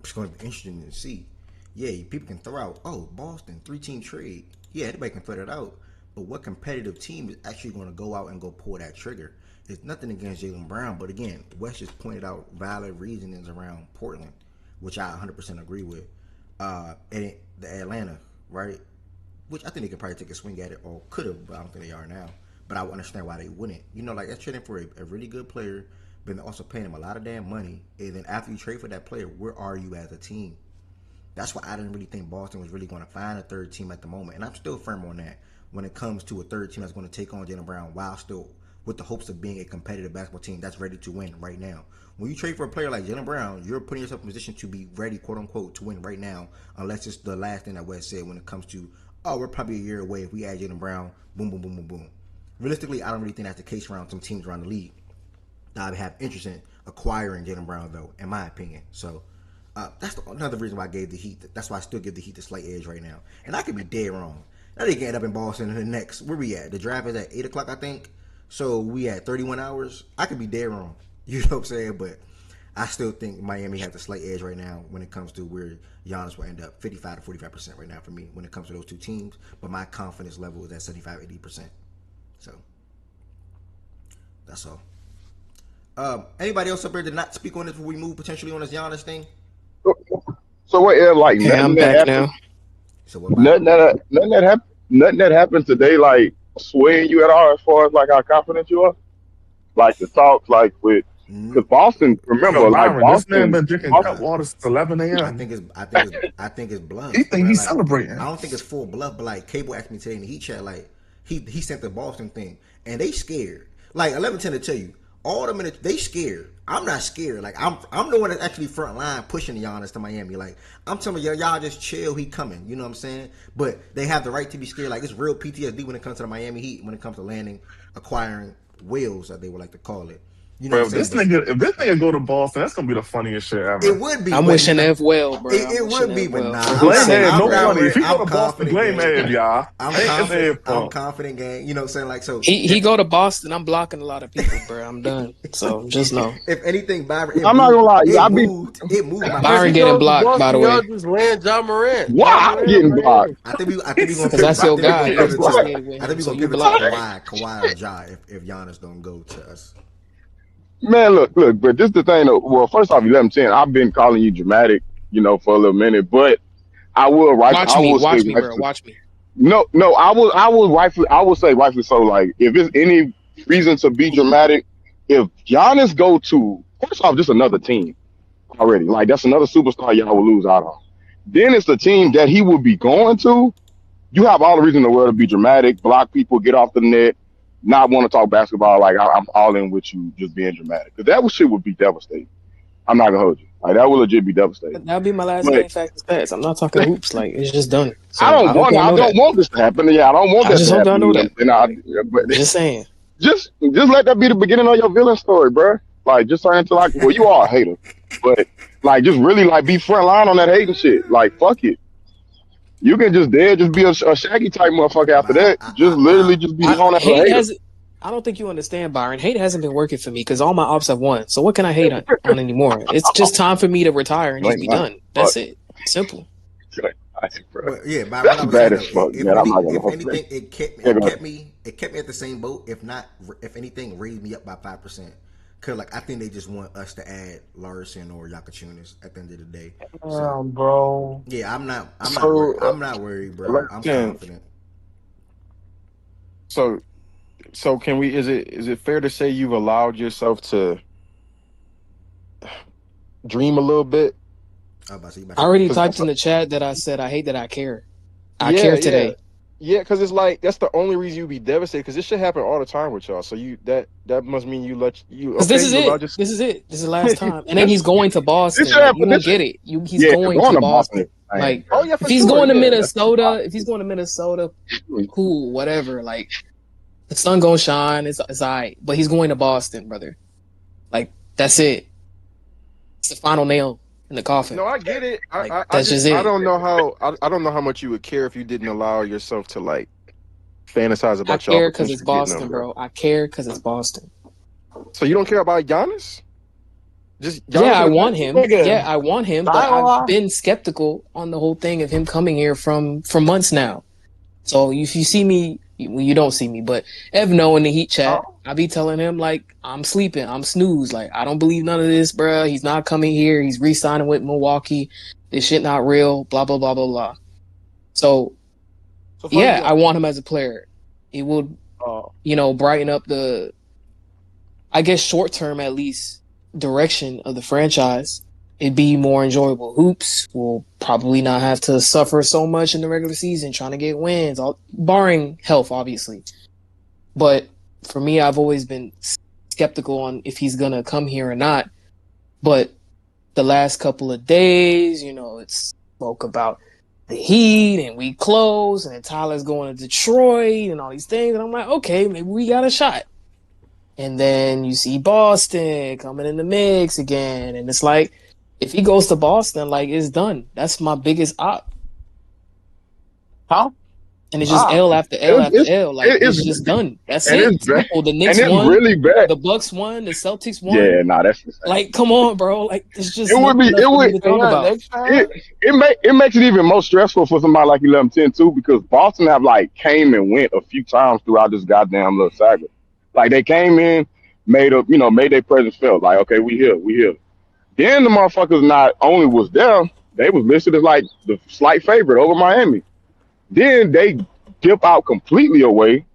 it's going to be interesting to see Yeah, people can throw out, oh, Boston, 3-team trade. Yeah, anybody can throw that out. But what competitive team is actually going to go out and go pull that trigger? It's nothing against Jaylen Brown, but again, West just pointed out valid reasonings around Portland, which I 100% agree with. And the Atlanta, right? Which I think they could probably take a swing at it, or could have, but I don't think they are now. But I would understand why they wouldn't. You know, like that's trading for a really good player, but then also paying him a lot of damn money. And then after you trade for that player, where are you as a team? That's why I didn't really think Boston was really going to find a third team at the moment. And I'm still firm on that when it comes to a third team that's going to take on Jaylen Brown while still with the hopes of being a competitive basketball team that's ready to win right now. When you trade for a player like Jaylen Brown, you're putting yourself in a position to be ready, quote unquote, to win right now, unless it's the last thing that West said when it comes to, oh, we're probably a year away if we add Jaylen Brown, boom, boom, boom, boom, boom. Realistically, I don't really think that's the case around some teams around the league that I have interest in acquiring Jaylen Brown, though, in my opinion. So, that's another reason why I gave the Heat. That's why I still give the Heat the slight edge right now. And I could be dead wrong. Now they can end up in Boston in the next. Where we at? The draft is at 8 o'clock, I think. So we at 31 hours. I could be dead wrong. You know what I'm saying? But I still think Miami has the slight edge right now when it comes to where Giannis will end up. 55 to 45% right now for me when it comes to those two teams. But my confidence level is at 75, 80%. So that's all. Anybody else up here did not speak on this before we move potentially on this Giannis thing? So what? Like Yeah, I'm back now. So what about nothing that happened today, like swaying you at all as far as like how confident you are, like the talks, like with because Boston. Remember, Yo, like Byron, this man Boston. been drinking cut water since 11 I a.m. think it's bluff. He think he's like, celebrating. I don't think it's full bluff, but like Cable asked me today in the Heat chat, like he sent the Boston thing, and they scared. Like 11-10 to tell you, all the minutes they scared. I'm not scared. Like I'm the one that's actually front line pushing Giannis to Miami. Like I'm telling y'all just chill. He coming. You know what I'm saying? But they have the right to be scared. Like it's real PTSD when it comes to the Miami Heat. When it comes to landing, acquiring whales, that they would like to call it. You know Bro, what I'm saying? if this nigga go to Boston, that's gonna be the funniest shit ever. It would be. I'm wishing F well, bro. It would be, but nah. Blame Ed, no not funny. If he go to I'm Boston, blame Ed, y'all. I'm confident, gang. You know what I'm saying? Like so. He go to Boston, I'm blocking a lot of people, bro. I'm done. So just know. If anything, Byron, I'm not gonna lie, it moved. Byron getting blocked, by the way. Just land John Morant. Why I'm getting blocked? I think we gonna pivot. That's your guy. I think we gonna So you pivot to block. Kawhi or Ja if Giannis don't go to us. Man, look, but this the thing. Well, first off, 11-10. I've been calling you dramatic, for a little minute, but I will Watch me, bro. Watch me. No, I will say rightfully so. Like, if there's any reason to be dramatic, if Giannis go to first off, just another team already, like that's another superstar y'all will lose out on. Then it's the team that he would be going to. You have all the reason in the world to be dramatic, block people, get off the net, not want to talk basketball. Like I'm all in with you, just being dramatic. Because that shit would be devastating. I'm not gonna hold you. Like that would legit be devastating. That'll be my last game facts pass. I'm not talking hoops. Like it's just done. So I don't want this to happen. Yeah, I don't want that to happen. I know that. But just saying. Just let that be the beginning of your villain story, bro. Like just turn into like, well, you are a hater, but like just really like be front line on that hating shit. Like fuck it. You can just be a Shaggy type motherfucker after that. Just literally just be on that hater. I don't think you understand, Byron. Hate hasn't been working for me because all my ops have won. So what can I hate on anymore? It's just time for me to retire and just be done. That's it. Simple. But yeah, that's bad as fuck, man. I'm not gonna if anything, it kept me at the same boat. If anything, raised me up by 5%. Cause like I think they just want us to add Larson or Yakachunas at the end of the day. So, bro. Yeah, I'm not worried, bro. I'm confident. So can we? Is it fair to say you've allowed yourself to dream a little bit? I already typed in the chat that I said I hate that I care. I care today. Yeah, because it's like that's the only reason you'd be devastated. Because this shit happen all the time with y'all. So that must mean you let you. Okay, this is it. This is it. This is the last time. And then he's going to Boston. Like, you don't get it. He's going to Boston. Like if he's going to Minnesota, cool, whatever. Like. The sun gonna shine. It's alright, but he's going to Boston, brother. Like that's it. It's the final nail in the coffin. No, I get it. That's just it. I don't know how much you would care if you didn't allow yourself to like fantasize about. I care because it's Boston, bro. I care because it's Boston. So you don't care about Giannis? Just Yeah, Giannis I in the want paint? him. Nigga, Yeah, I want him, but I ain't gonna I've lie. been skeptical on the whole thing of him coming here for months now. So if you see me, well, you don't see me, but Ev know in the Heat chat, Oh, I be telling him like I'm sleeping, I'm snooze, like I don't believe none of this, bruh. He's not coming here. He's re-signing with Milwaukee. This shit not real. Blah blah blah blah blah. So so funny yeah, you. I want him as a player. It would, brighten up the, I guess, short term at least, direction of the franchise. It'd be more enjoyable. Hoops will probably not have to suffer so much in the regular season trying to get wins, barring health, obviously. But for me, I've always been skeptical on if he's gonna come here or not. But the last couple of days, it's spoke about the Heat and we close, and then Tyler's going to Detroit and all these things, and I'm like, okay, maybe we got a shot. And then you see Boston coming in the mix again, and it's like, if he goes to Boston, like, it's done. That's my biggest op. Huh? And it's just L after L after L. Like, it's just done. That's and it. it's bad, Simple. The and Knicks it's won, really bad. the Bucks won, the Celtics won. Yeah, nah, that's insane. Like, come on, bro. Like, there's just It would be, nothing else it for me would, to talk about. Knicks fan? it makes it even more stressful for somebody like 11-10 too, because Boston have like came and went a few times throughout this goddamn little saga. Like they came in, made their presence felt. Like, okay, we here. Then the motherfuckers not only was there, they was listed as like the slight favorite over Miami. Then they dip out completely away,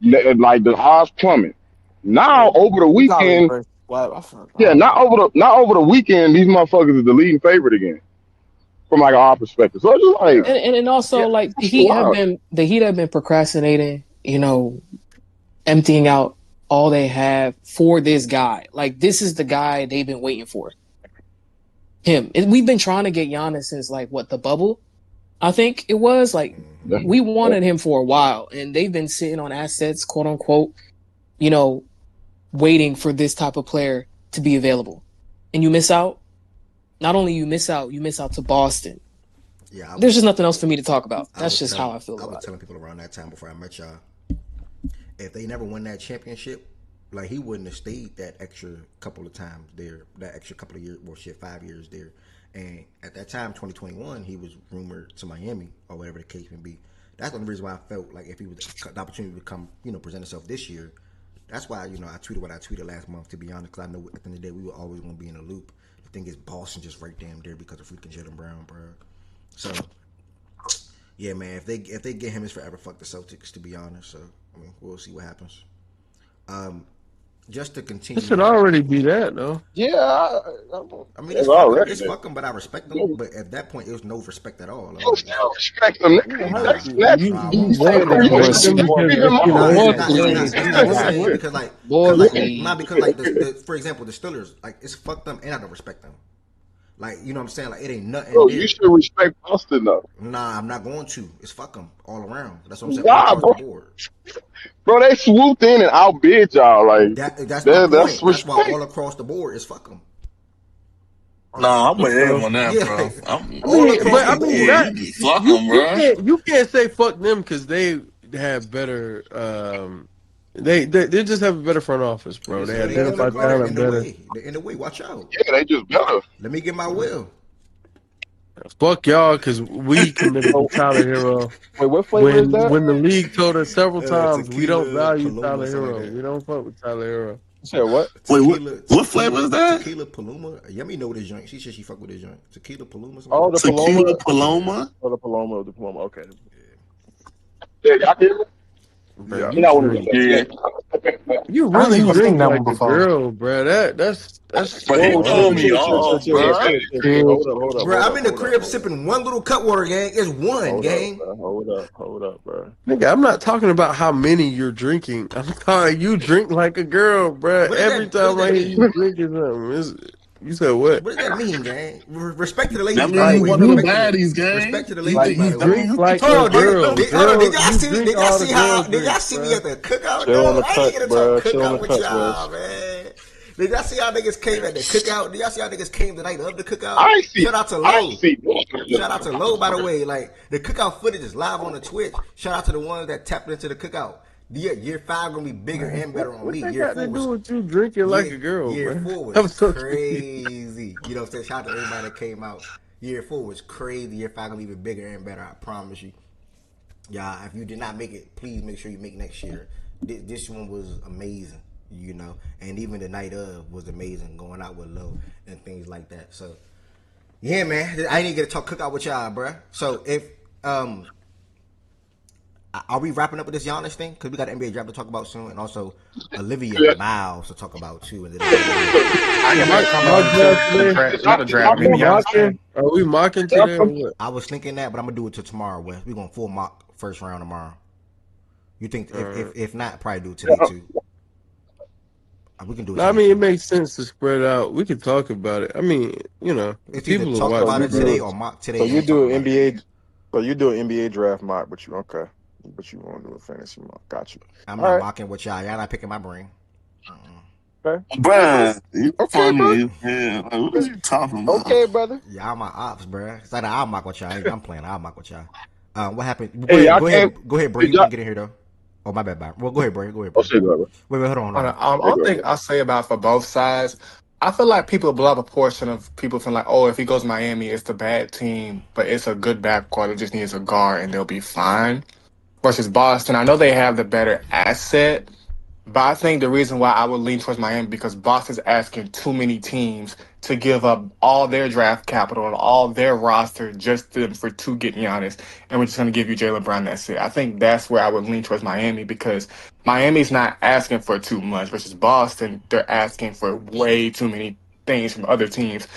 like the odds plummet. Now over the weekend, not over the weekend, these motherfuckers is the leading favorite again, from like our perspective. So it's just like, and also like the Heat have been procrastinating, emptying out all they have for this guy. Like, this is the guy they've been waiting for. Him. We've been trying to get Giannis since like the bubble, I think it was. Like, we wanted him for a while, and they've been sitting on assets, quote unquote, waiting for this type of player to be available. And you miss out. Not only you miss out to Boston. Yeah, there's just nothing else for me to talk about. That's just how I feel about it. I was telling people around that time before I met y'all, if they never won that championship, like, he wouldn't have stayed that extra couple of times there, that extra couple of years, 5 years there. And at that time, 2021, he was rumored to Miami or whatever the case may be. That's one of the reasons why I felt like if he was the opportunity to come, present himself this year. That's why, I tweeted what I tweeted last month, to be honest, because I know at the end of the day, we were always going to be in a loop. The thing is, Boston just right damn there because of freaking Jaylen Brown, bro. So, yeah, man, if they get him, it's forever fuck the Celtics, to be honest. So, I mean, we'll see what happens. Just to continue. It should already be that, though. Yeah, I mean, it's fucking, but I respect them. But at that point, it was no respect at all. You still respect them. For example, the Steelers, like, it's fucked them, and I don't respect them. Like, you know what I'm saying? Like, it ain't nothing. Bro, you should respect Boston, though. Nah, I'm not going to. It's fuck them all around. That's what I'm saying. All across the board. Bro, they swooped in and outbid y'all. Like, that's my point. That's why all across the board is fuck them. Nah, I'm with him on that, bro. You can't say fuck them because they have better. They just have a better front office, bro. They identify talent better. In the way, watch out. Yeah, they just better. Let me get my will. Fuck y'all, because we committed to Tyler Hero. Wait, what flavor is that? When the league told us several times we don't value Tyler Hero. We don't fuck with Tyler Hero. You said what? Wait, what flavor is that? Tequila Paloma. Yummy know this joint. She said she fuck with this joint. Tequila Paloma. Oh, the Tequila Paloma. Oh, the Paloma. Okay. Yeah, y'all hear me? Bro, you really drink like a girl, bro. That's. But he told me all, bro. Bro, I'm in the crib sipping one little cut water, gang. It's one, gang. Hold up, bro. Nigga, I'm not talking about how many you're drinking. I'm talking you drink like a girl, bro. Every time I hear you drinking something, you said what? What does that mean, gang? Respect to the ladies. That means one of the baddies, gang. Respect to the ladies. He drinks like a girl. Did y'all see me at the cookout? Chill I ain't get to talk cookout with cut, y'all, man. Did y'all see how niggas came at the cookout? Did y'all see how niggas came the night of the cookout? I see. Shout out to Low. Shout out to Low, by the way. Like, the cookout footage is live on the Twitch. Shout out to the ones that tapped into the cookout. Year 5 gonna be bigger and better on What me. that Year got to 4 do was with you drinking like a girl, year bro? 4 I'm was so confused. crazy. You know what I'm saying? Shout out to everybody that came out. Year 4 was crazy. Year 5 gonna be even bigger and better. I promise you. Yeah, if you did not make it, please make sure you make next year. This one was amazing, you know, and even the night of was amazing, going out with Low and things like that. So, yeah, man, I didn't get to talk cookout with y'all, bruh. So if are we wrapping up with this Giannis thing? Because we got the NBA draft to talk about soon, and also Olivia Yeah. Miles to talk about too, and then it'll be done. I So can make a comment my on it too. draft The today. draft, not the draft. We Maybe Giannis mocking? Trade. Are we mocking today or what? I was thinking that, but I'm gonna do it till tomorrow, Wes. We gonna full mock first round tomorrow. You think if not, probably do it today too. We can do it No, I today mean it too. makes sense to spread out. We could talk about it. I mean, you know, It's either people will talk watch about So the you it today do. or games. mock So today you and talk do about an it. NBA. So you do an NBA draft mock, but you okay? But you want to do a fantasy mock? Got you. I'm All not right. mocking with y'all. Y'all not picking my brain. Okay. Okay, brother. Bruh, you Okay, brother. funny, man. Like, what are you talking about? Okay, brother. Y'all my ops, bruh. It's like I'll mock with y'all. I'm playing. I'll mock with y'all. What happened? Go Hey, ahead. y'all Go can't. ahead. Go ahead, bro. Hey, You y'all, can get in here though. Oh my bad, bye. Well, go ahead, bro. Go ahead, oh bro. shit, brother. Wait, hold on, hold on. Hey, One brother. thing I'll say about for both sides, I feel like people blow up a portion of people feeling like, oh, if he goes to Miami, it's the bad team, but it's a good backcourt. It just needs a guard and they'll be fine. Versus Boston, I know they have the better asset, but I think the reason why I would lean towards Miami because Boston's asking too many teams to give up all their draft capital and all their roster just to get Giannis, and we're just going to give you Jalen Brown. That's it. I think that's where I would lean towards Miami because Miami's not asking for too much versus Boston. They're asking for way too many things from other teams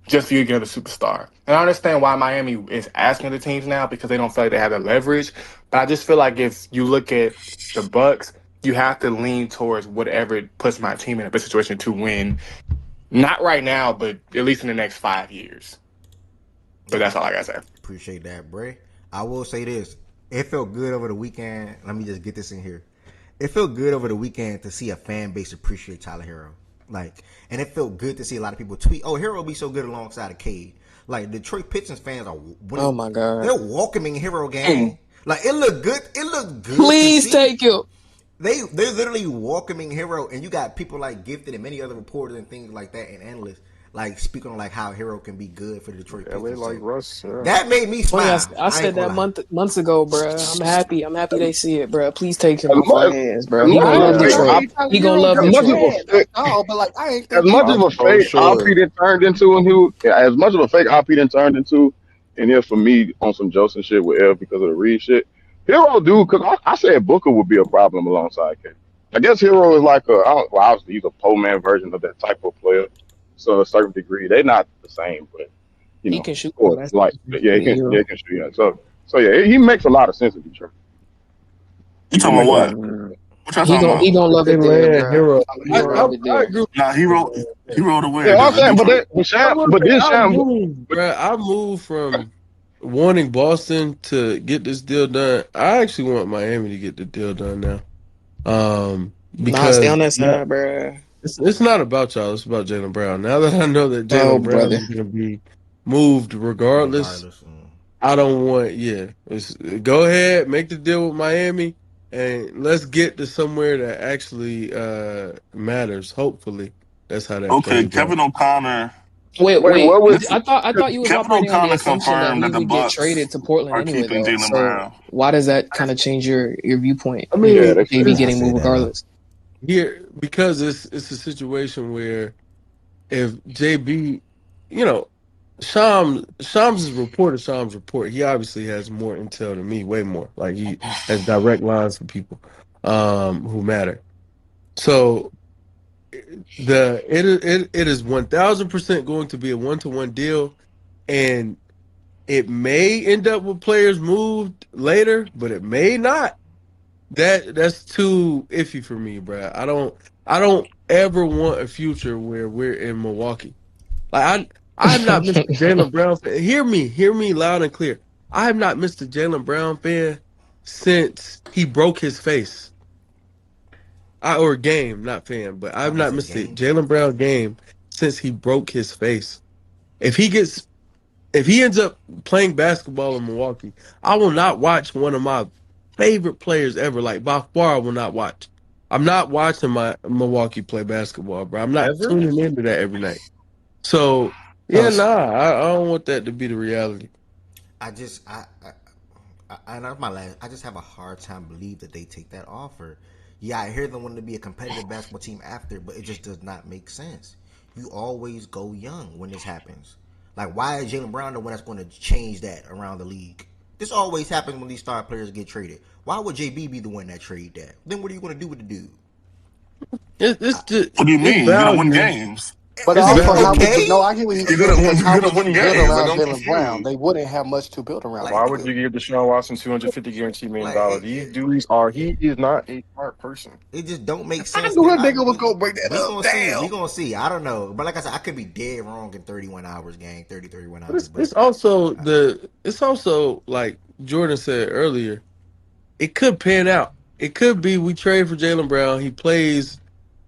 just for you to get a superstar. And I understand why Miami is asking the teams now because they don't feel like they have the leverage. But I just feel like if you look at the Bucks, you have to lean towards whatever puts my team in a better situation to win. Not right now, but at least in the next 5 years. But that's all I gotta say. Appreciate that, Bray. I will say this. It felt good over the weekend. Let me just get this in here. It felt good over the weekend to see a fan base appreciate Tyler Hero. Like, and it felt good to see a lot of people tweet, "Oh, Hero will be so good alongside of Cade." Like Detroit Pistons fans are Oh my God. they're welcoming Hero game. Like it looked good. It looked good to Please see. take him. They're literally welcoming Hero, and you got people like Gifted and many other reporters and things like that and analysts like speaking on like how Hero can be good for the Detroit LA Pistons. like So Russ. Yeah. that made me Funny, smile. I I ain't said gonna that lie. months ago, bruh. I'm happy. I'm happy they see it, bruh. Please take him As off our much, hands, as bruh. He much gonna as a love fake, I Detroit. ain't Tyler He gonna Hero love as just much as Detroit. a bad. fake, No, but like I ain't as think he much was. of I'm a so fake sure. RP that turned into, and who, as much of a fake RP that turned into, and then for me on some Joseph shit with L because of the Reed shit. Hero, dude, because I said Booker would be a problem alongside K. I guess Hero is like well, obviously he's a poor man version of that type of player. So to a certain degree, they're not the same, but you He know, can shoot of though. course, That's like yeah, hero. he can shoot. Yeah. So yeah, he makes a lot of sense to be true. You He talking about makes a lot. what? Mm. What y'all talking He about? gonna love They it there, land bruh. Hero. He I, gonna I, love it I there. agree. Nah, he wrote away Yeah, I'm saying, Detroit. but then I Sham, moved, bro. I moved from wanting Boston to get this deal done. I actually want Miami to get the deal done now. Nah, stay Because on that side, bruh. it's not about y'all. It's about Jalen Brown. Now that I know that Oh, Jalen Brown brother. is going to be moved regardless, Regardless, I don't want. Yeah, go ahead, make the deal with Miami, and let's get to somewhere that actually matters. Hopefully, that's how that Okay, plays out. Kevin O'Connor. wait, what was I thought you was Kevin operating on the O'Connor assumption that confirmed he that the would get Bucks traded to Portland are anyway, keeping though. Jalen So Brown. why does that kind of change your viewpoint I with yeah, mean, that's JB I getting say moved that regardless? here because it's a situation where if JB, you know, Shams' report is Shams' report. He obviously has more intel than me, way more. Like he has direct lines for people who matter. So it is 1,000% going to be a 1-to-1 deal, and it may end up with players moved later, but it may not. That's too iffy for me, bro. I don't ever want a future where we're in Milwaukee. Like I'm not Mr. Jalen Brown fan. Hear me loud and clear. I am not Mr. Jalen Brown fan since he broke his face. Or game, not fan, but I I've was about not to say missed a game. Jalen Brown game since he broke his face. If he gets if he ends up playing basketball in Milwaukee, I will not watch one of my favorite players ever. Like by far, I will not watch. I'm not watching my Milwaukee play basketball, bro. I'm not Ever? tuning into that every night. So Oh, yeah, nah, I don't want that to be the reality. I just and that's my last. I just have a hard time believe that they take that offer. Yeah, I hear them wanting to be a competitive basketball team after, but it just does not make sense. You always go young when this happens. Like, why is Jalen Brown the one that's going to change that around the league? This always happens when these star players get traded. Why would JB be the one that trade that? Then what are you going to do with the dude? It's just What do you it's mean? You're gonna win value. games. But It's also, how value. would you? No, Okay. I hear what he's You're saying gonna win. because You're how gonna would you win build games. Like around I'm Jalen Brown? confused. They wouldn't have much to build around Like, him. Why would you give Deshaun Watson $250 guaranteed $1 million? like These dudes are. He is not a smart person. it just don't make I sense. knew And a nigga was gonna bring that we up. gonna see. We Damn. gonna see. I don't know. But like I said, I could be dead wrong in 31 hours, gang. 31 But hours. But it's also like Jordan said earlier, it could pan out. It could be we trade for Jalen Brown, he plays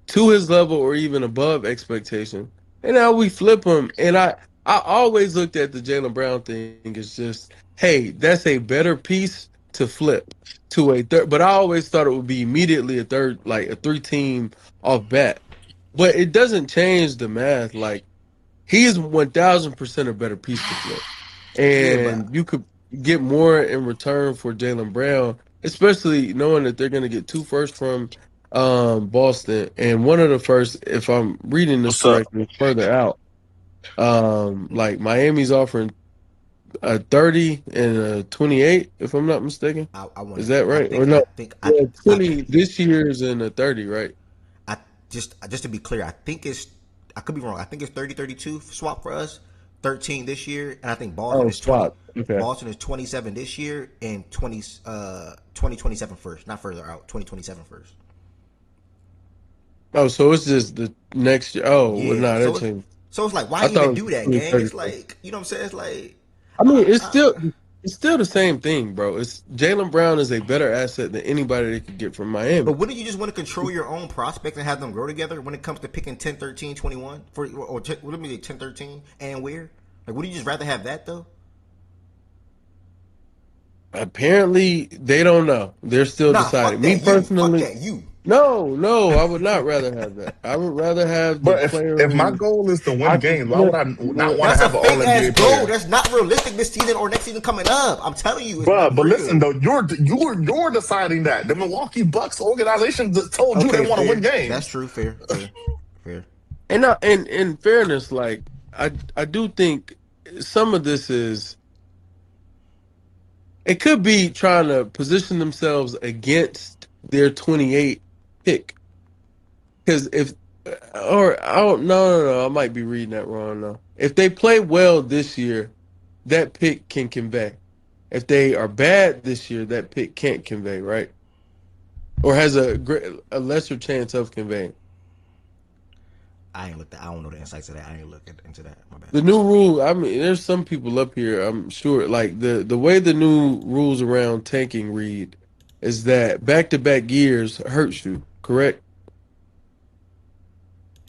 to his level or even above expectation. And now we flip him. And I always looked at the Jalen Brown thing as just, hey, that's a better piece to flip to a third. But I always thought it would be immediately a third, like a 3 team off bat. But it doesn't change the math. Like he is 1000% a better piece to flip. yeah, And but you could get more in return for Jalen Brown, especially knowing that they're going to get 2 firsts from Boston, and one of the first, if I'm reading this What's up? correctly, further out. Like Miami's offering a 30 and a 28, if I'm not mistaken. I want Is to. that I right? Or think. no? I think. Yeah, 20 this year's and a 30, right? I just to be clear, I think it's. I could be wrong. I think it's 30-32 swap for us. 13 this year, and I think Boston Oh, is 20. swap. Okay. Boston is 27 this year and 2027 first, not further out. 2027 first. Oh, so it's just the next year. Oh, well, Yeah. no, that changed. So it's like, why I thought even it do was that, gang? It's 2030. like, you know what I'm saying? It's like, I mean, I, it's still the same thing, bro. It's Jalen Brown is a better asset than anybody they could get from Miami. but wouldn't you just want to control your own prospects and have them grow together when it comes to picking 10, 13, 21 for or 10, what do you mean 10, 13 and where? Like, would you just rather have that though? Apparently, they don't know. They're still Nah, fuck deciding. Me that. You fuck personally, that. You. no, I would not rather have that. I would rather have the But player if my who goal is to I win can games, why would flip. I not want to That's a have an All fake ass NBA goal. player? That's not realistic this season or next season coming up. I'm telling you, it's But not listen real. though, you're deciding that the Milwaukee Bucks organization just told you they Okay, want to win fair. That's games. true. Fair. Fair. Fair. And in fairness, like I do think some of this is it could be trying to position themselves against their 28 pick. Because if, or I don't, no, I might be reading that wrong though. If they play well this year, that pick can convey. If they are bad this year, that pick can't convey, right? Or has a lesser chance of conveying. I ain't looked. I don't know the insights of that. I ain't looking into that. My bad. The new rule, I mean, there's some people up here, I'm sure, like the way the new rules around tanking read is that back-to-back years hurts you, correct?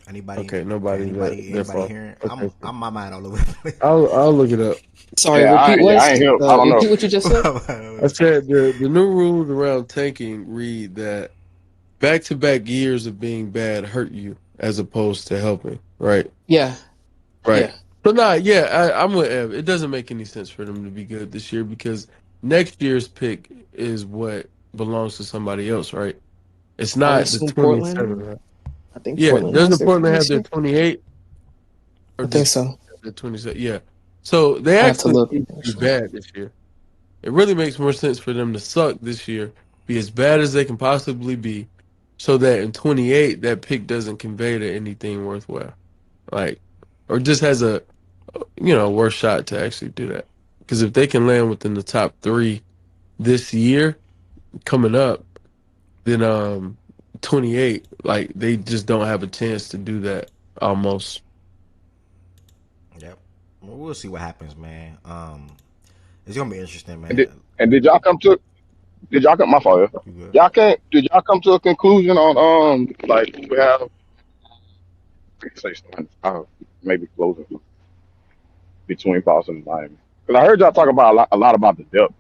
Anybody? Okay, Okay. nobody that Anybody far. hearing? Okay, so I'm my mind all over the place. I'll look it up. Sorry, Yeah, repeat I West. ain't here. I don't know. Repeat what you just said. I said the new rules around tanking read that back-to-back years of being bad hurt you as opposed to helping, right? Yeah, Right. yeah. So I'm with Ev. It doesn't make any sense for them to be good this year because next year's pick is what belongs to somebody else, right? It's I not the assume 27, Portland. right? I think Yeah. Portland has Doesn't their pick Portland have this their year. 28 or I think just so. the 27? Yeah. So they I have to actually look need to be actually. bad this year. It really makes more sense for them to suck this year, be as bad as they can possibly be, so that in 28 that pick doesn't convey to anything worthwhile. Like, or just has a worse shot to actually do that. Because if they can land within the top 3 this year coming up, then 28, like they just don't have a chance to do that almost. Yep. Well, we'll see what happens, man. It's gonna be interesting, And man. did y'all come to? Did y'all come? My fault. Yeah. You good? Y'all can't. Did y'all come to a conclusion on like we have say something, maybe closing between Boston and Miami? Because I heard y'all talk about a lot about the depth,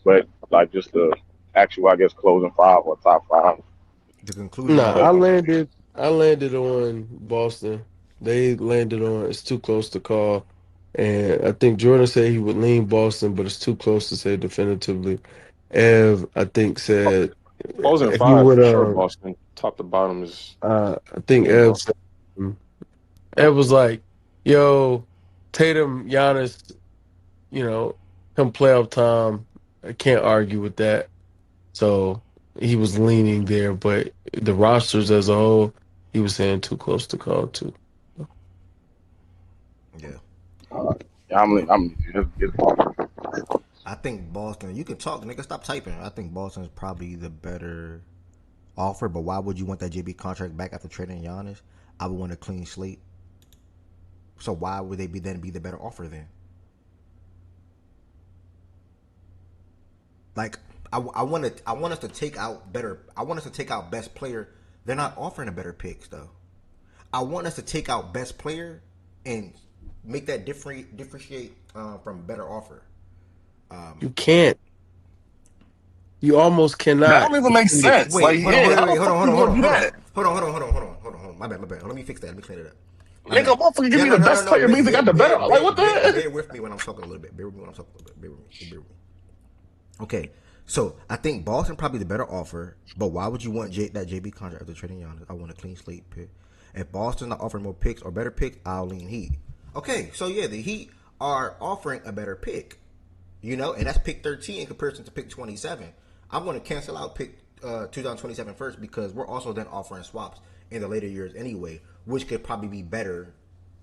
but like just the actual, I guess, closing five or top five. The conclusion Nah, of I landed on Boston. They landed on it's too close to call. And I think Jordan said he would lean Boston, but it's too close to say definitively. Ev, I think said Closing he five would for sure. Boston top to bottom is I think me and Ev Boston. said Ev was like, yo, Tatum, Giannis, come playoff time. I can't argue with that. So he was leaning there, but the rosters as a whole, he was saying too close to call too. yeah. Yeah, I'm it's Boston. I think Boston. You can talk, nigga. Stop typing. I think Boston's probably the better offer. But why would you want that JB contract back after trading Giannis? I would want a clean slate. So why would they be the better offer then? Like I want us to take out better. I want us to take out best player. They're not offering a better picks though. I want us to take out best player and make that differentiate from better offer. You can't. You almost That cannot. don't even make sense. Wait, Like, yeah, how the hold fuck on, you gonna do that? hold on. My bad. Let me fix that. Let me clear it up. My Nigga, bad. motherfucker, give Yeah, me the best player means they got the better. Like, what the heck? Bear with me when I'm talking a little bit. Bear with me. Okay, so I think Boston probably the better offer, but why would you want that JB contract after trading Giannis? I want a clean slate pick. If Boston not offering more picks or better picks, I'll lean Heat. Okay, so yeah, the Heat are offering a better pick, and that's pick 13 in comparison to pick 27. I'm going to cancel out pick 2027 first because we're also then offering swaps in the later years anyway, which could probably be better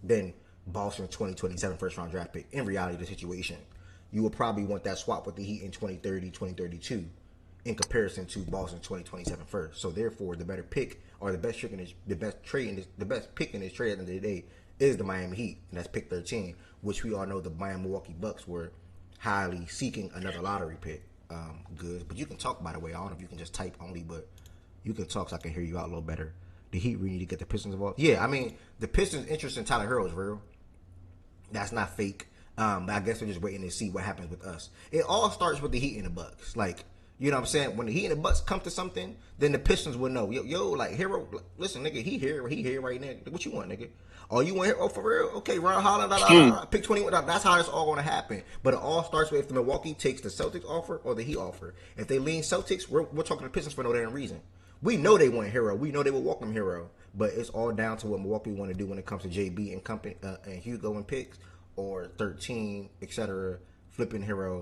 than Boston's 2027 first round draft pick. In reality, the situation, you will probably want that swap with the Heat in 2030, 2032 in comparison to Boston's 2027 first. So therefore, the better pick or the best pick in this trade at the end of the day is the Miami Heat, and that's pick 13, which we all know the Milwaukee Bucks were highly seeking another lottery pick. Good, but you can talk, by the way. I don't know if you can just type only, but you can talk so I can hear you out a little better. The Heat really need to get the Pistons involved. Yeah, I mean, the Pistons' interest in Tyler Herro is real. That's not fake. But I guess we're just waiting to see what happens with us. It all starts with the Heat and the Bucks. Like, you know what I'm saying? When the Heat and the Bucks come to something, then the Pistons will know. Like, Herro, listen, nigga, he here right now. What you want, nigga? Oh, you want Herro for real? Okay, Ron Holland, pick 21. That's how it's all going to happen. But it all starts with if the Milwaukee takes the Celtics offer or the Heat offer. If they lean Celtics, we're talking to Pistons for no damn reason. We know they want Herro. We know they will welcome Herro. But it's all down to what Milwaukee want to do when it comes to JB and company and Hugo and picks or 13, etc. Flipping Herro,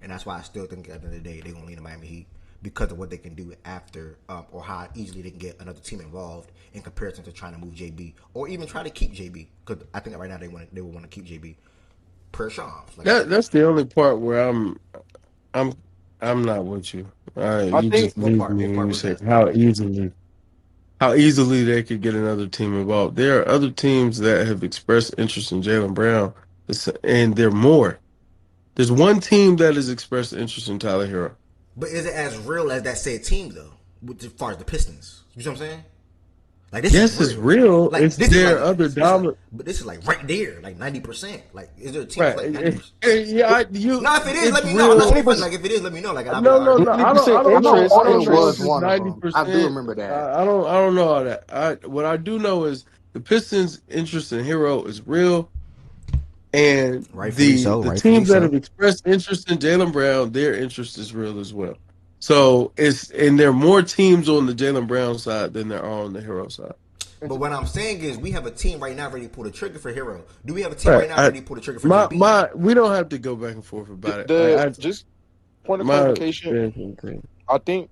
and that's why I still think at the end of the day they're gonna lean the Miami Heat because of what they can do after, or how easily they can get another team involved in comparison to trying to move JB or even try to keep JB. Because I think right now they will want to keep JB per Shams. Like, That's the only part where I'm not with you. I You think just leave me when you say how easily they could get another team involved. There are other teams that have expressed interest in Jaylen Brown, and there are more. There's one team that has expressed interest in Tyler Hero. but is it as real as that said team though? As far as the Pistons, you know what I'm saying? Like this Yes, is it's real. Like It's this is their like, other dominant. but this is like right there, like 90%. Like, is there a team that's like Right. 90%? Yeah, No, if it is, it's let me know. I'm not real. speaking for like if it is, let me know. Like, and I'll be No, like, all no, right, no. bet. I don't. I 90% don't know. interest, I don't it know was if it's one of them. I do 90%. remember that. I don't. I don't know all that. What I do know is the Pistons' interest in Hero is real, and Rightfully so. the Rightfully teams that have so. expressed interest in Jaylen Brown, their interest is real as well. So there are more teams on the Jaylen Brown side than there are on the Hero side. But what I'm saying is, we have a team right now ready to pull the trigger for Hero. Do we have a team Right. right now ready to pull the trigger for My JB? we don't have to go back and forth about it. Just point of my clarification. I think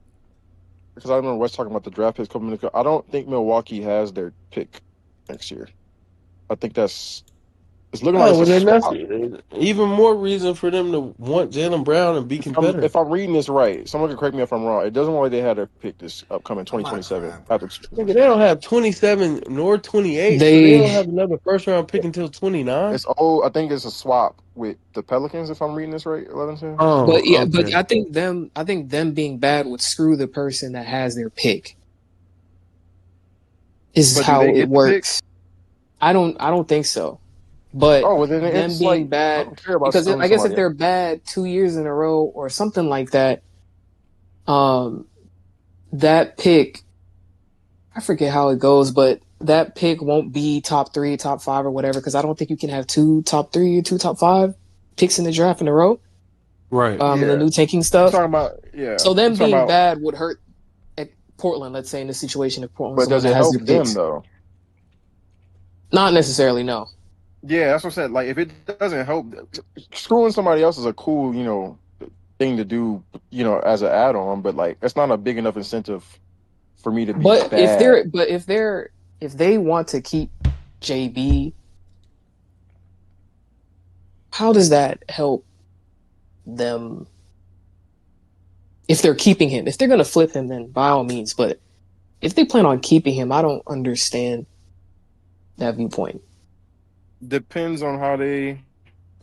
because I remember Wes talking about the draft picks coming. I don't think Milwaukee has their pick next year. I think it's looking like it's a then that's swap. even more reason for them to want Jaylen Brown and be competitive. If I'm reading this right, someone can correct me if I'm wrong. It doesn't look like they had their pick this upcoming I'm not 2027. crying, Nigga, they don't have 27 nor 28, so they don't They have another first round pick until 29. It's I think it's a swap with the Pelicans. If I'm reading this right, 11. Oh, but yeah, but okay. I think them being bad would screw the person that has their pick. Is But do how they it get the pick? works. I don't think so. But Oh, well, then them it's being like I bad, don't care about because screwing I guess if somebody they're else. bad 2 years in a row or something like that, um, that pick, I forget how it goes, but that pick won't be top 3, top 5, or whatever. Because I don't think you can have 2 top 3 or 2 top 5 picks in the draft in a row. Right. In the Yeah, new tanking I'm stuff. talking about. Yeah, So I'm them talking being about. bad would hurt at Portland. Let's say in this situation, if Portland's But the one does that it has help the them picks, though? not necessarily. No. Yeah, that's what I said. Like, if it doesn't help, screwing somebody else is a cool, thing to do, as an add-on. But like, it's not a big enough incentive for me to be But bad. if they want to keep JB, how does that help them? If they're keeping him, if they're gonna flip him, then by all means. But if they plan on keeping him, I don't understand that viewpoint. Depends on how they.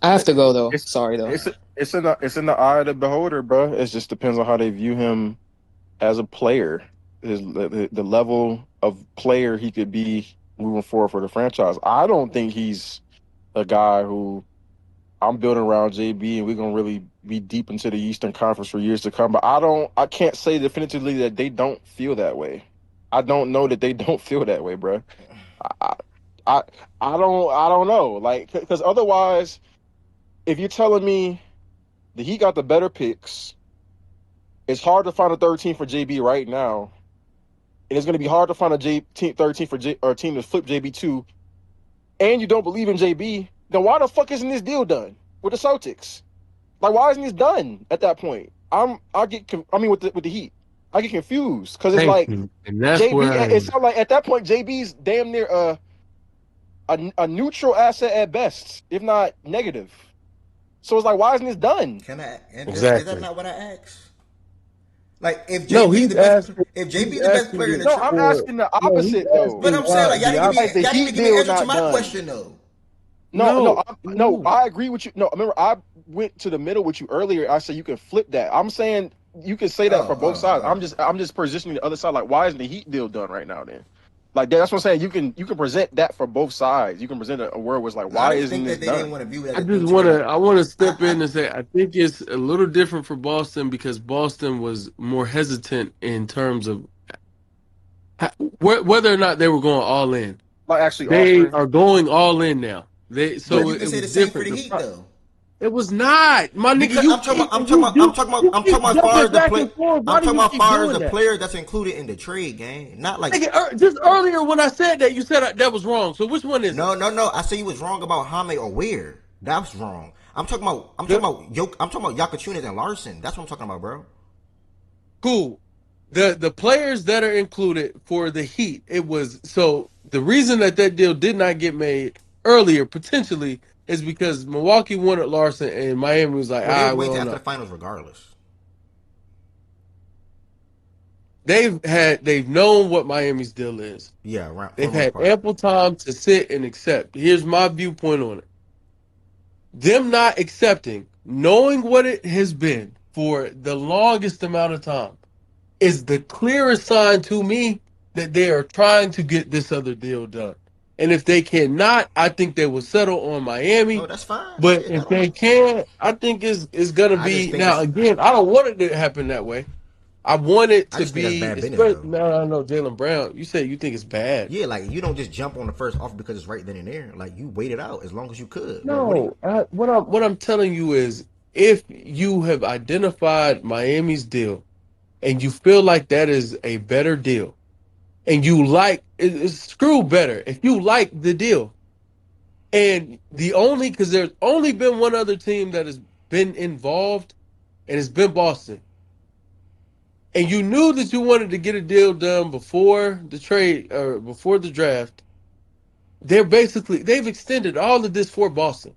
I have to go though. It's Sorry though. it's in the eye of the beholder, bro. It just depends on how they view him as a player, the level of player he could be moving forward for the franchise. I don't think he's a guy who I'm building around JB and we're gonna really be deep into the Eastern Conference for years to come. But I can't say definitively that they don't feel that way. I don't know that they don't feel that way, bro. I I I don't know, like, because otherwise, if you're telling me that he got the better picks, it's hard to find a third team for JB right now, and it's going to be hard to find third team for or team to flip JB to, and you don't believe in JB, then why the fuck isn't this deal done with the Celtics? Like, why isn't this done at that point? With the Heat, I get confused because it's Thank like you. And that's JB. where It sounds like at that point JB's damn near a neutral asset at best, if not negative. So it's like, why isn't this done? Can I? Is that exactly. not what I asked? Like, No, he's asking. if He's JB the best asking player in you the No, trade, I'm for. asking the No, he's opposite though. but asking I'm saying why like the Like the y'all didn't Heat even give me an deal answer to not my done. question though. No, No, no, no. I agree with you. No, remember I went to the middle with you earlier. I said you can flip that. I'm saying you can say that for both sides. I'm just positioning the other side. Like, why isn't the Heat deal done right now? Then, like that's what I'm saying. You can present that for both sides. You can present a world where it's like, I why just isn't think this that they didn't done? want to view it as I an just interim. I want to step I in and say I think it's a little different for Boston because Boston was more hesitant in terms of whether or not they were going all in. Like actually They offering. are going all in now. but So you can it say was the same for different. the Heat though. It was not, my nigga. Because You keep and you do you I'm talking keep about as far jumping as the back play. and forth. I'm Why do talking you about keep far as doing the that? player that's included in the trade game. Not like Nigga, just earlier when I said that, you said that was wrong. So which one is it? no. I say you was wrong about Hame or where. That's wrong. The I'm talking about Yakachunas and Larson. That's what I'm talking about, bro. cool. The players that are included for the Heat, it was so the reason that deal did not get made earlier potentially is because Milwaukee wanted Larson and Miami was like, Well, they was we waiting till don't after know. the finals regardless. They've known what Miami's deal is. Yeah, right, for They've the most had part. ample time to sit and accept. Here's my viewpoint on it. Them not accepting, knowing what it has been for the longest amount of time, is the clearest sign to me that they are trying to get this other deal done. And if they cannot, I think they will settle on No, Miami. that's fine. But Shit, if they can, I think it's gonna I just be think now it's. again, I don't want it to happen that way. I want it I to just think that's be bad business especially though. no, Jalen Brown. You said you think it's bad. Yeah, like you don't just jump on the first offer because it's right then and there. Like you wait it out as long as you could. Like what do you? No, what I'm telling you is if you have identified Miami's deal and you feel like that is a better deal and you like it's screw better if you like the deal and because there's only been one other team that has been involved and it's been Boston and you knew that you wanted to get a deal done before the trade or before the draft. They've extended all of this for Boston.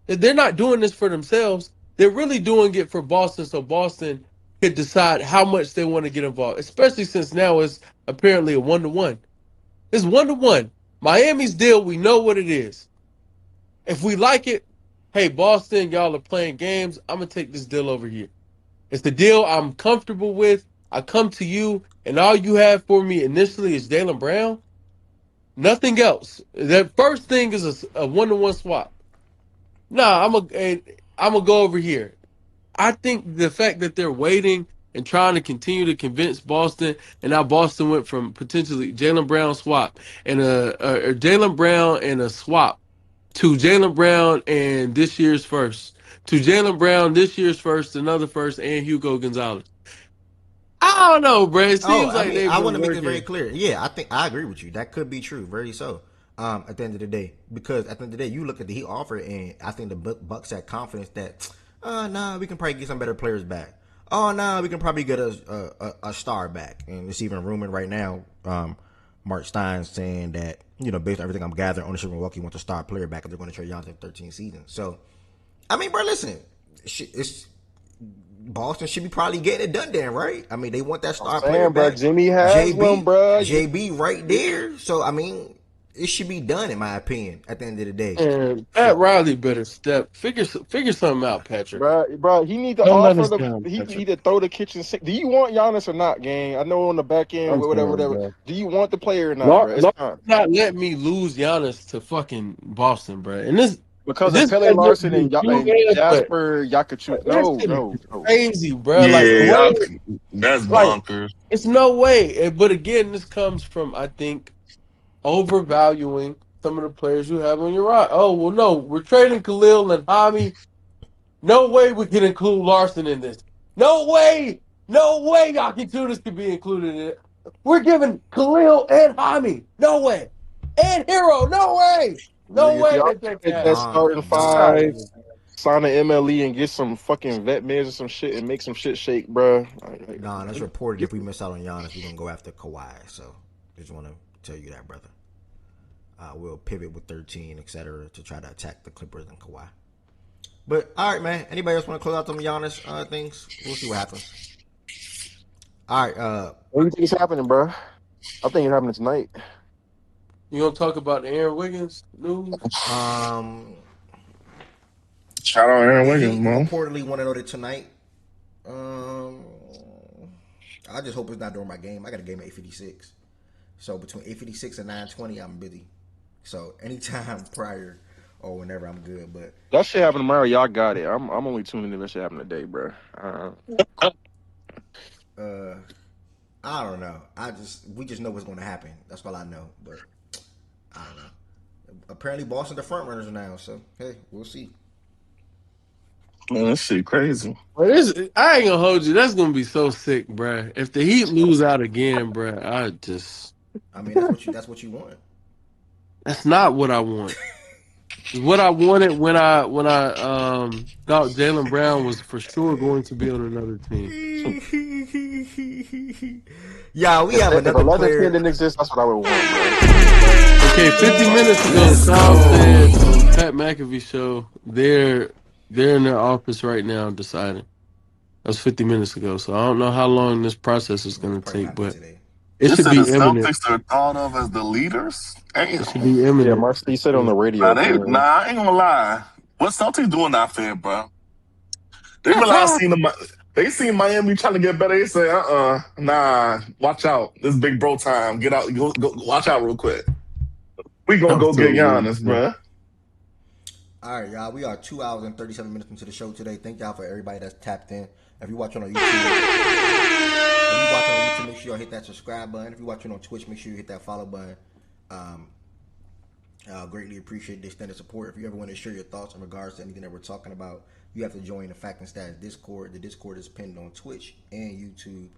They're not doing this for themselves. They're really doing it for Boston so Boston could decide how much they want to get involved, especially since now it's apparently a 1-to-1. It's 1-to-1. Miami's deal, we know what it is. If we like it, hey, Boston, y'all are playing games. I'm going to take this deal over here. It's the deal I'm comfortable with. I come to you, and all you have for me initially is Jalen Brown. Nothing else. The first thing is a 1-to-1 swap. Nah, I'm gonna go over here. I think the fact that they're waiting and trying to continue to convince Boston, and now Boston went from potentially Jaylen Brown swap and a Jaylen Brown and a swap to Jaylen Brown and this year's first to Jaylen Brown this year's first, another first, and Hugo Gonzalez. I don't know, bro. It Oh, seems I like mean, they've I want been to make this very working. clear. Yeah, I think I agree with you. That could be true, very so. At the end of the day, because at the end of the day, you look at the Heat offer, and I think the Bucks had confidence that, nah, we can probably get some better players back. Oh, nah, we can probably get a star back, and it's even rumored right now. Mark Stein saying that based on everything I'm gathering, ownership in Milwaukee wants a star player back, and they're going to trade Giannis in 13 seasons. So, I mean, bro, listen, it's Boston should be probably getting it done then, right? I mean, they want that I'm star player saying, bro, back. Jimmy has one, JB, bro. JB right there. So, I mean, it should be done, in my opinion, at the end of the day. And Pat So, Riley better figure something out, Patrick. Bro, he need to Don't let offer us the. down, He Patrick. need to throw the kitchen sink. Do you want Giannis or not, gang? I know on the back end, I'm whatever, sorry, whatever. bro. Do you want the player or not, bro? It's time. Not let me lose Giannis to fucking Boston, bro. And Because of this Pele might just Larson be true, and man, but Jasper Yakachuk. this No, shit is no, no. crazy, bro. Like the Yeah, way, that's like bonkers. it's no way. But again, this comes from I think overvaluing some of the players you have on your right. Oh well, no, we're trading Khalil and Hami. No way we can include Larson in this. No way. No way Yakitunas could be included in it. We're giving Khalil and Hami. No way. And Hero. No way. No If way y'all that that can get that happen. Don, starting Get out of Don, five, here. sign an MLE and get some fucking vet mids or some shit and make some shit shake, bro. Don, it's reported if we miss out on Giannis, we're going to go after Kawhi. So, just want to tell you that, brother. We'll pivot with 13, etc., to try to attack the Clippers and Kawhi. But, all right, man. Anybody else want to close out them Giannis things? We'll see what happens. All right. What do you think is happening, bro? I think it's happening tonight. You gonna talk about the Aaron Wiggins news? Shout out Aaron Wiggins, He bro. reportedly want to know that tonight. I just hope it's not during my game. I got a game at 8:56. So between 8:56 and 9:20, I'm busy. So anytime prior or whenever, I'm good. But That shit happened tomorrow. Y'all got it. I'm only tuning in if that shit happened today, bro. I don't know. We just know what's going to happen. That's all I know. But I don't know. Apparently, Boston the front runners now. So hey, we'll see. Man, this shit crazy. But I ain't gonna hold you. That's gonna be so sick, bruh. If the Heat lose out again, bruh, I mean, that's what you want. that's not what I want. What I wanted when I thought Jaylen Brown was for sure going to be on another team. Yeah, we have If a another London team player. didn't exist, that's what I would want, bro. Okay, 50 minutes ago, Let's Tom said go. on Pat McAfee show they're in their office right now deciding. That was 50 minutes ago, so I don't know how long this process is Well, going it to probably take, happened but today. it They should said the be imminent. Celtics are thought of as the leaders. Damn. It should be Yeah, imminent. Marcy said on the Nah, radio, nah, King. I ain't gonna lie. What Celtics doing out there, bro? They realize they seen Miami trying to get better. They say, nah, watch out. This big bro time. Get out, go watch out real quick. We gonna I'm go so get weak, Giannis, man. bro. All right, y'all. We are 2 hours and 37 minutes into the show today. Thank y'all for everybody that's tapped in. If you're watching on YouTube, make sure y'all hit that subscribe button. If you're watching on Twitch, make sure you hit that follow button. I'll greatly appreciate the extended support. If you ever want to share your thoughts in regards to anything that we're talking about, you have to join the Fact and Stats Discord. The Discord is pinned on Twitch and YouTube,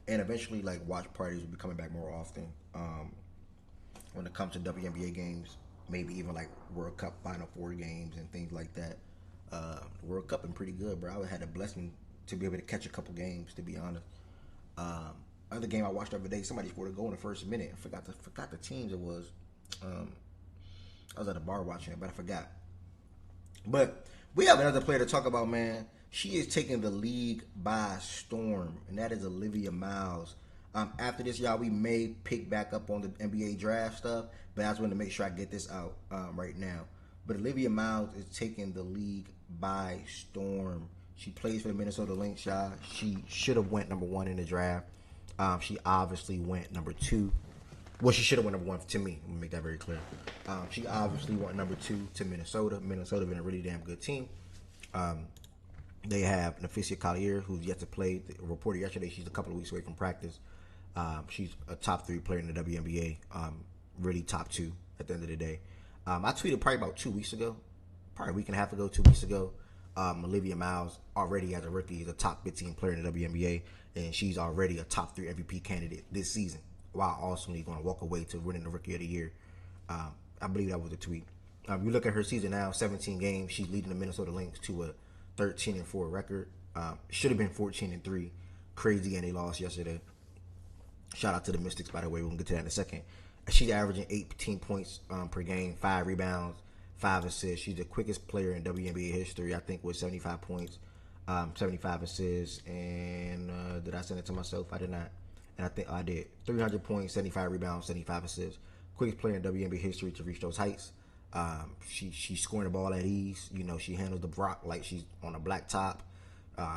and eventually, like, watch parties will be coming back more often. When it comes to WNBA games, maybe even like World Cup Final Four games and things like that. World Cup been pretty good, bro. I had a blessing to be able to catch a couple games, to be honest. Other game I watched the other day, somebody scored a goal in the first minute. I forgot the teams it was. I was at a bar watching it, but I forgot. But we have another player to talk about, man. She is taking the league by storm, and that is Olivia Miles. After this, y'all, we may pick back up on the NBA draft stuff, but I just want to make sure I get this out right now. But Olivia Miles is taking the league by storm. She plays for the Minnesota Lynx, y'all. She should have went number 1 in the draft. She obviously went number 2. Well, she should have won number 1 to me. Let me make that very clear. She obviously won number 2 to Minnesota. Minnesota been a really damn good team. They have Naficia Collier, who's yet to play. Reported yesterday she's a couple of weeks away from practice. She's a top 3 player in the WNBA. Really top 2 at the end of the day. I tweeted probably about 2 weeks ago, probably a week and a half ago, 2 weeks ago. Olivia Miles already as a rookie is a top 15 player in the WNBA, and she's already a top 3 MVP candidate this season, while also going to walk away to winning the Rookie of the Year. I believe that was a tweet. You look at her season now, 17 games. She's leading the Minnesota Lynx to a 13-4 record. Should have been 14-3. Crazy, and they lost yesterday. Shout out to the Mystics, by the way. We'll get to that in a second. She's averaging 18 points per game, 5 rebounds, 5 assists. She's the quickest player in WNBA history, I think, with 75 points, 75 assists. And did I send it to myself? I did not. And I think I did. 300 points, 75 rebounds, 75 assists. Quickest player in WNBA history to reach those heights. She's scoring the ball at ease. She handles the rock like she's on a black top.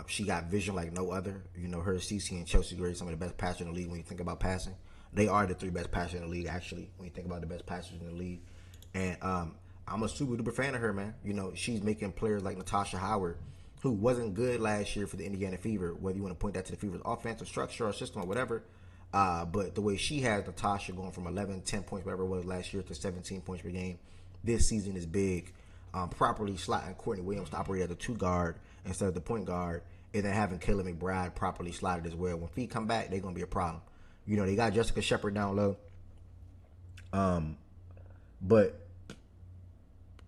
She got vision like no other. Her, CC, and Chelsea Gray, some of the best passers in the league when you think about passing. They are the 3 best passers in the league, actually, when you think about the best passers in the league. And I'm a super duper fan of her, man. She's making players like Natasha Howard, who wasn't good last year for the Indiana Fever, whether you want to point that to the Fever's offensive structure or system or whatever. But the way she has Natasha going from 11, 10 points, whatever it was last year, to 17 points per game this season is big. Properly slotting Courtney Williams to operate as a 2 guard instead of the point guard, and then having Kayla McBride properly slotted as well. When Fee come back, they're going to be a problem. They got Jessica Shepard down low. But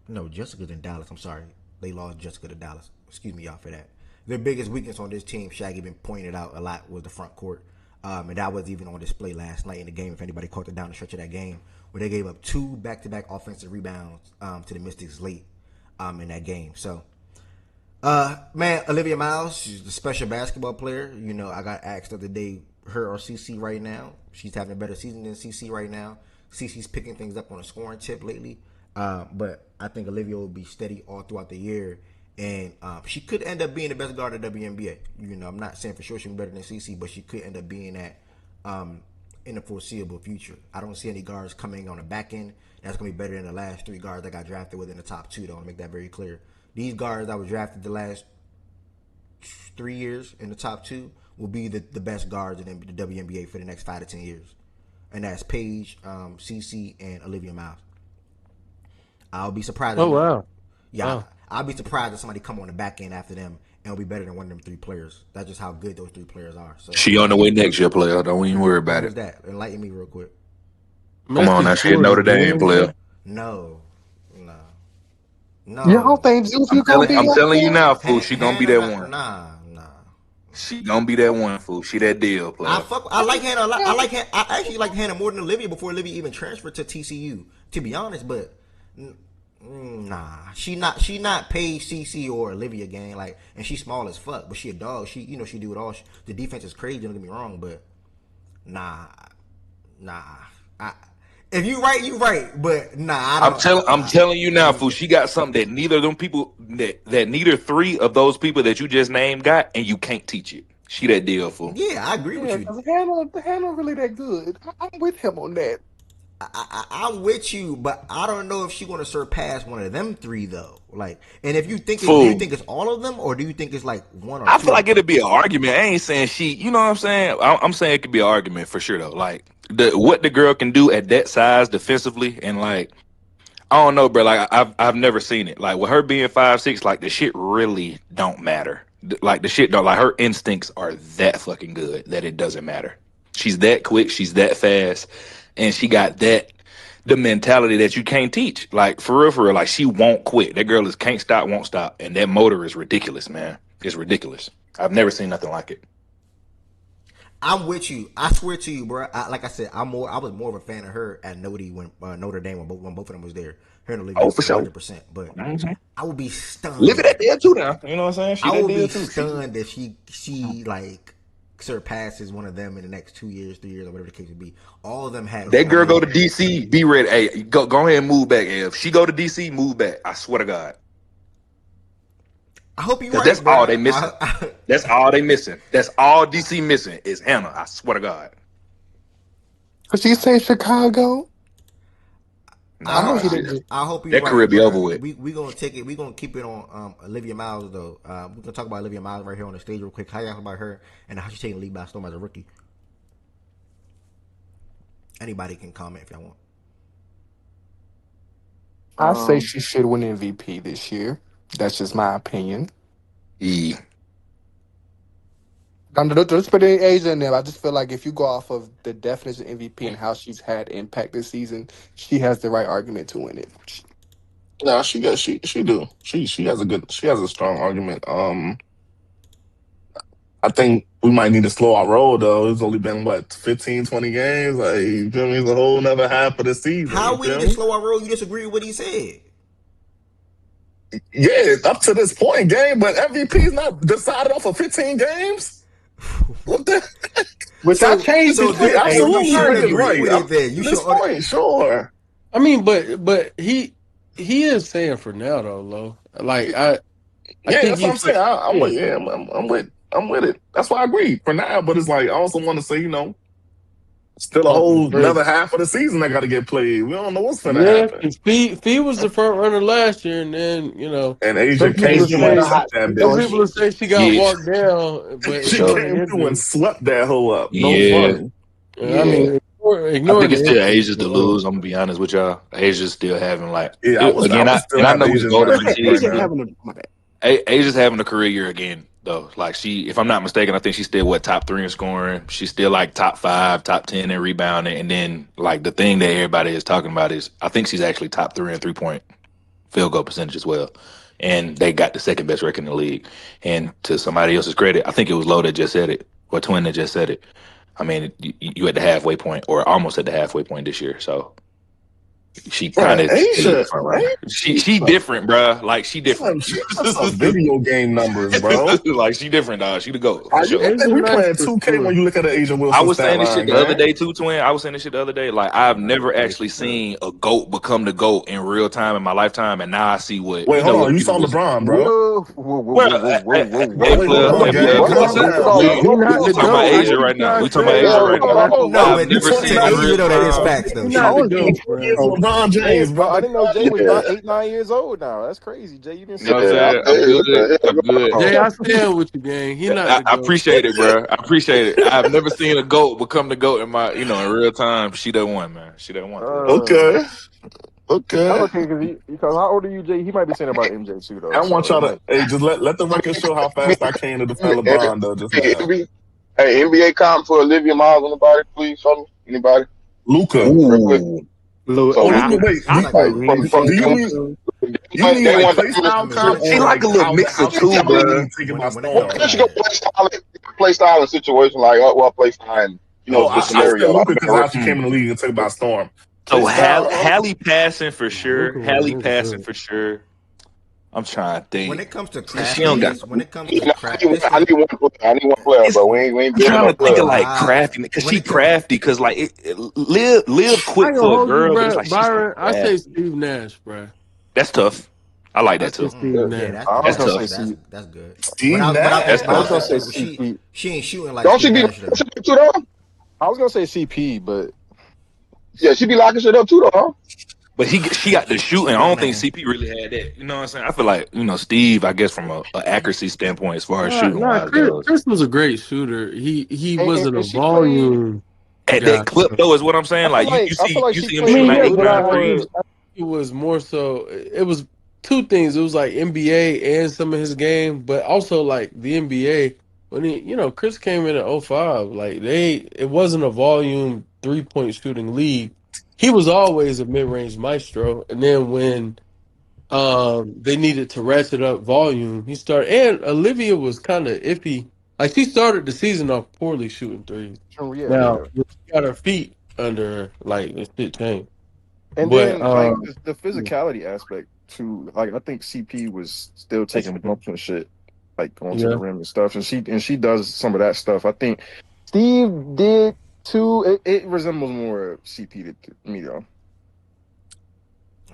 no, Jessica's in Dallas. I'm sorry. They lost Jessica to Dallas. Excuse me, y'all, for that. Their biggest weakness on this team, Shaggy been pointed out a lot, was the front court. And that was even on display last night in the game, if anybody caught it down the stretch of that game, where they gave up 2 back-to-back offensive rebounds to the Mystics late in that game. So, man, Olivia Miles, she's a special basketball player. I got asked the other day, her or CC right now. She's having a better season than CC right now. CC's picking things up on a scoring tip lately. But I think Olivia will be steady all throughout the year. And she could end up being the best guard of the WNBA. I'm not saying for sure she'll be better than CC, but she could end up being that in the foreseeable future. I don't see any guards coming on the back end that's going to be better than the last 3 guards that got drafted within the top 2, though. I want to make that very clear. These guards that were drafted the last 3 years in the top 2 will be the best guards in the WNBA for the next 5 to 10 years. And that's Paige, CC, and Olivia Miles. I'll be surprised. Oh, wow. Yeah, Wow. I'll be surprised if somebody come on the back end after them and will be better than one of them 3 players. That's just how good those 3 players are. So She on the way next year, player. Don't even worry about who's it. that? Enlighten me real quick. Come on, now she a Notre Dame player. No. Y'all think Zuki gonna be I'm up telling you there? now, fool. She gonna be that one. Nah. She gonna be that one, fool. She that deal, player. I like Hannah. I actually like Hannah more than Olivia before Olivia even transferred to TCU. To be honest, but nah, she not Paige, CC, or Olivia gang. Like, and she's small as fuck, but she a dog. She she do it all. The defense is crazy. Don't get me wrong, but nah. If you right, you right. But nah, I'm telling you now, fool. She got something that neither of them people that neither 3 of those people that you just named got, and you can't teach it. She that deal, fool. Yeah, I agree with you. Because Hannah really that good. I'm with him on that. I'm with you, but I don't know if she's going to surpass one of them 3 though. Like, and if you think, do you think it's all of them, or do you think it's like 1 or 2? I feel like it'd be an argument. I ain't saying she, you know what I'm saying? I'm saying it could be an argument for sure though. Like what the girl can do at that size defensively, and like I don't know, bro. Like I've never seen it. Like with her being 5'6", like the shit really don't matter. Like the shit don't, like her instincts are that fucking good that it doesn't matter. She's that quick, she's that fast, and she got the mentality that you can't teach. Like for real, like she won't quit. That girl is can't stop, won't stop, and that motor is ridiculous, man. It's ridiculous. I've never seen nothing like it. I'm with you. I swear to you, bro. Like I said, I was more of a fan of her at Notre Dame when both of them was there. Her and Olivia, for sure, 100%. But I would be stunned. Live it at there too now. You know what I'm saying? I would be stunned if she like surpasses one of them in the next 2 years, 3 years, or whatever the case would be. All of them had that girl go to DC. Be ready. Hey, go ahead and move back. If she go to DC, move back. I swear to God. I hope you're right. That's bro. all they missing. That's all they missing. That's all DC missing is Hannah. I swear to God. Cause she say Chicago. I know Nah, she I, didn't. I hope you're that career right, be over bro. with. We gonna take it. We gonna keep it on Olivia Miles though. We're gonna talk about Olivia Miles right here on the stage real quick. How y'all feel about her and how she's taking the league by storm as a rookie? Anybody can comment if y'all want. I say Um, she should win MVP this year. That's just my opinion. E. Don't just put any age in there. I just feel like if you go off of the definition of MVP and how she's had impact this season, she has the right argument to win it. No, she do. She has a strong argument. I think we might need to slow our roll though. It's only been what 15, 20 games. Like you feel me? It's a whole nother half of the season. How You we need feel to me? slow our roll? You disagree with what he said? Yeah, up to this point, game, but MVP's not decided off of 15 games. What the? Which I So changed so it Like, to then so you absolutely, should Ray is agree right. with Up it then. to You this should. point, sure. I mean, but he is saying for now though, Lo. Like I Yeah, think that's what he I'm said, saying. I'm yeah, with, yeah, I'm with it. That's why I agree for now. But it's like I also want to say, still a whole another half of the season that got to get played. We don't know what's gonna yeah. happen. 'Cause Fee was the front runner last year, and then And some Asia people came will Asia through won and the say hot swept that streak some though. bitch. people will say she got Yeah, walked down, but for She sure. ignoring came the through and injury. swept that hoe up. No Yeah, funny. I yeah. mean, I think ignoring it's the still injury. Asia's to lose. I'm gonna be honest with y'all. Asia's still having like Yeah, I again. would I still and I have know who's Asia in my golden this MVP right Asia now. season. having a my bad. Asia's having a career year again, though. Like if I'm not mistaken, I think she's still top three in scoring. She's still like top five, top 10 in rebounding. And then like the thing that everybody is talking about is I think she's actually top three in 3-point field goal percentage as well. And they got the second best record in the league. And to somebody else's credit, I think it was Low that just said it, or Twin that just said it. I mean, you at the halfway point, or almost at the halfway point this year. So she kind Bruh, of still is the Asia, front runner. She different, bro. Like she different. she got some video game numbers, bro. Like she different, dog. She the goat for Are you sure. don't It's think we nice playing for 2K sure. when you look at the Asia I Wilson was stat saying this shit line, the other gang? day too, Twin. I was saying this shit the other day. Like I've never actually seen a goat become the goat in real time in my lifetime, and now I see what Wait, hold on. what You people saw was. LeBron, bro. whoa, whoa, whoa, Well, whoa, whoa, whoa, whoa, hey, whoa, Wait, hold player, on, hey, whoa, gang. player. whoa, Calm whoa, down, whoa, gang. He whoa, not whoa, the We talking whoa, about goat. I Asia whoa. right keep now. trying We to talking about tell Asia y'all, right Yo, now. bro. No, hold I've but never Twenty to seen nine Asia real though, that is years, time. facts though. He She not is the the only goat. goat, 4 years bro. of LeBron Hey, James, bro, I brother. didn't know Jay was Yeah, about 8, 9 years old now. That's crazy, Jay. You didn't You know say what I'm that. yeah. saying? I'm Hey, what good. the I'm good. hell? Jay, I stand with you, gang. He not the I goat. appreciate it, bro. I appreciate it. I've never seen a goat become the goat in my, in real time. She done won, man. She done won today. Uh, Okay, that's okay. okay because how old are you, Jay? He might be saying about MJ too, though. I want So it y'all to might. hey, just let the record show how fast I came to defend LeBron though just now. Hey, NBA comp for Olivia Miles on the body, please, for me. Anybody? Luca, Real quick. Ooh. oh, So you mean wait? I like like Luca. from Do you day mean one, you mean day like one play dominance style I mean, comp situation. She or like like a little mixer how too, physically bro. taken by when it comes Well, to storm? she go like play style and situation like play style and Oh, the I said scenario. Luca I've because been how she around. came in the league and took by storm. Play So style, Hallie passing for sure. Luka Hallie was passing good. for sure. I'm trying to when think. it comes to She don't got. craftiness, when it comes to I need one player. I need one player, It's. bro. We ain't I'm building trying no to think player. of like crafty because when she it comes crafty because like live I quick ain't gonna for a hold you, girl, but it's bro. like she's so Byron, I say crafty. Steve Nash, bro. That's tough. I like I that say too. Steve yeah, Nash. I was That's gonna that's say tough. that's C. that's good. Steve That's But I I was tough. gonna say say she CP. she ain't shooting like Don't she Steve be Nash locking though. shit up too, though? I was gonna say CP, but Yeah, she be locking shit up too, though, huh? But she got the shooting. I Look, don't think man. CP really had that. You know what I'm saying? I feel like Steve. I guess from a accuracy standpoint, as far as shooting Nah, wise Chris, goes, Chris was a great shooter. He wasn't a and she played. volume at that guy. clip though is what I'm saying. Like I feel like you she see him I shooting mean, played a like yeah, little eight but bit nine I threes. more. think it was more so. It was two things. It was like NBA and some of his game, but also like the NBA when Chris came in at '05. Like it wasn't a volume 3-point shooting league. He was always a mid range maestro, and then when they needed to ratchet up volume, he started. And Olivia was kind of iffy. Like she started the season off poorly shooting threes. Oh, yeah, Now yeah. when she got her feet under her, like it shit changed. And But then like the physicality aspect too. Like I think CP was still taking bumps and shit, like going to the yeah, rim and stuff. And she does some of that stuff. I think Steve did too. It resembles more CP to me though.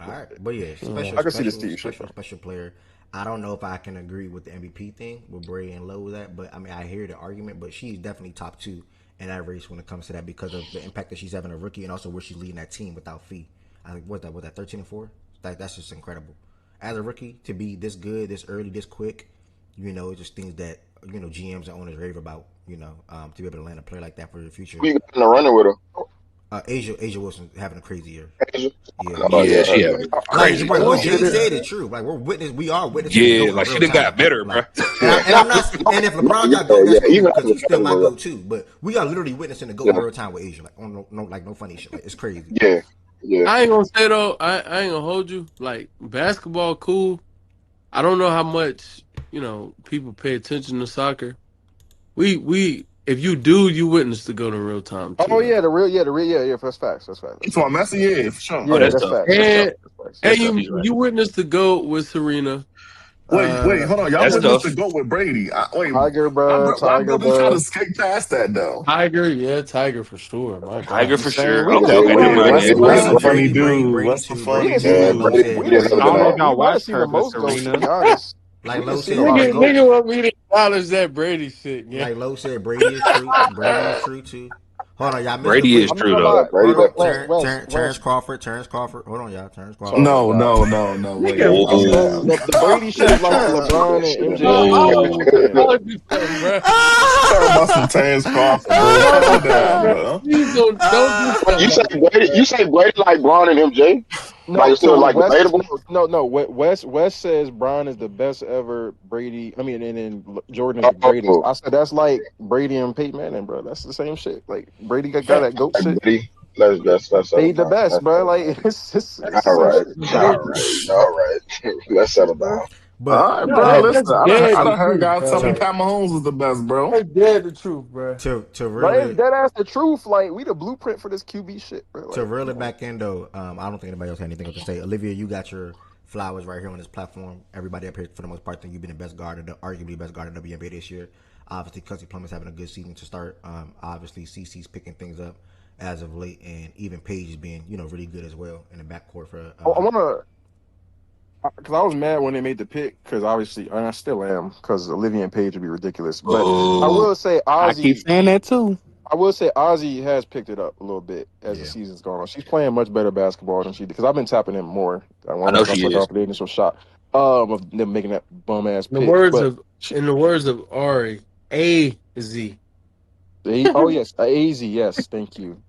All right, but yeah, yeah. I can see the Steve shit though. special player. I don't know if I can agree with the MVP thing where Bray and Lowe was at, but I mean I hear the argument, but she's definitely top two in that race when it comes to that because of the impact that she's having a rookie and also where she's leading that team without fee. I think what that 13-4. That's just incredible. As a rookie to be this good, this early, this quick, just things that GMs and owners rave about. To be able to land a player like that for the future. We got in the running with her. Asia Wilson having a crazy year. Asia. Yeah, Oh Yeah, yeah, she her, had yeah. crazy. what Boy. Jay said is true. Like we are witnessing the Yeah, GOAT in like she real done time. got better, bro. Like, and I'm not. And if LeBron got GOAT, that's cool Even because he's still my yeah, GOAT too. But we are literally witnessing the GOAT in real time with Asia. Like no funny shit. Like it's crazy. yeah, yeah. I ain't gonna say though. I ain't gonna hold you. Like basketball, cool. I don't know how much people pay attention to soccer. We if you do, you witness the GOAT in real time too. Oh yeah, Though. yeah. That's facts. That's facts. It's on Messi, yeah, for sure. Oh, Yeah, that's that's tough. facts. That's And tough. That's facts. and That's tough. He's right. you witnessed the GOAT with Serena. Wait, hold on. Y'all That's witnessed tough. the goat with Brady. Tiger, My, bro. my Tiger, brother tried bro. to skate past that though. Tiger, yeah, Tiger for sure. My Tiger God. I'm for saying sure. we Okay, Yeah, didn't okay. we Never Brady, didn't mind we then. didn't Brady, What's the see funny Brady dude? What's the too. we funny Brady didn't too. see Like yeah, Low dude? Brady, said, we he didn't ahead see of Brady the the game. too. most I don't know if we y'all might have watched seen the her, but most goats to Serena. be honest. Like We didn't Low see a said, lot of Nigga, Brady. goats. nigga want me to acknowledge that Brady shit, yeah. Like Low said, Brady is true. Brady is true too. Hold on, y'all missed the Brady is Brady. I'm not true gonna though. Yeah, lie. Brady Hold Wes, on, definitely. Wes, Wes, Terrence Wes. Crawford. Terrence Crawford. Hold on, y'all. Terrence Crawford. So Oh No, god. no, no, no. Wait, Nigga, Oh calm the god. down. the Brady shit like the LeBron Shit, and MJ man. shit. Whoa. That's what I'm saying. I'll do something, bro. Talking about some Terrence Crawford, bro. Don't Calm do something, down, bro. bro. Please don't do Wait, something like You say Brady like Braun and MJ? Like No, it's still so like Wes, debatable? no. Wes says Bron is the best ever. Brady, I mean, and then Jordan is the greatest. Oh, I said that's like Brady and Peyton Manning, bro. That's the same shit. Like Brady got that. that goat like shit. Brady. Let's settle They the down. best, Let's bro. settle Like down. it's the All same right, shit. all right. Let's settle down. But All right, No, bro. like that's Listen, dead I the done heard truth, guys bro. tell me Like Pat Mahomes was the best, bro. that's dead the truth, bro. to But it's really dead ass the truth. Like we the blueprint for this QB shit, bro. to Like reel come it on. back in though, I don't think anybody else had anything else to say. Olivia, you got your flowers right here on this platform. Everybody up here, for the most part, think you've been the best guard, arguably the best guard in WNBA this year. Obviously, Kelsey Plum is having a good season to start. Obviously, CC's picking things up as of late, and even Paige is being really good as well in the backcourt for. I wanna because I was mad when they made the pick because obviously, and I still am because Olivia and Paige would be ridiculous. But I Oh. will say I keep Ozzy. saying that too. I will say Ozzy has picked it up a little bit as the Yeah. season's gone on. She's playing much better basketball than she did because I've been tapping in more. I I want know to she suck is. off the initial shot of them making that bum ass In the pick. words But of in the words of Ari, A Z. oh yes, AZ, yes, thank you,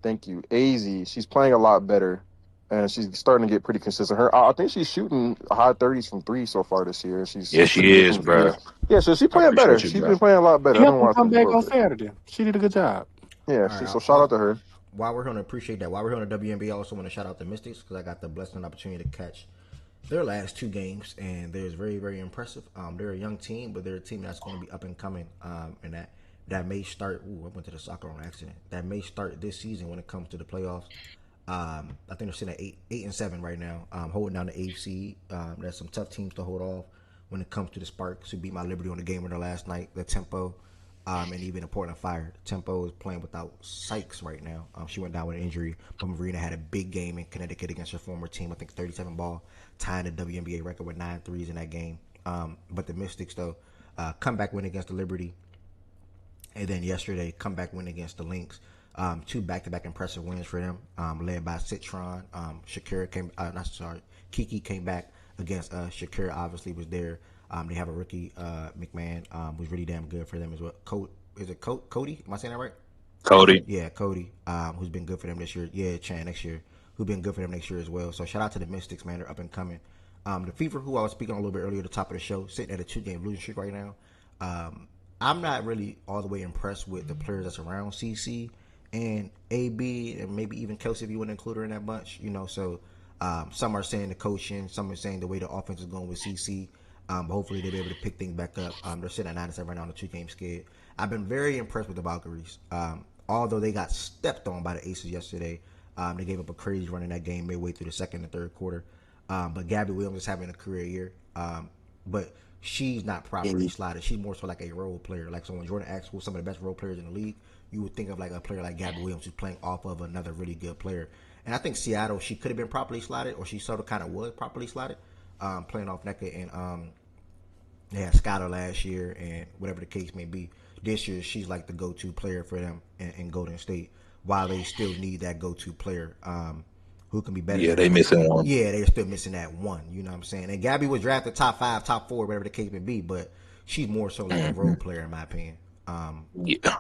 AZ. She's playing a lot better, and she's starting to get pretty consistent. I think she's shooting high 30s from three so far this year. She's Yeah, pretty she good is, from the field. bro. Yeah, so she's I playing better. appreciate you, She's bro. been playing a lot better. She I've been helped them watching come her a back little on bit. Saturday. She did a good job. Yeah, All right. so shout out to her. While we're going to appreciate that, while we're on the WNBA, I also want to shout out the Mystics because I got the blessing and opportunity to catch their last two games, and they're very, very impressive. They're a young team, but they're a team that's going to be up and coming, and that may start. Ooh, I went to the soccer on accident. That may start this season when it comes to the playoffs. I think they're sitting at 8-7 right now, holding down the AFC. There's some tough teams to hold off when it comes to the Sparks, who beat my Liberty on the game winner last night. The Tempo, and even the Portland Fire. Tempo is playing without Sykes right now. She went down with an injury, but Marina had a big game in Connecticut against her former team. I think 37 ball, tying the WNBA record with 9 threes in that game. But the Mystics, though, comeback win against the Liberty. And then yesterday, comeback win against the Lynx. Two back-to-back impressive wins for them, led by Citron. Shakira came, not sorry, Kiki came back against Shakira. Obviously, was there. They have a rookie, McMahon, who's really damn good for them as well. Is it Cody? Am I saying that right? Cody. Yeah, Cody, who's been good for them this year. Yeah, Chan next year, who's been good for them next year as well. So shout out to the Mystics, man. They're up and coming. The Fever, who I was speaking on a little bit earlier at the top of the show, sitting at a 2-game losing streak right now. I'm not really all the way impressed with the players that's around CC and AB and maybe even Kelsey if you wouldn't include her in that bunch. So some are saying the coaching, some are saying the way the offense is going with CC. Hopefully they'll be able to pick things back up. They're sitting at 9-7 right now on the 2-game skid. I've been very impressed with the Valkyries. Although they got stepped on by the Aces yesterday, they gave up a crazy run in that game midway through the second and third quarter. But Gabby Williams is having a career year. But she's not properly slotted. She's more so like a role player. Like so when Jordan asks who's some of the best role players in the league, you would think of like a player like Gabby Williams who's playing off of another really good player. And I think Seattle, she could have been properly slotted, or she sort of kind of was properly slotted, playing off NECA and they had Skyler last year and whatever the case may be. this year she's like the go-to player for them in Golden State. While they still need that go-to player, who can be better Yeah, than they her. missing one. Yeah, they're still missing that one. You know what I'm saying? And Gabby was drafted top 5, top 4, whatever the case may be, but she's more so like a Hmm. role player in my opinion. Yeah.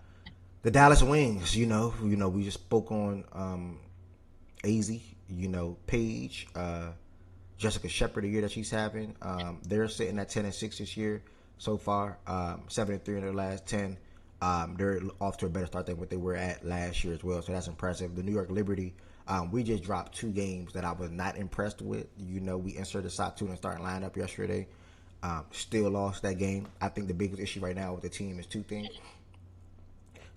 The Dallas Wings, we just spoke on AZ, Paige, Jessica Shepard, the year that she's having. They're sitting at 10-6 this year so far, 7-3 in their last 10. They're off to a better start than what they were at last year as well, so that's impressive. The New York Liberty, we just dropped 2 games that I was not impressed with. We inserted Satu in the starting lineup yesterday. Still lost that game. I think the biggest issue right now with the team is 2 things.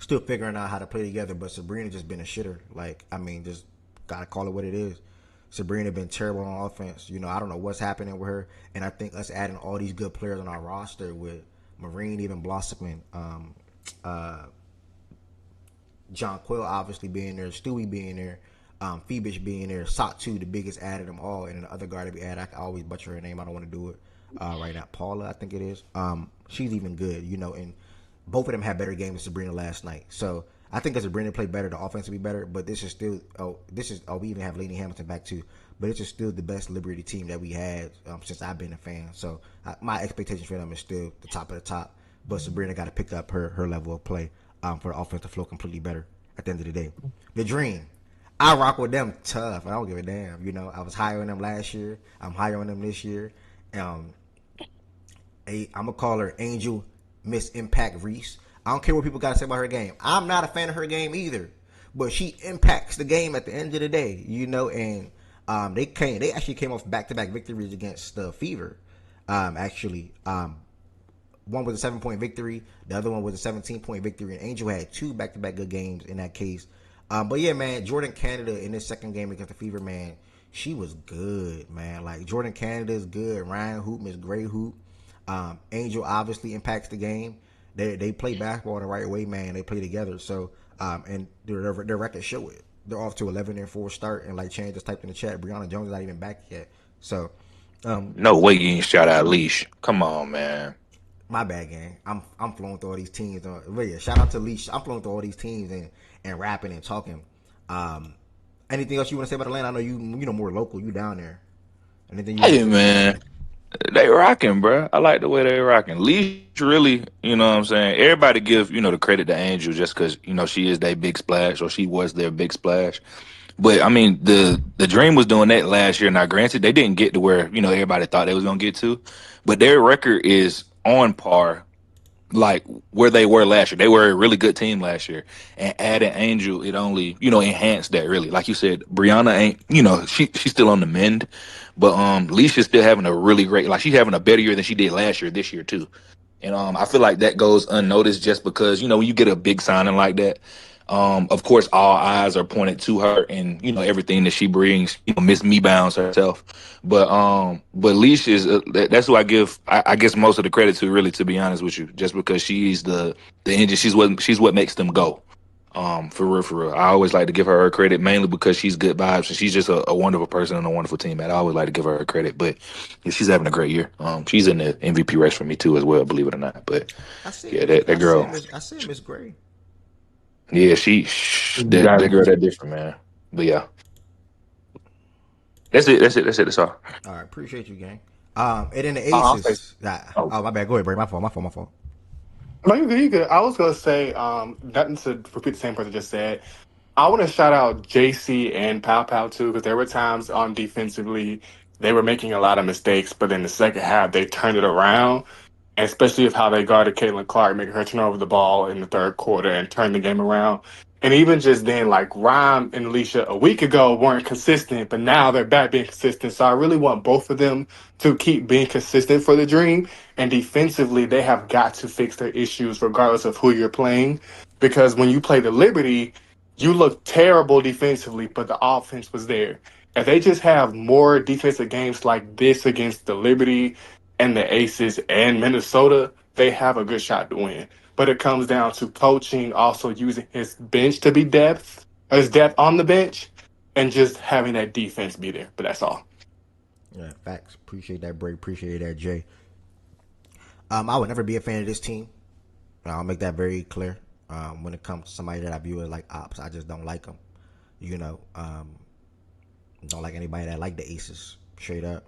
Still figuring out how to play together, but Sabrina just been a shitter. Just gotta call it what it is. Sabrina been terrible on offense. I don't know what's happening with her, and I think us adding all these good players on our roster with Marine even blossoming, John Quill obviously being there, Stewie being there, Phoebus being there, Satu the biggest add of them all, and the other guard that we add, I can always butcher her name. I don't want to do it right now. Paula, I think it is. She's even good, and both of them had better games than Sabrina last night. So I think as Sabrina played better, the offense will be better. But this is still we even have Lainey Hamilton back too. But this is still the best Liberty team that we had since I've been a fan. So my expectation for them is still the top of the top. But Sabrina got to pick up her level of play for the offense to flow completely better at the end of the day. The Dream. I rock with them tough. I don't give a damn. I was higher on them last year. I'm higher on them this year. I'm gonna call her Angel Miss Impact Reese. I don't care what people got to say about her game. I'm not a fan of her game either, but she impacts the game at the end of the day, And they actually came off back-to-back victories against the Fever. One was a 7-point victory, the other one was a 17-point victory, and Angel had 2 back-to-back good games in that case. But yeah, man, Jordan Canada in this second game against the Fever, man, she was good, man. Like Jordan Canada is good. Ryan Hoop, Miss Gray Hoop. Angel obviously impacts the game. They play basketball the right way, man. They play together. So and their records show it. They're off to 11-4 start, and like Chan just typed in the chat, Brianna Jones is not even back yet. So No way you ain't shout out Leash. Come on, man. my bad, gang. I'm flowing through all these teams. But yeah, shout out to Leash. I'm flowing through all these teams and rapping and talking. Anything else you want to say about Atlanta? I know you more local. You down there. Anything you want Hey, to say? man. They rocking, bro. I like the way they rocking. Leash really, you know what I'm saying? Everybody give, the credit to Angel just because, she is their big splash or she was their big splash. But I mean, the Dream was doing that last year. Now, granted, they didn't get to where, everybody thought they was gonna get to, but their record is on par like where they were last year. They were a really good team last year, and adding Angel, it only enhanced that really. Like you said, Brianna ain't she's still on the mend, but Leisha's still having a really great, like she's having a better year than she did last year this year too. And I feel like that goes unnoticed just because when you get a big signing like that, of course all eyes are pointed to her and everything that she brings. Miss Me Bounds herself, but Leash is that's who I give I guess most of the credit to, really, to be honest with you, just because she's the engine. She's what makes them go. For real, for real. I always like to give her credit mainly because she's good vibes and she's just a wonderful person and a wonderful teammate. I always like to give her credit, but yeah, she's having a great year. She's in the MVP race for me too as well, believe it or not. But yeah, that girl, I said Miss Gray. yeah, that girl, Got that different, man. But yeah, that's all. All right, appreciate you, gang. And then the I'll say. Aces. Oh, my bad. Go ahead, Bray. My fault. No, you good. You good. I was gonna say, nothing to repeat the same person just said. I want to shout out JC and Pow Pow too, because there were times on defensively they were making a lot of mistakes, but in the second half they turned it around, and especially of how they guarded Caitlin Clark, making her turn over the ball in the third quarter and turn the game around. And even just then, like Rhyme and Alicia a week ago weren't consistent, but now they're back being consistent. So I really want both of them to keep being consistent for the Dream. And defensively, they have got to fix their issues regardless of who you're playing. Because when you play the Liberty, you look terrible defensively, but the offense was there. If they just have more defensive games like this against the Liberty and the Aces and Minnesota, they have a good shot to win. But it comes down to coaching, also using his bench to be his depth on the bench, and just having that defense be there. But that's all. Yeah, facts. Appreciate that, Bray. Appreciate that, Jay. I would never be a fan of this team. I'll make that very clear. When it comes to somebody that I view as like ops, I just don't like them. Don't like anybody that like the Aces, straight up.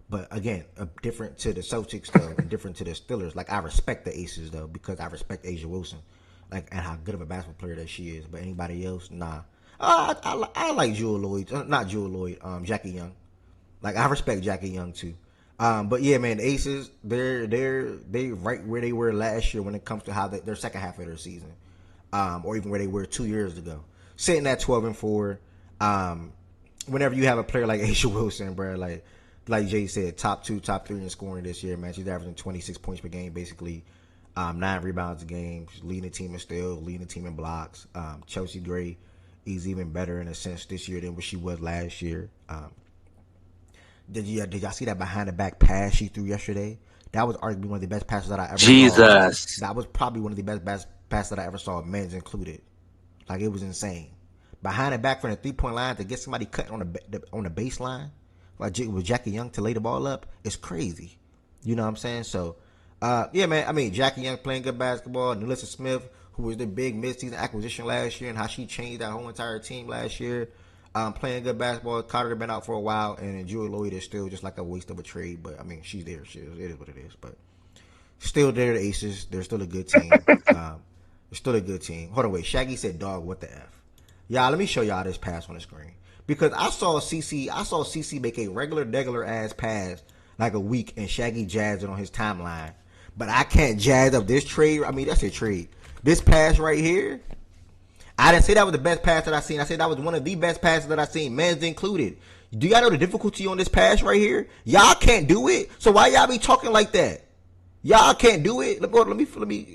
But again, different to the Celtics though, and different to the Steelers. Like I respect the Aces though because I respect Asia Wilson, like and how good of a basketball player that she is. But anybody else, nah. I like Jewel Lloyd, not Jewel Lloyd, Jackie Young. Like I respect Jackie Young too. But yeah, man, the Aces, they right where they were last year when it comes to how their second half of their season, or even where they were 2 years ago, sitting at 12-4. Whenever you have a player like Asia Wilson, bro, like Jay said, top 2, top 3 in scoring this year, man. She's averaging 26 points per game, basically, 9 rebounds a game. She's leading the team in steals, leading the team in blocks. Chelsea Gray is even better in a sense this year than what she was last year. Did y'all see that behind the back pass she threw yesterday? That was arguably one of the best passes that I ever saw. That was probably one of the best passes that I ever saw, men's included. Like it was insane. Behind the back from the 3-point line to get somebody cut on the baseline, like with Jackie Young to lay the ball up, it's crazy. You know what I'm saying? So, yeah, man. I mean, Jackie Young playing good basketball, and Alyssa Smith, who was the big mid-season acquisition last year, and how she changed that whole entire team last year. Playing good basketball. Carter had been out for a while, and Jewel Lloyd is still just like a waste of a trade. But I mean, she's there. It is what it is. But still, they're the Aces. They're still a good team. They're still a good team. Hold on, wait. Shaggy said, "Dog, what the f?" Y'all, let me show y'all this pass on the screen because I saw CC make a regular ass pass like a week, and Shaggy jazzed it on his timeline. But I can't jazz up this trade. I mean, that's a trade. This pass right here. I didn't say that was the best pass that I seen. I said that was one of the best passes that I seen, men's included. Do y'all know the difficulty on this pass right here? Y'all can't do it. So why y'all be talking like that? Y'all can't do it. Let me.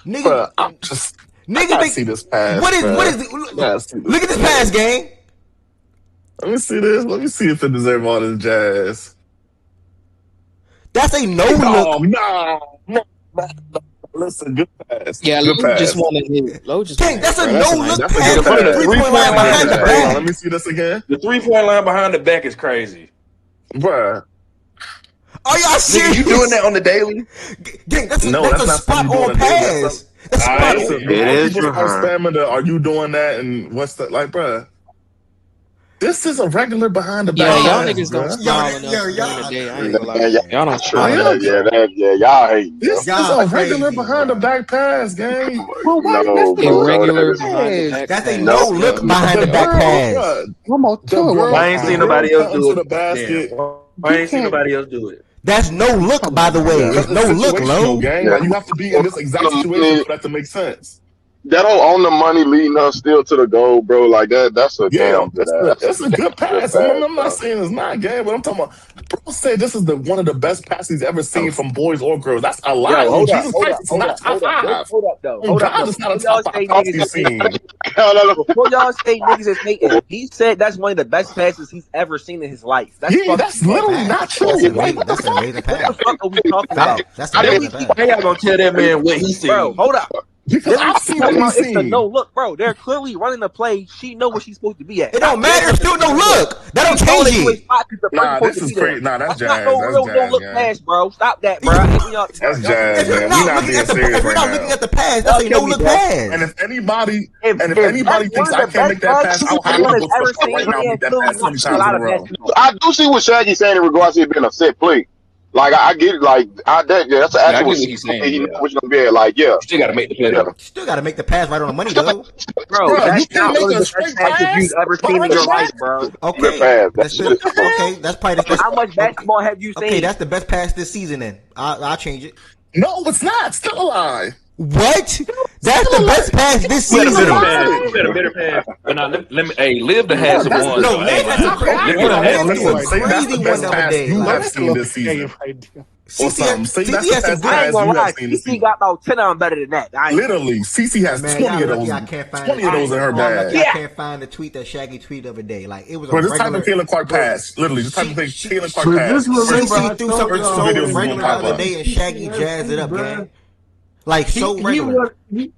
Nigga, Bruh, I gotta see this pass. What is look at this pass, gang. Let me see this. Let me see if it deserves all this jazz. That's a no Oh, look. no. Listen, good pass. Yeah, good pass. just want to. Low just. Dang, that's a That's no look that's a pass good from the pass. 3-point line behind the Hold on, back. let me see this again. The 3-point line behind the back is crazy. Bruh. Are y'all serious? Nigga, you doing that on the daily? Dang, that's that's a not spot something you on doing pass. It is people start spamming the, are you doing that? And what's the, like, bruh. This is a regular behind the back. Yeah, y'all pass, niggas don't bruh. smile enough during the day. I ain't gonna lie. Y'all don't smile enough. Y'all hate. This is a regular behind the back pass, gang. Well, why no, this bro, irregular no, behind the back That's pass. a no look behind the back pass. I ain't seen nobody else do to it. the basket. I ain't seen nobody else do it. That's no look, by the way. It's no look, situational, low. gang. Like you have to be in this exact situation for that to make sense. That on the money leading us still to the goal, bro. Like that's a damn good ass. That's a good pass. I'm not saying it's not game, but I'm talking about. Bro said this is one of the best passes he's ever seen from boys or girls. That's a lot. Yo, hold up, Jesus hold Christ, up, it's hold not up, top hold up, five. hold up, though. Oh Hold up, God, though. it's not a Before y'all top say 5 pass niggas he's is seen. before y'all say niggas is hating, he said that's one of the best passes he's ever seen in his life. That's Yeah, fucking that's literally not true. That's Like, amazing. That's an amazing What the pass. fuck are we talking about? That's an amazing pass. How y'all gonna tell that man what he seen? Bro, hold up. Because Then we I've seen talking what about he's it's a seen. no look, bro. They're clearly running the play. She know what she's supposed to be at. It don't matter. It's still no look. That don't change it. Nah, this is crazy. Nah, that's jazz. Not no That's real jazz, no look gang. pass, bro. Stop that, bro. That's jazz, If you're man. not We're not looking being at the serious if you're right not now. looking at the pass, that's a no look pass. And if anybody If thinks one I of the can't make that best pass, I'll have anyone to has go to ever the store seen, right now and he make has that clearly pass not 20 seen a times in lot a of row. basketball. I do see what Shaggy's saying in regards to it being a set play. Like I get it. Like that's an Yeah, I actual get what he's saying. he know Yeah. what you're gonna be at. Like You still gotta make the play though. Still got to make the pass right on the money, though. Bro, Bro, you that's can't not make one of a the best straight passes you've pass ever seen in behind the your life, back. bro. good Okay, pass. that's still okay. That's probably How much basketball have you okay. seen? That's the best pass this season. Then I'll change it. No, it's not. Still a lie. What? That's Still the a best lie. pass this You had a Still a better season. pass. lie. You had a better pass. But now let me hey, Liv to have Bro, some that's ones though. I ain't Liv had lying. some. okay. Liv to Hold have on. some Liv threw Listen, a ones. say that's crazy the one best the other pass day. you have Like seen this season. Or something. Say that's CC the has some best good. I ain't pass gonna you have lie. seen this CC season. got about 10 of them better than that. Literally, Cece has Man, 20 y'all of lucky those. I can't find 20 of those in her y'all lucky bag. I can't find the tweet that Shaggy tweeted the other day. Like it was a Bro, just type in regular. Taylor Clark Bro, pass. Literally, just type in Taylor Clark But pass. just remember, I CC threw told something First two y'all so videos is when gonna regular the pop other up. day, and Shaggy jazzed it up, bruh. gang. Like so regular. He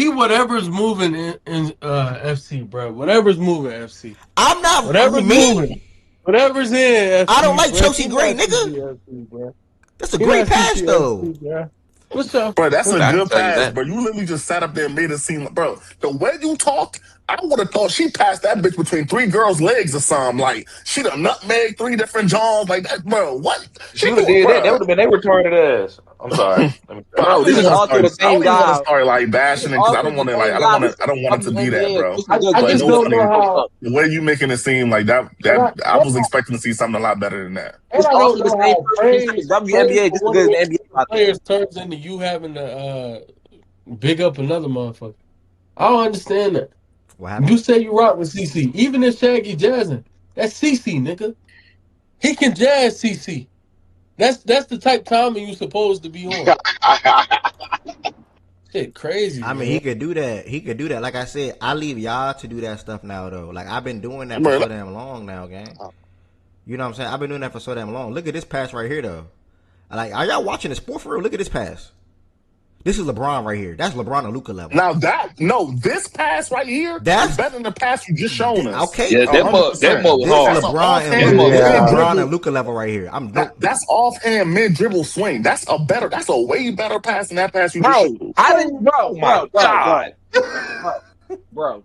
whatever's moving in FC, bro. Whatever's moving FC. I'm not Whatever's me. moving. Whatever's in FC, I don't like bro. Chelsea He Gray, not nigga. CCFC, bro. That's a He great not pass though. CCFC, bro. What's up? Bro, that's a I can good tell you pass, that. bro. You literally just sat up there and made it seem like, bro, the way you talked, I would have thought she passed that bitch between three girls' legs or something. Like, she done nutmeg three different Johns. Like, that, bro, what? She She would have doing, did that. That bro? would have been they retarded ass. I'm sorry. Let me But I bro, don't this even is want to also start. the I same don't even want to guy. start like This bashing is it because I also don't the want to like. same I don't guy want who to. said I don't want it to be that, WNBA is bro. just as good I as But the just no don't NBA. know funny. What's how. up? The way you making it seem like And that I I, was expecting to see something a lot better than that. and It's I don't also the know same how person who said the praise WNBA is for just as one of good your as the NBA. By the way. players turns into you having to big up another motherfucker. I don't understand that. What happened? You say you rock with CC, even if Shaggy jazzing, that's CC, nigga. He can jazz CC. That's the type of timing you supposed to be on. Shit, crazy, I mean, he man. could do that. He could do that. Like I said, I leave y'all to do that stuff now, though. Like I've been doing that for Bro, so damn long now, gang. You know what I'm saying? I've been doing that for so damn long. Look at this pass right here, though. Like, are y'all watching the sport for real? Look at this pass. This is LeBron right here. That's LeBron and Luca level. now this pass right here is That's better than the pass you just shown us. okay. Yeah, that mug was This hard. That's an LeBron That offhand mug was this mid hard. LeBron dribble. and Luca level right here. I'm no. That's offhand mid dribble swing. That's a way better pass than that pass you just Bro, showed. I didn't Oh my God. bro.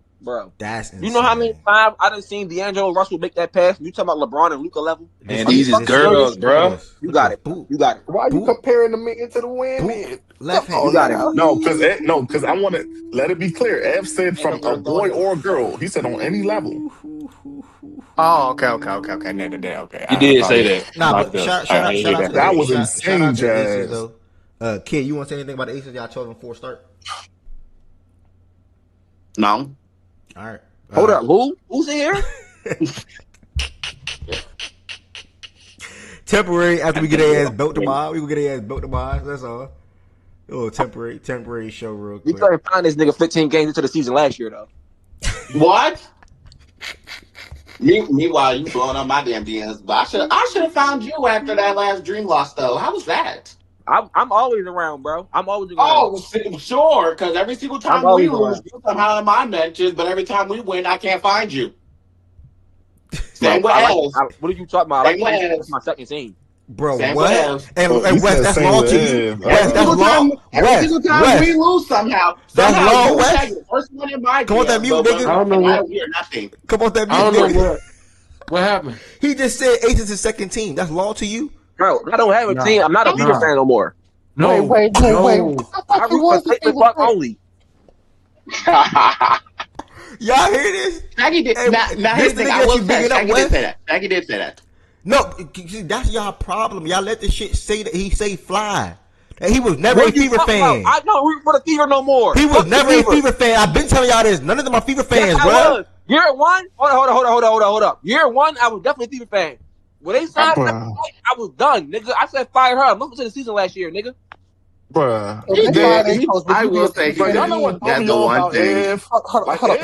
That's insane. You know how many times I done seen D'Angelo Russell make that pass? You talking about LeBron and Luca level? Man, Are you these is fucking girls, serious? Look at bro. this. You Look at got this. it, bro. Boot, You got it. Why are you boot, comparing the men to the boot. women? Left Come hand. You on got it, now. bro. Because I want to let it be clear. Ev said Ain't no from a girls going boy there. or a girl. He said on any level. Oh, okay. Okay. He I did say apologize. that. Nah, but Apologize. I shout hear out that to from That the me. was shout out insane, to the Aces Jazz. though. Kid, you want to say anything about the Aces? Y'all chose them 4 start. No. All right. Hold up. Who's in here? Temporary after we get their ass built tomorrow. We will get their ass built tomorrow. That's all. A little temporary show real We quick. couldn't find this nigga 15 games into the season last year though. What? Meanwhile, you blowing up my damn DMs. But I should have found you after that last dream loss, though. How was that? I'm always around, bro. I'm always around. Oh, sure. Because every single I'm time we always lose, around. you somehow in my mentions. But every time we win, I can't find you. Bro, Same with Els. what are you talking about? I Same like with the Aces. That's Els. my second team. Bro, Same with what? Els. He And West, said that's same law with to you. Ev. West, that's law. Every single time we lose, somehow That's law, you and Shaggy West. the first one in my Come on, that DMs. mute, But nigga. I don't know I what. don't hear nothing. Come on, that I mute, don't know nigga. what happened. He just said Aces is second team. That's law to you. Bro, I don't have a Nah, team. I'm not a Fever nah. fan no more. No, Wait. no. I I thought you root for was the St. favorite Clark player. only. Y'all hear this? Shaggy did. Hey, now this here's the the thing. nigga I that will you say, bigging up, Shaggy did West? say that. Shaggy did say that. No, see, that's y'all problem. Y'all let the shit say that he say fly. And he was never What a are you Fever talking fan. about? I don't root for the Fever no more. He was Fuck the never a Fever. Fever fan. I've been telling y'all this. None of them are Fever Yes, fans, I bro. was. Year one. Hold up. Year one, I was definitely a Fever fan. When they signed that Bruh. fight, I was done, nigga. I said fire her. I'm looking to the season last year, nigga. Bruh. So He that's why they did. chose. Would I you be a will say Fever he But fan? y'all did. know what threw That's me the off one about thing. Ev? Like Hold up,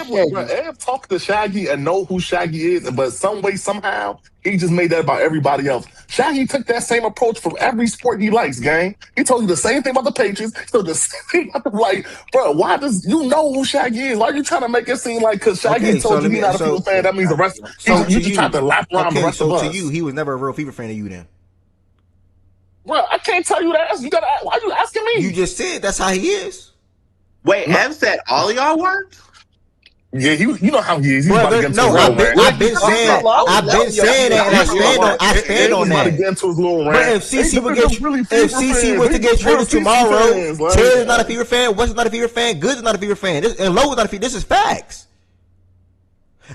Ev talked to Shaggy and know who Shaggy is, but some way, somehow, he just made that about everybody else. Shaggy took that same approach from every sport he likes, gang. He told you the same thing about the Patriots. He told the same thing about the, like, bro, why does you know who Shaggy is? Why are you trying to make it seem like because Shaggy Okay, so told you let he's me not a Fever fan, that means the rest so you to just tried to you. lap around the Okay, rest of so to us. you, he was never a real Fever fan of you then. Bro, I can't tell you that. You gotta why are you asking me? You just said that's how he is. Wait, Ev said all of y'all weren't? Yeah, you know how he is. He's about to Brother, get into no, his little I've been, rant. I've been saying, I've been saying that, and I stand on He's about to that. get into his little But rant. if CC would get, really if Fever CC fans. was to get We're traded CC tomorrow, fans, like, Terry is not a Fever fan, West is not a Fever fan, Goods is not a Fever fan, and Lowe is not a Fever. This is facts.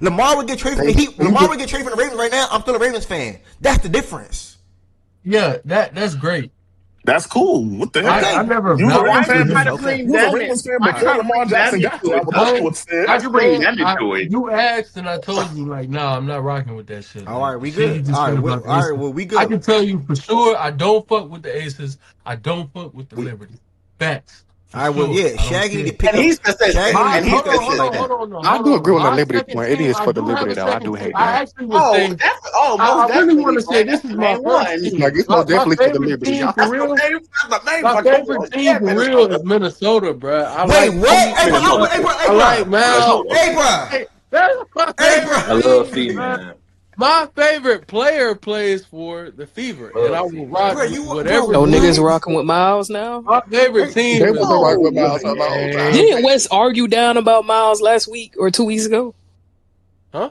Lamar would get traded from the Heat. Lamar would get traded from the Ravens right now. I'm still a Ravens fan. That's the difference. Yeah, that's great. That's cool. What the heck? I never You was a Why Ravens are you fan trying vouched to before. Okay. bring You was a them in? Ravens fan Why are you before trying to Lamar bring them Jackson got into there. I it? would Though? also have said. Why'd you bring them into it? you asked and I told you like, nah, I'm not rocking with that shit. All Like, right, we shit you good. just All said right, about the all right. Aces. Well, we I good. can tell you for sure, I don't fuck with the Aces. I don't fuck with the We, Liberty. Facts. For all right. Well, sure. yeah. I don't Shaggy need care. to pick And up. he's consistent. Shaggy need And to he's pick up shit like consistent. that. I do agree on the My Liberty second point. It team, is I for the do have Liberty, a though. I second do team. hate I that. actually would Oh, say, most I really definitely, want to say Fred. this That's is the my main first one. team. Like it's most My definitely for the favorite Liberty. team I, for That's the real. main. That's the main My one. favorite team Yeah, for real Minnesota. is Minnesota, bro. I Wait, like what? Hey, bro, Fever. Minnesota. hey, bro, hey, I like bro. Mal. Minnesota. Hey, bro. Hey, that's my Hey, favorite bro. I love team, Fee, man. man. My favorite player plays for the Fever, and I will rock Bro, with you whatever No what? niggas team. rocking with Miles now. My favorite They team is wasn't rocking with No. Miles for a long time. Didn't Wes argue down about Miles last week or 2 weeks ago huh?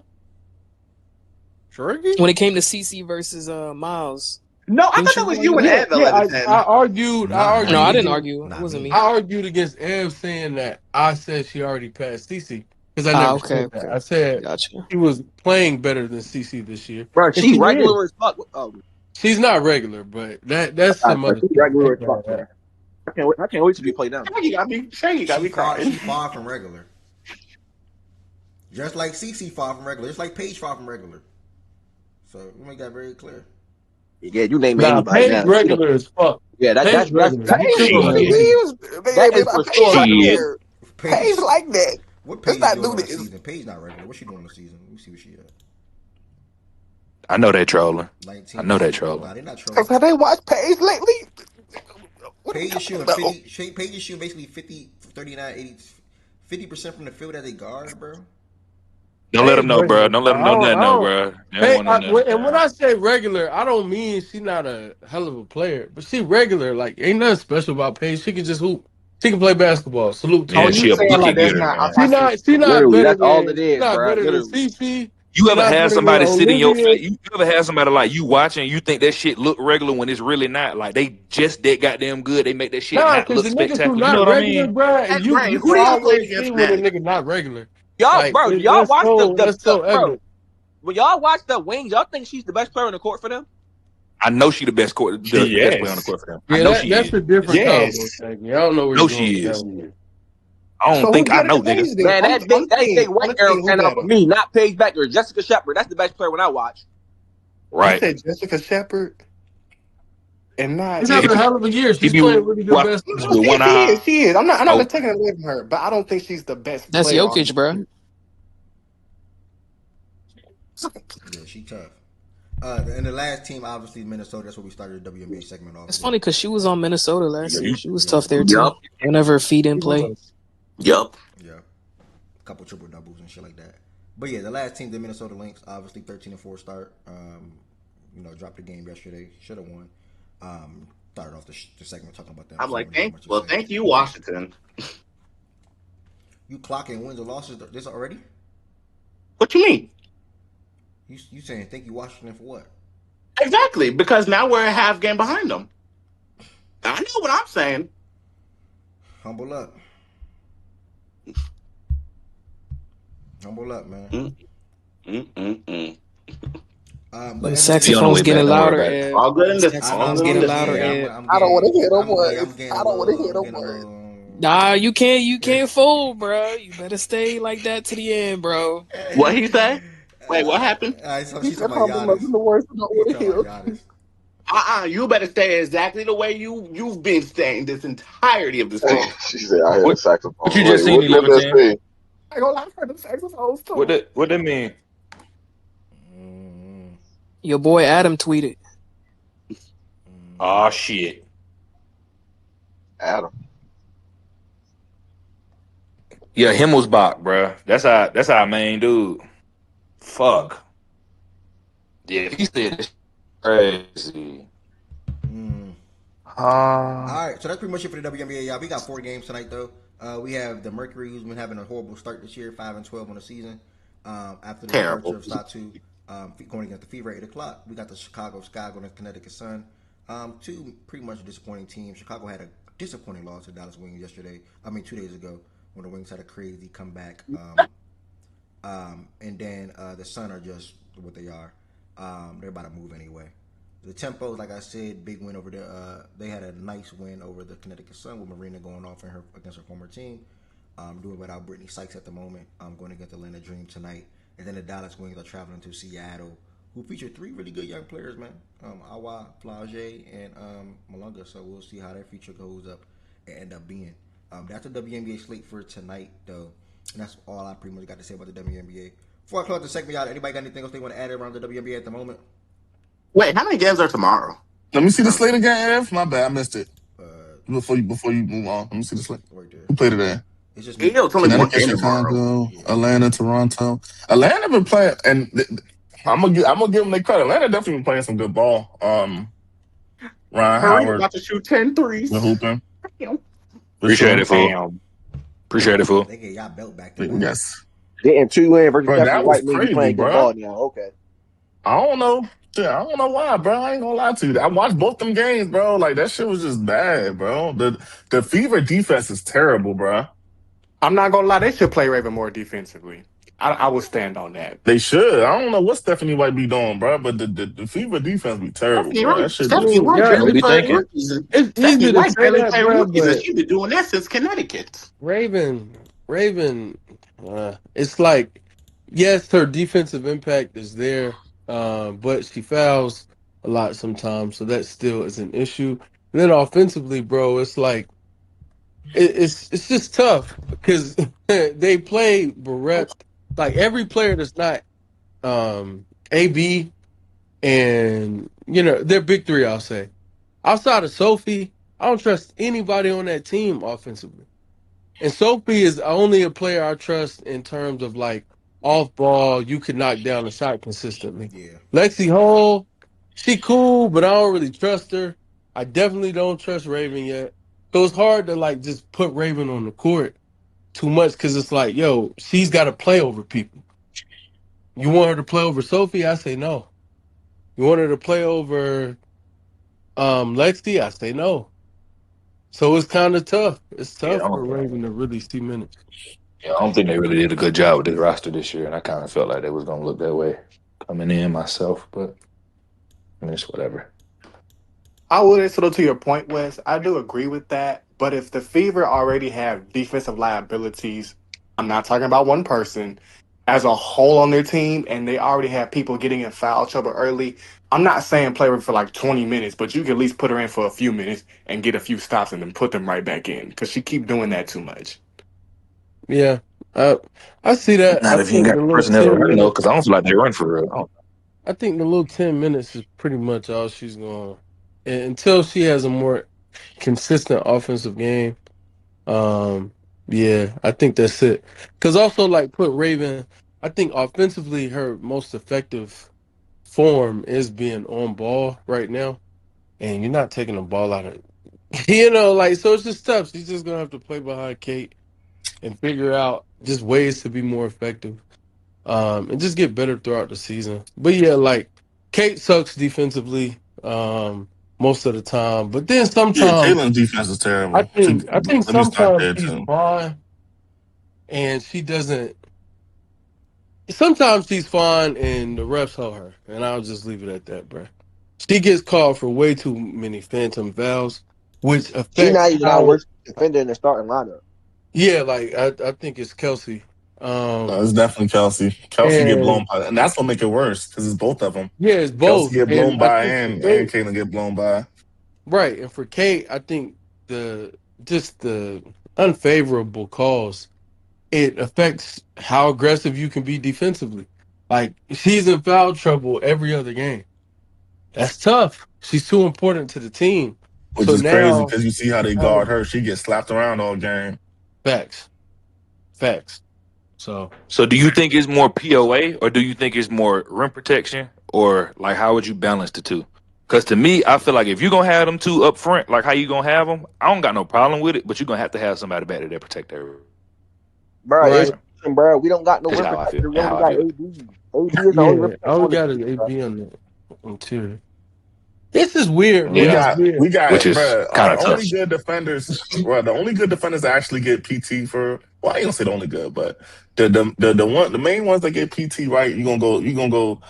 Sherky? when it came to CC versus Miles? No, I thought Didn't that you was argue you and that? Ev, Yeah. I 1110. argued. I Not No, I argued didn't me. against. argue. It Not wasn't me. me. I argued against Ev saying that I said she already passed CC because I Ah, never okay, said that. okay. I said Gotcha. she was playing better than CC this year, Bro, and she she is. regular as fuck. Oh, She's not regular, but that's some bro, other she shit. regular as fuck, bro. I can't wait to be played down. Shaggy got me She crying. far from regular. Just like CC far from regular. Just like Paige far from regular. So we make that very clear. Yeah, you name Nah, anybody Paige now. regular as fuck. Yeah, Paige that's regular. You for Paige tripping sure. on regular. that Yeah. nigga? That is for sure right Shit. there. Paige like that. What Let's Paige not doing do on the this. season? Paige not regular. What's she doing on the season? Let me see what she at. I know they trolling. 19. I know they Nah, trolling. they not trolling. Have they watched Paige lately? Paige is shooting 50. Paige is shooting basically 50, 39, 80, 50% from the field as a guard, bro. Don't let Paige them know, bro. regular. Don't let Bro. them know I nothing, though, don't. bro. They don't want to know nothing. And when I say regular, I don't mean she not a hell of a player, but she regular. Like ain't nothing special about Paige. She can just hoop. She can play basketball. Salute to Oh, Yeah, her. you she a saying like bucket there's getter, not? man. She not Literally, better that's all than it is, bro. Literally. CC. You She ever not had better than somebody sit in your Olivia. face? You ever had somebody like you watching, you think that shit look regular when it's really not? Like they just that goddamn good. They make that shit Nah, not because look the niggas who spectacular. You know not what I regular, mean? bro, Hey, you Ray, you who can do y'all played always against see when a tonight? nigga not regular. Y'all, Like bro, y'all watch that's so bro. evident. When y'all watch the Wings, y'all think she's the best player on the court for them? I know she the best court, the best player on the Yes. court for them. I Yeah, know she that's is. a different combo. Yes. Shaggy. I don't know where I know you're going she with that is. one. I don't So who's think I better know, than nigga. Paige then? Man, that big On white the arrow team, who stand up for better? me, not Paige Becker, Jessica Shepard. That's the best player when I watch. You Right. said Jessica Shepard and not She's Yeah, having a hell of a year. he She's be playing really good watching basketball. with one she is. eye She is. I'm not open. taking it away from her, but I don't think she's the best That's player on Jokic, the bro. team. Yeah, she tough. And the last team, obviously, Minnesota. That's where we started the WNBA segment off It's with. funny because she was on Minnesota last year. She was Yeah, tough there too. Yup. Whenever feet She didn't play. was. Yup. yeah. A couple triple doubles and shit like that. But yeah, the last team, the Minnesota Lynx, obviously 13-4 start. Dropped the game yesterday. Should have won. Started off the segment talking about them. I'm So I like, don't have much to say. thank you, Washington. You clocking wins or losses this already? What you mean? You saying thank you Washington for what? Exactly, because now we're a half game behind them. I know what I'm saying. Humble up. Humble up, man. Mm. But The She on the saxophone's way back. getting Don't worry louder, about it. Ed. All good in The this. I All know saxophone's good in getting this. louder, yeah, Ed. I don't want to hear no I'm words. getting I a don't want to little hear I'm no getting a words. little Nah, you can't fold, bro. You better stay like that to the end, bro. What he say? Wait, what happened? Alright, so He she's said talking about humble up Giannis. in the words I don't He's want to talking hear. about Giannis. You better stay exactly the way you've been staying this entirety of the season. She said, "I heard a What saxophone." you Wait, just seen what that 11-10? say? I ain't gonna lie, I heard the saxophones too. What that mean? Your boy Adam tweeted. Oh shit. Adam. Yeah, Himmelsbach, bro. That's our main dude. Fuck. Yeah, he said this crazy. All right, so that's pretty much it for the WNBA, y'all. We got 4 games tonight, though. We have the Mercury, who's been having a horrible start this year, 5-12 on the season. After the departure Terrible. of Satu, going against the Fever at 8 o'clock. We got the Chicago Sky going to Connecticut Sun. 2 pretty much disappointing teams. Chicago had a disappointing loss to Dallas Wings 2 days ago, when the Wings had a crazy comeback. And then the Sun are just what they are. They're about to move anyway. The Tempos, like I said, big win over the. They had a nice win over the Connecticut Sun with Marina going off against her former team. Doing without Brittany Sykes at the moment. Going against Atlanta Dream tonight, and then the Dallas Wings are traveling to Seattle, who feature 3 really good young players, man. Awa, Flage, and Malunga. So we'll see how their future goes up and end up being. That's the WNBA slate for tonight, though, and that's all I pretty much got to say about the WNBA. Before I close the segment, y'all, anybody got anything else they want to add around the WNBA at the moment? Wait, how many games are tomorrow? Let me see the slate again. My bad, I missed it. Before you move on, let me see the slate. Right there. Who played today? It's just It's only one Connecticut, game tomorrow. Chicago, Atlanta, Toronto. Atlanta been playing, and I'm gonna give them their credit. Atlanta definitely been playing some good ball. Ryan Curry Howard about to shoot 10 threes. been hooping Damn. for Appreciate sure. it, fool. Appreciate it, fool. They get y'all belt back to back. Yes, Getting 2 in versus bro, Stephanie that was White mean you crazy, playing good bro. ball now. Okay. I don't know. Yeah, I don't know why, bro. I ain't gonna lie to you. I watched both them games, bro. Like that shit was just bad, bro. The Fever defense is terrible, bro. I'm not gonna lie, they should play Raven more defensively. I will stand on that. They should. I don't know what Stephanie White be doing, bro, but the Fever defense be terrible, Stephanie bro. White, That shit I be. Stephanie mean, White guys, What barely we played thinking? rookies. it's Stephanie easy to White say barely that, played bro, rookies, and but she been doing that since Connecticut. Raven, it's like, yes, her defensive impact is there, but she fouls a lot sometimes, so that still is an issue. And then offensively, bro, it's like it's just tough because they play bereft. Like every player that's not AB and their big three, I'll say. Outside of Sophie, I don't trust anybody on that team offensively. And Sophie is only a player I trust in terms of like off ball, you could knock down a shot consistently. Yeah. Lexi Hall, she cool, but I don't really trust her. I definitely don't trust Raven yet. So it's hard to like just put Raven on the court too much because it's like, yo, she's got to play over people. You want her to play over Sophie? I say no. You want her to play over Lexi? I say no. So it's kind of tough. It's Yeah, tough for Raven to really see minutes. I don't think they really did a good job with this roster this year, and I kind of felt like they was gonna look that way coming in myself, but it's whatever. I would answer to your point, Wes. I do agree with that. But if the Fever already have defensive liabilities, I'm not talking about one person, as a whole on their team, and they already have people getting in foul trouble early, I'm not saying play her for like 20 minutes, but you can at least put her in for a few minutes and get a few stops and then put them right back in because she keep doing that too much. Yeah, I see that. I Not if you ain't think got the little personnel to 10 run though, minutes. because I don't feel like they run for real. I think the little 10 minutes is pretty much all she's going. Until she has a more consistent offensive game. Um, yeah, I think that's it. Because also, like, put Raven. I think offensively, her most effective form is being on ball right now, and you're not taking the ball out of. Like, so it's just tough. She's just gonna have to play behind Kate and figure out just ways to be more effective. And just get better throughout the season. But yeah, like Kate sucks defensively most of the time, but then Yeah, sometimes Jalen's defense is I terrible. think I think Let me start sometimes there she's too. fine and she doesn't. Sometimes she's fine and the refs hold her, and I'll just leave it at that, bro. She gets called for way too many phantom fouls, which She affects not even our how. worst defender in the starting lineup. Yeah, like I think it's Kelsey. No, it's definitely Kelsey. Kelsey get blown And by, and that's what make it worse because it's both of them. yeah, it's Kelsey both. get blown And I by, think for and Kate, Kaylin get blown by. right, and for Kate, I think the unfavorable calls, it affects how aggressive you can be defensively. Like she's in foul trouble every other game. That's tough. She's too important to the team. Which So is crazy now, because you see how they guard her. She gets slapped around all game. facts, facts. So So do you think it's more POA or do you think it's more rim protection or like how would you balance the two? Because to me, I feel like if you're gonna have them two up front, like how you gonna have them, I don't got no problem with it, but you're gonna have to have somebody back there that protect their Bro, it's right, bro. We don't got no That's rim how I feel. protector. We That's only how I got feel. AB. AB is the only rim yeah. protector All on we the got is team, bro. AB on the interior. This is weird, We bro. Yeah, It's got, weird. we got, which is bro. kind Our of only tough. good defenders, bro. The only good defenders that actually get PT for. Well, I ain't gonna say the only good, but the main ones that get PT right. You gonna go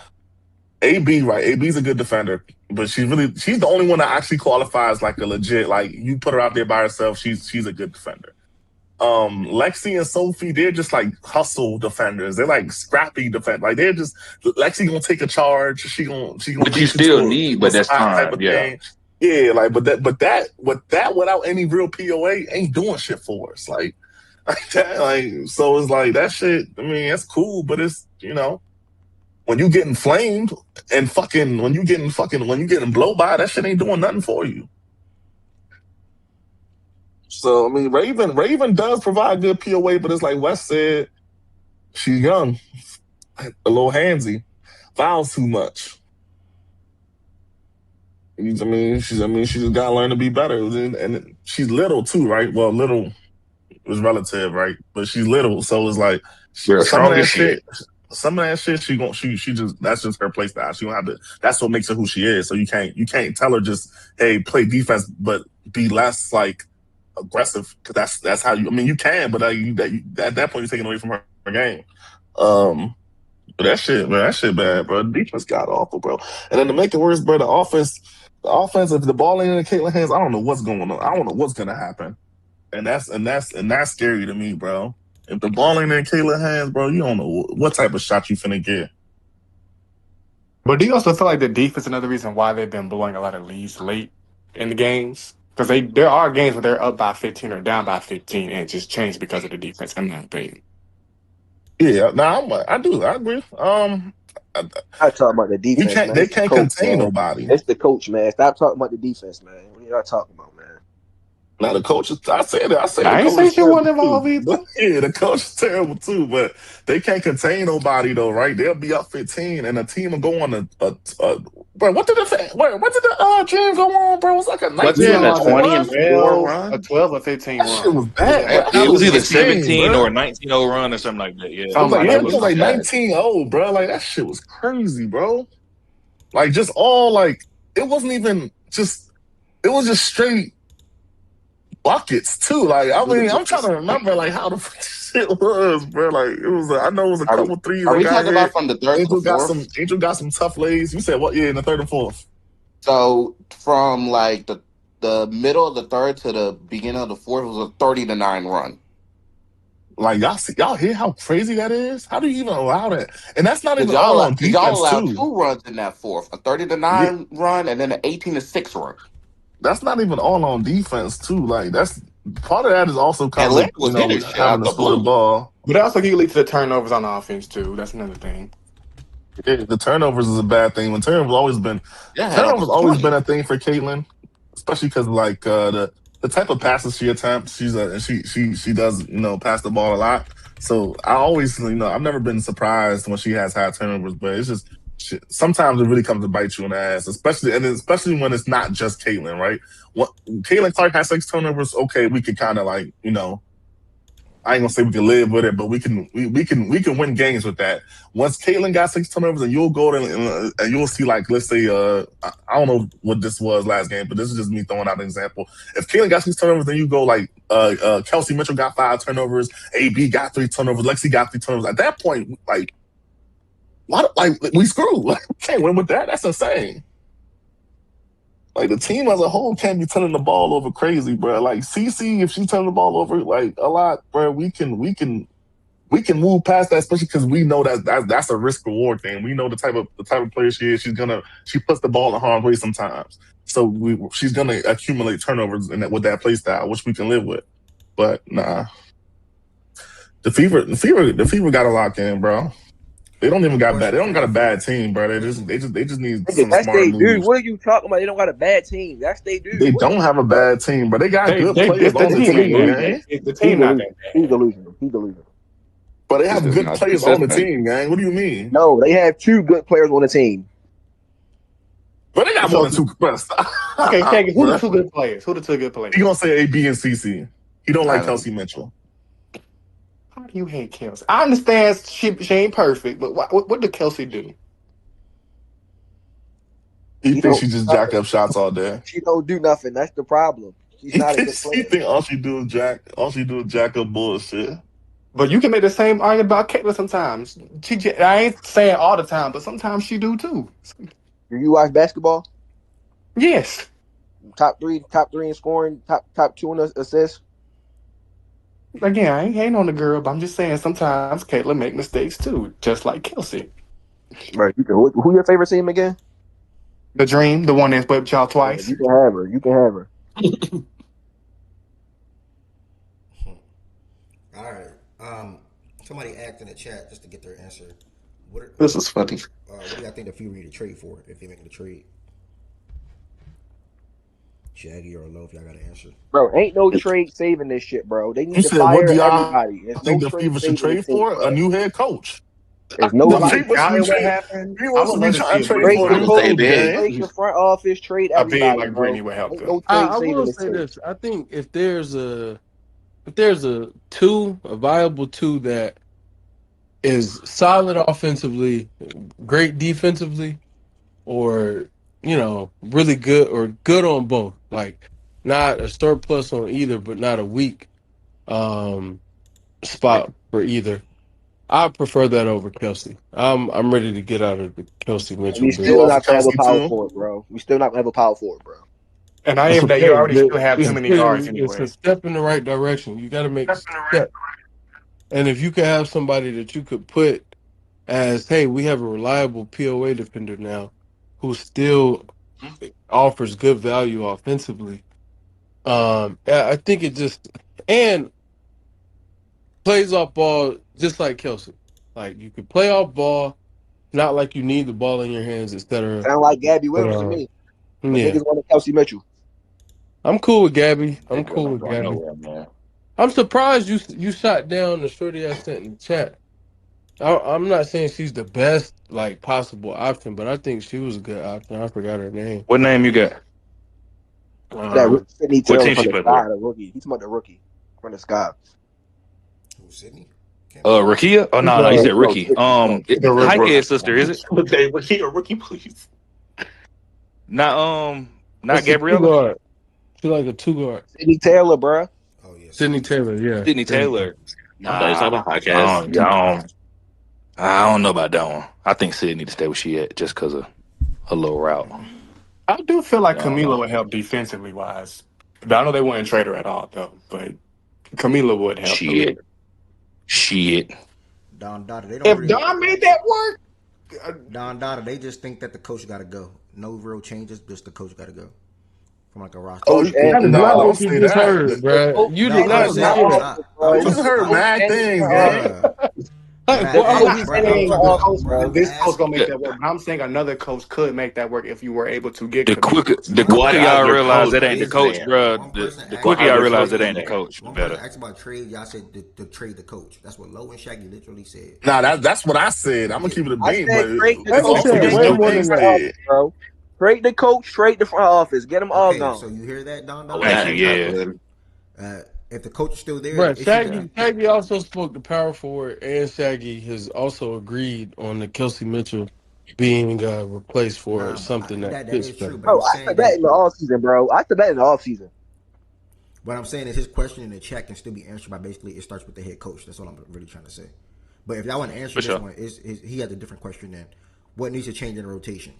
AB right. AB's a good defender, but she's the only one that actually qualifies like a legit. Like you put her out there by herself, she's a good defender. Lexi and Sophie, they're just like hustle defenders. They're like scrappy defend. Like they're just Lexi gonna take a charge. She gonna Which you beat you still to need, a but that's spot type time. of Yeah. thing. Yeah, like but that without any real POA ain't doing shit for us. Like that, like so it's like that shit. I mean, it's cool, but it's when you getting flamed and when you getting blow by, that shit ain't doing nothing for you. So I mean, Raven does provide good POA, but it's like Wes said, she's young, a little handsy. fouls too much. I mean, she just gotta learn to be better. And she's little too, right? Well, little is relative, right? But she's little, so it's like Real some of strong that as shit. shit. Some of that shit, she just that's just her play style. She don't have to. That's what makes her who she is. So you can't tell her just hey play defense, but be less like aggressive because that's how you. I mean, you can, but at that point you're taking away from her game. But that shit, man, that shit bad, bro. Defense got awful, bro. And then to make it worse, bro, the offense, if the ball ain't in Caitlin hands, I don't know what's going on. I don't know what's gonna happen. And that's scary to me, bro. If the ball ain't in Caitlin hands, bro, you don't know what type of shot you finna get. But do you also feel like the defense is another reason why they've been blowing a lot of leads late in the games? Because there are games where they're up by 15 or down by 15 and it just changed because of the defense. I'm not paying. Yeah, I do. I agree. I talk about the defense, man. They It's the can't coach, contain man. nobody. It's the coach, man. Stop talking about the defense, man. What are y'all talking about, man? Now the coach, I say the I ain't coach say is she wasn't terrible involved too. either. Yeah, the coach is terrible too, but they can't contain nobody though, right? They'll be up 15, and the team will go on bro. What did the dream go on, bro? It was like a Wasn't 19 it in a 0 20 and run. 4 a run? 12 or 15 That shit run. was bad, bro. That It shit was was either insane, 17 bro. or 19-0 run or something like that. Yeah. It was like, Something yeah, like it that. was like bad. 19-0, bro. Like that shit was crazy, bro. Like just all like it wasn't even just it was just straight buckets too. Like I mean, I'm trying to remember like how the shit was, bro. Like it was I know it was a Are we couple threes are that we got talking about hit. from the third to the fourth? Angel got some tough lays. You said what? Yeah, in the third and fourth. So from like the middle of the third to the beginning of the fourth was a 30-9 run. Like y'all hear how crazy that is? How do you even allow that? And that's not even Because all on y'all defense allowed too. 2 runs in that fourth, a Yeah, 30-9 run and then an 18-6 run. that's not even all on defense too. Like that's part of that is also comes Atlanta with was hitting shit having out to the score the blue. ball. But that also can lead to the turnovers on offense, too. That's another thing. Yeah, the turnovers is a bad thing. Yeah, had Turnovers almost always 20. been a thing for Caitlin, especially because like the type of passes she attempts, she does pass the ball a lot. So I always I've never been surprised when she has high turnovers, but it's just sometimes it really comes to bite you in the ass, especially when it's not just Caitlin, right? What Caitlin Clark has 6 turnovers, okay, we could kind of like I ain't gonna say we can live with it, but we can win games with that. Once Caitlin got 6 turnovers, and you'll go and you'll see like let's say I don't know what this was last game, but this is just me throwing out an example. If Caitlin got 6 turnovers, then you go like Kelsey Mitchell got 5 turnovers, AB got 3 turnovers, Lexi got 3 turnovers. At that point, like what? Like we screwed. Like we can't win with that. That's insane. Like the team as a whole can't be turning the ball over crazy, bro. Like CC, if she turns the ball over like a lot, bro, we can move past that, especially because we know that's a risk reward thing. We know the type of player she is. She puts the ball in harm's way sometimes, so she's gonna accumulate turnovers with that play style, which we can live with. But nah, the fever got to lock in, bro. They don't even got bad. They don't got a bad team, bro. They just need Nigga, some that's smart they do. moves. What are you talking about? They don't got a bad team. That's they do. They What are you don't have a talking about? bad team, but they got good It's players the on the team ain't team, that gang. bad. The team not that He's bad. delusional. He's delusional. But they This have is good not players on the consistent. team, gang. What do you mean? No, they have 2 good players on the team. But they got more So, than 2 players. okay, Shaggy, who the Bruh. 2 good players? Who the 2 good players? He gonna say AB and CC. He don't like I Kelsey Mitchell. How do you hate Kelsey? I understand she ain't perfect, but what did Kelsey do? He She thinks don't she do just jack nothing. up shots all day. She don't do nothing. That's the problem. She's not a good He player. think all she do is jack up bullshit. But you can make the same argument about Caitlin sometimes. I ain't saying all the time, but sometimes she do too. Do you watch basketball? Yes. Top three in scoring, top 2 in assists. Again, I ain't hating on the girl, but I'm just saying sometimes Caitlin make mistakes too, just like Kelsey. Right. Who your favorite team again? The Dream, the one that whipped y'all twice. You can have her. You can have her. All right. Somebody asked in the chat just to get their answer. This is funny. What do y'all think the Fury to trade for if they making a trade? Shaggy or Loaf, y'all got an answer. Bro, ain't no trade saving this shit, bro. They He need to said, "What do fire y'all everybody. There's think no the trade Fever should saving this trade team, for? A bro. new head coach." There's The With nobody. like people Ja be and what trade. happened, He I wants would to be love to trying see to a trade Brady Trade for the a Bron coach, coach, trade big. gang. trade the front office, trade A big everybody, like bro. Brittany would help Ain't though. no trade I saving will this say team. this. I think if there's a a viable two that is solid offensively, great defensively, or really good or good on both. Like not a surplus on either, but not a weak um spot for either. I prefer that over Kelsey. I'm ready to get out of the Kelsey And Mitchell we You still business. offer not gonna have a Kelsey power too. forward, bro. We still not gonna have a power forward, bro. And I It's am that you okay. already still have too many guards It's a anyway. step in the right direction. You got to make steps. And if you could have somebody that you could put as, hey, we have a reliable POA defender now who still offers good value offensively. I think it just and plays off ball just like Kelsey. Like you could play off ball, not like you need the ball in your hands, etc. Sound like Gabby But Williams to me. But yeah, niggas wanted Kelsey Mitchell. I'm cool with Gabby. I'm That girl cool ain't with going Gabby. nowhere, man. I'm surprised you shot down the shorty I sent in the chat. I'm not saying she's the best like possible option, but I think she was a good option. I forgot her name. What name you got? That Um, Sidney What Taylor team from she the play sky, for? the rookie. He's talking about the rookie from the sky. Who, Sydney? Can't be right. Rakia? Oh she's, no, you said No, Ricky. Sydney. No, The Sydney rookie. Taylor. Heike's sister, is it? Okay, was he a rookie, please? Not not it's a two Gabriella? guard. She like a two guard. Sydney Taylor, bro. Oh yeah, Sydney Sydney Taylor, Taylor. yeah. Sydney Sydney Taylor. I thought you was talking Nah. about podcast. I don't know about that one. I think Sid need to stay where she at just because of her little route. I do feel like I don't Camila know. would help defensively wise. But I know they wouldn't trade her at all though. But Camila would help a little Shit. bit. Shit. Don Dada, they don't If really. Don made that work, Don Dada, they just think that the coach got to go. No real changes, just the coach got to go from like a roster Oh Coach standpoint. That and is no, not don't what you say just that. heard, the bruh. coach You No, did and I'm the not front say saying that, office, I bro. We It's just was the heard coach mad and the things, front gang. office. bruh. Well, The I'm coach not Bruh, and the I'm saying front talking the about, office, coach, bruh. bro. I'm this coach gonna asking. make that work. But I'm saying another coach could make that work if you were able to get The Camila. quicker the One quicker What person, y'all other realize coach that ain't the is coach, there? bro. one person The What asked quicker about y'all other realize coach that trade. is ain't the there? coach, the One person better. asked about trade. Y'all said to trade the coach. That's what Lowe and Shaggy literally said. Nah, that's what I said. I'm gonna Yeah. keep it a I beam, said but trade the Shaggy coach also said get and way get one him more in the thing than front that. said. office, bro. Trade the coach, trade the front office. Get them all Okay, so gone. you hear that, Don Oh, Dada? well, Thank you. that ain't Yeah. good. If the coach is still there, Bruh, the issue that Shaggy also spoke to power forward, and Shaggy has also agreed on the Kelsey Mitchell being replaced for nah, but something that that fits is true. better. But I'm Bro, I saying said that that in the off season, bro. I said that in the off season. what I'm saying is his question in the chat can still be answered by basically it starts with the head coach. That's all I'm really trying to say. But if y'all want to answer For this sure. one, he has a different question then. What needs to change in the rotation?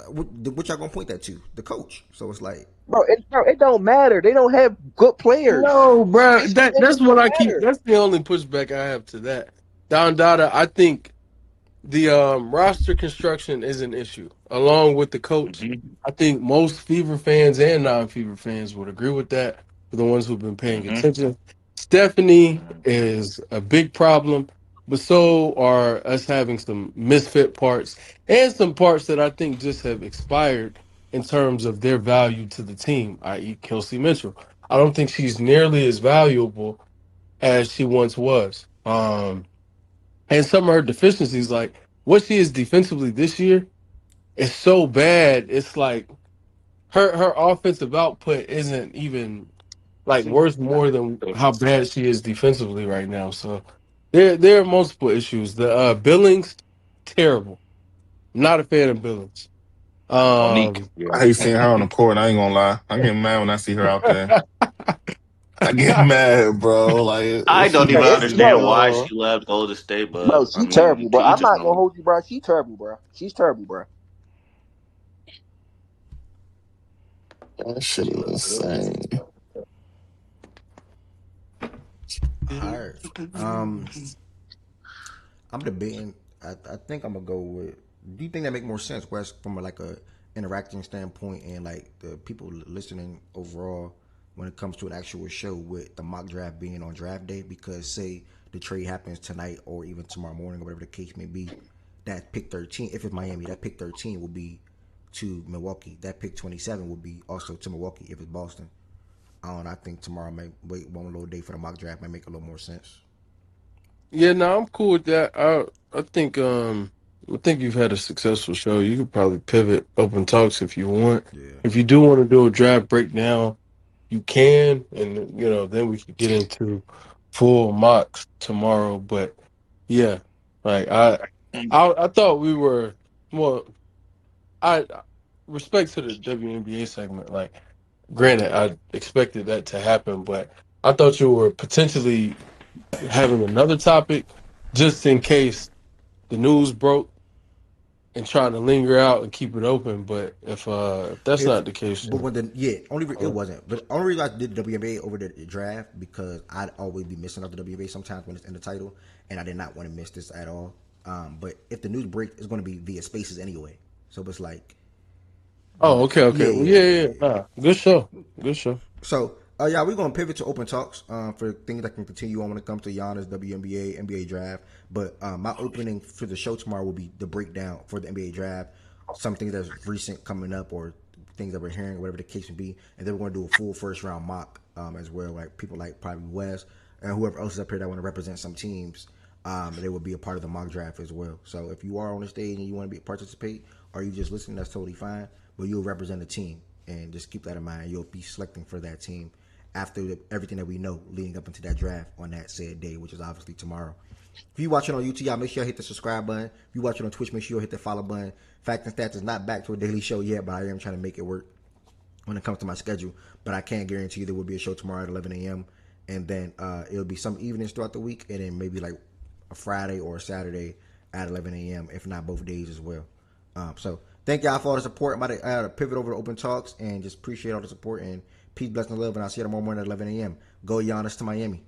What y'all gonna point that to? The coach. So it's like, Bro, it don't matter. They don't have good players. No, bro. It That's what don't I keep. matter. That's the only pushback I have to that. Don Dada, I think the roster construction is an issue, along with the coach. Hmm. I think most Fever fans and non-Fever fans would agree with that. For the ones who've been paying Hmm. attention, Stephanie is a big problem, but so are us having some misfit parts and some parts that I think just have expired in terms of their value to the team, i.e., Kelsey Mitchell. I don't think she's nearly as valuable as she once was. And some of her deficiencies, like what she is defensively this year, is so bad. It's like her offensive output isn't even like worth more than how bad she is defensively right now. So there are multiple issues. The Billings, terrible. Not a fan of Billings. Monique. I hate seeing her on the court. I ain't gonna lie. I get mad when I see her out there. I get mad, bro. Like I she don't Bro, even just, it's understand bro, why yo. she left Golden State, but bro, I she mean, terrible, bro. to I'm each his not gonna own. hold you, bro. She terrible, bro. She's terrible, bro. That shit is insane. alright. I'm debating. I think I'm gonna go with. Do you think that make more sense, Wes, from like a interacting standpoint and like the people listening overall when it comes to an actual show with the mock draft being on draft day? Because say the trade happens tonight or even tomorrow morning or whatever the case may be, that pick 13, if it's Miami, that pick 13 will be to Milwaukee. That pick 27 will be also to Milwaukee if it's Boston. I don't know. I think tomorrow might wait one little day for the mock draft might make a little more sense. Yeah, no, I'm cool with that. I think you've had a successful show. You could probably pivot open talks if you want. Yeah. If you do want to do a draft breakdown, you can, and then we could get into full mocks tomorrow. But yeah, like I thought we were well. I respect to the WNBA segment. Like, granted, I expected that to happen, but I thought you were potentially having another topic just in case the news broke and trying to linger out and keep it open. But if that's If not the case, but when the yeah it uh, wasn't. But only reason I did the WNBA over the draft because I'd always be missing out the WNBA sometimes when it's in the title, and I did not want to miss this at all. But if the news break, it's going to be via Spaces anyway. So it's like, oh, okay, yeah, okay, well, yeah, yeah, yeah, yeah, yeah. nah, good show, good show. So, yeah, we're gonna pivot to open talks for things that can continue on when it comes to Giannis, WNBA, NBA draft. But my opening for the show tomorrow will be the breakdown for the NBA draft, some things that's recent coming up or things that we're hearing, whatever the case may be, and then we're gonna do a full first round mock as well, like people like probably Wes and whoever else is up here that want to represent some teams. They will be a part of the mock draft as well. So if you are on the stage and you want to participate, or you just listen, that's totally fine. But you'll represent a team, and just keep that in mind. You'll be selecting for that team after everything that we know leading up into that draft on that said day, which is obviously tomorrow. If you watching on YouTube, make sure you hit the subscribe button. If you watching on Twitch, make sure you hit the follow button. Fact and Stats is not back to a daily show yet, but I am trying to make it work when it comes to my schedule. But I can't guarantee you there will be a show tomorrow at 11 a.m. And then it'll be some evenings throughout the week, and then maybe like a Friday or a Saturday at 11 a.m., if not both days as well. So thank y'all for all the support. I'm about to pivot over to open talks and just appreciate all the support and peace, blessings, and love. And I'll see you tomorrow morning at 11 a.m. Go Giannis to Miami.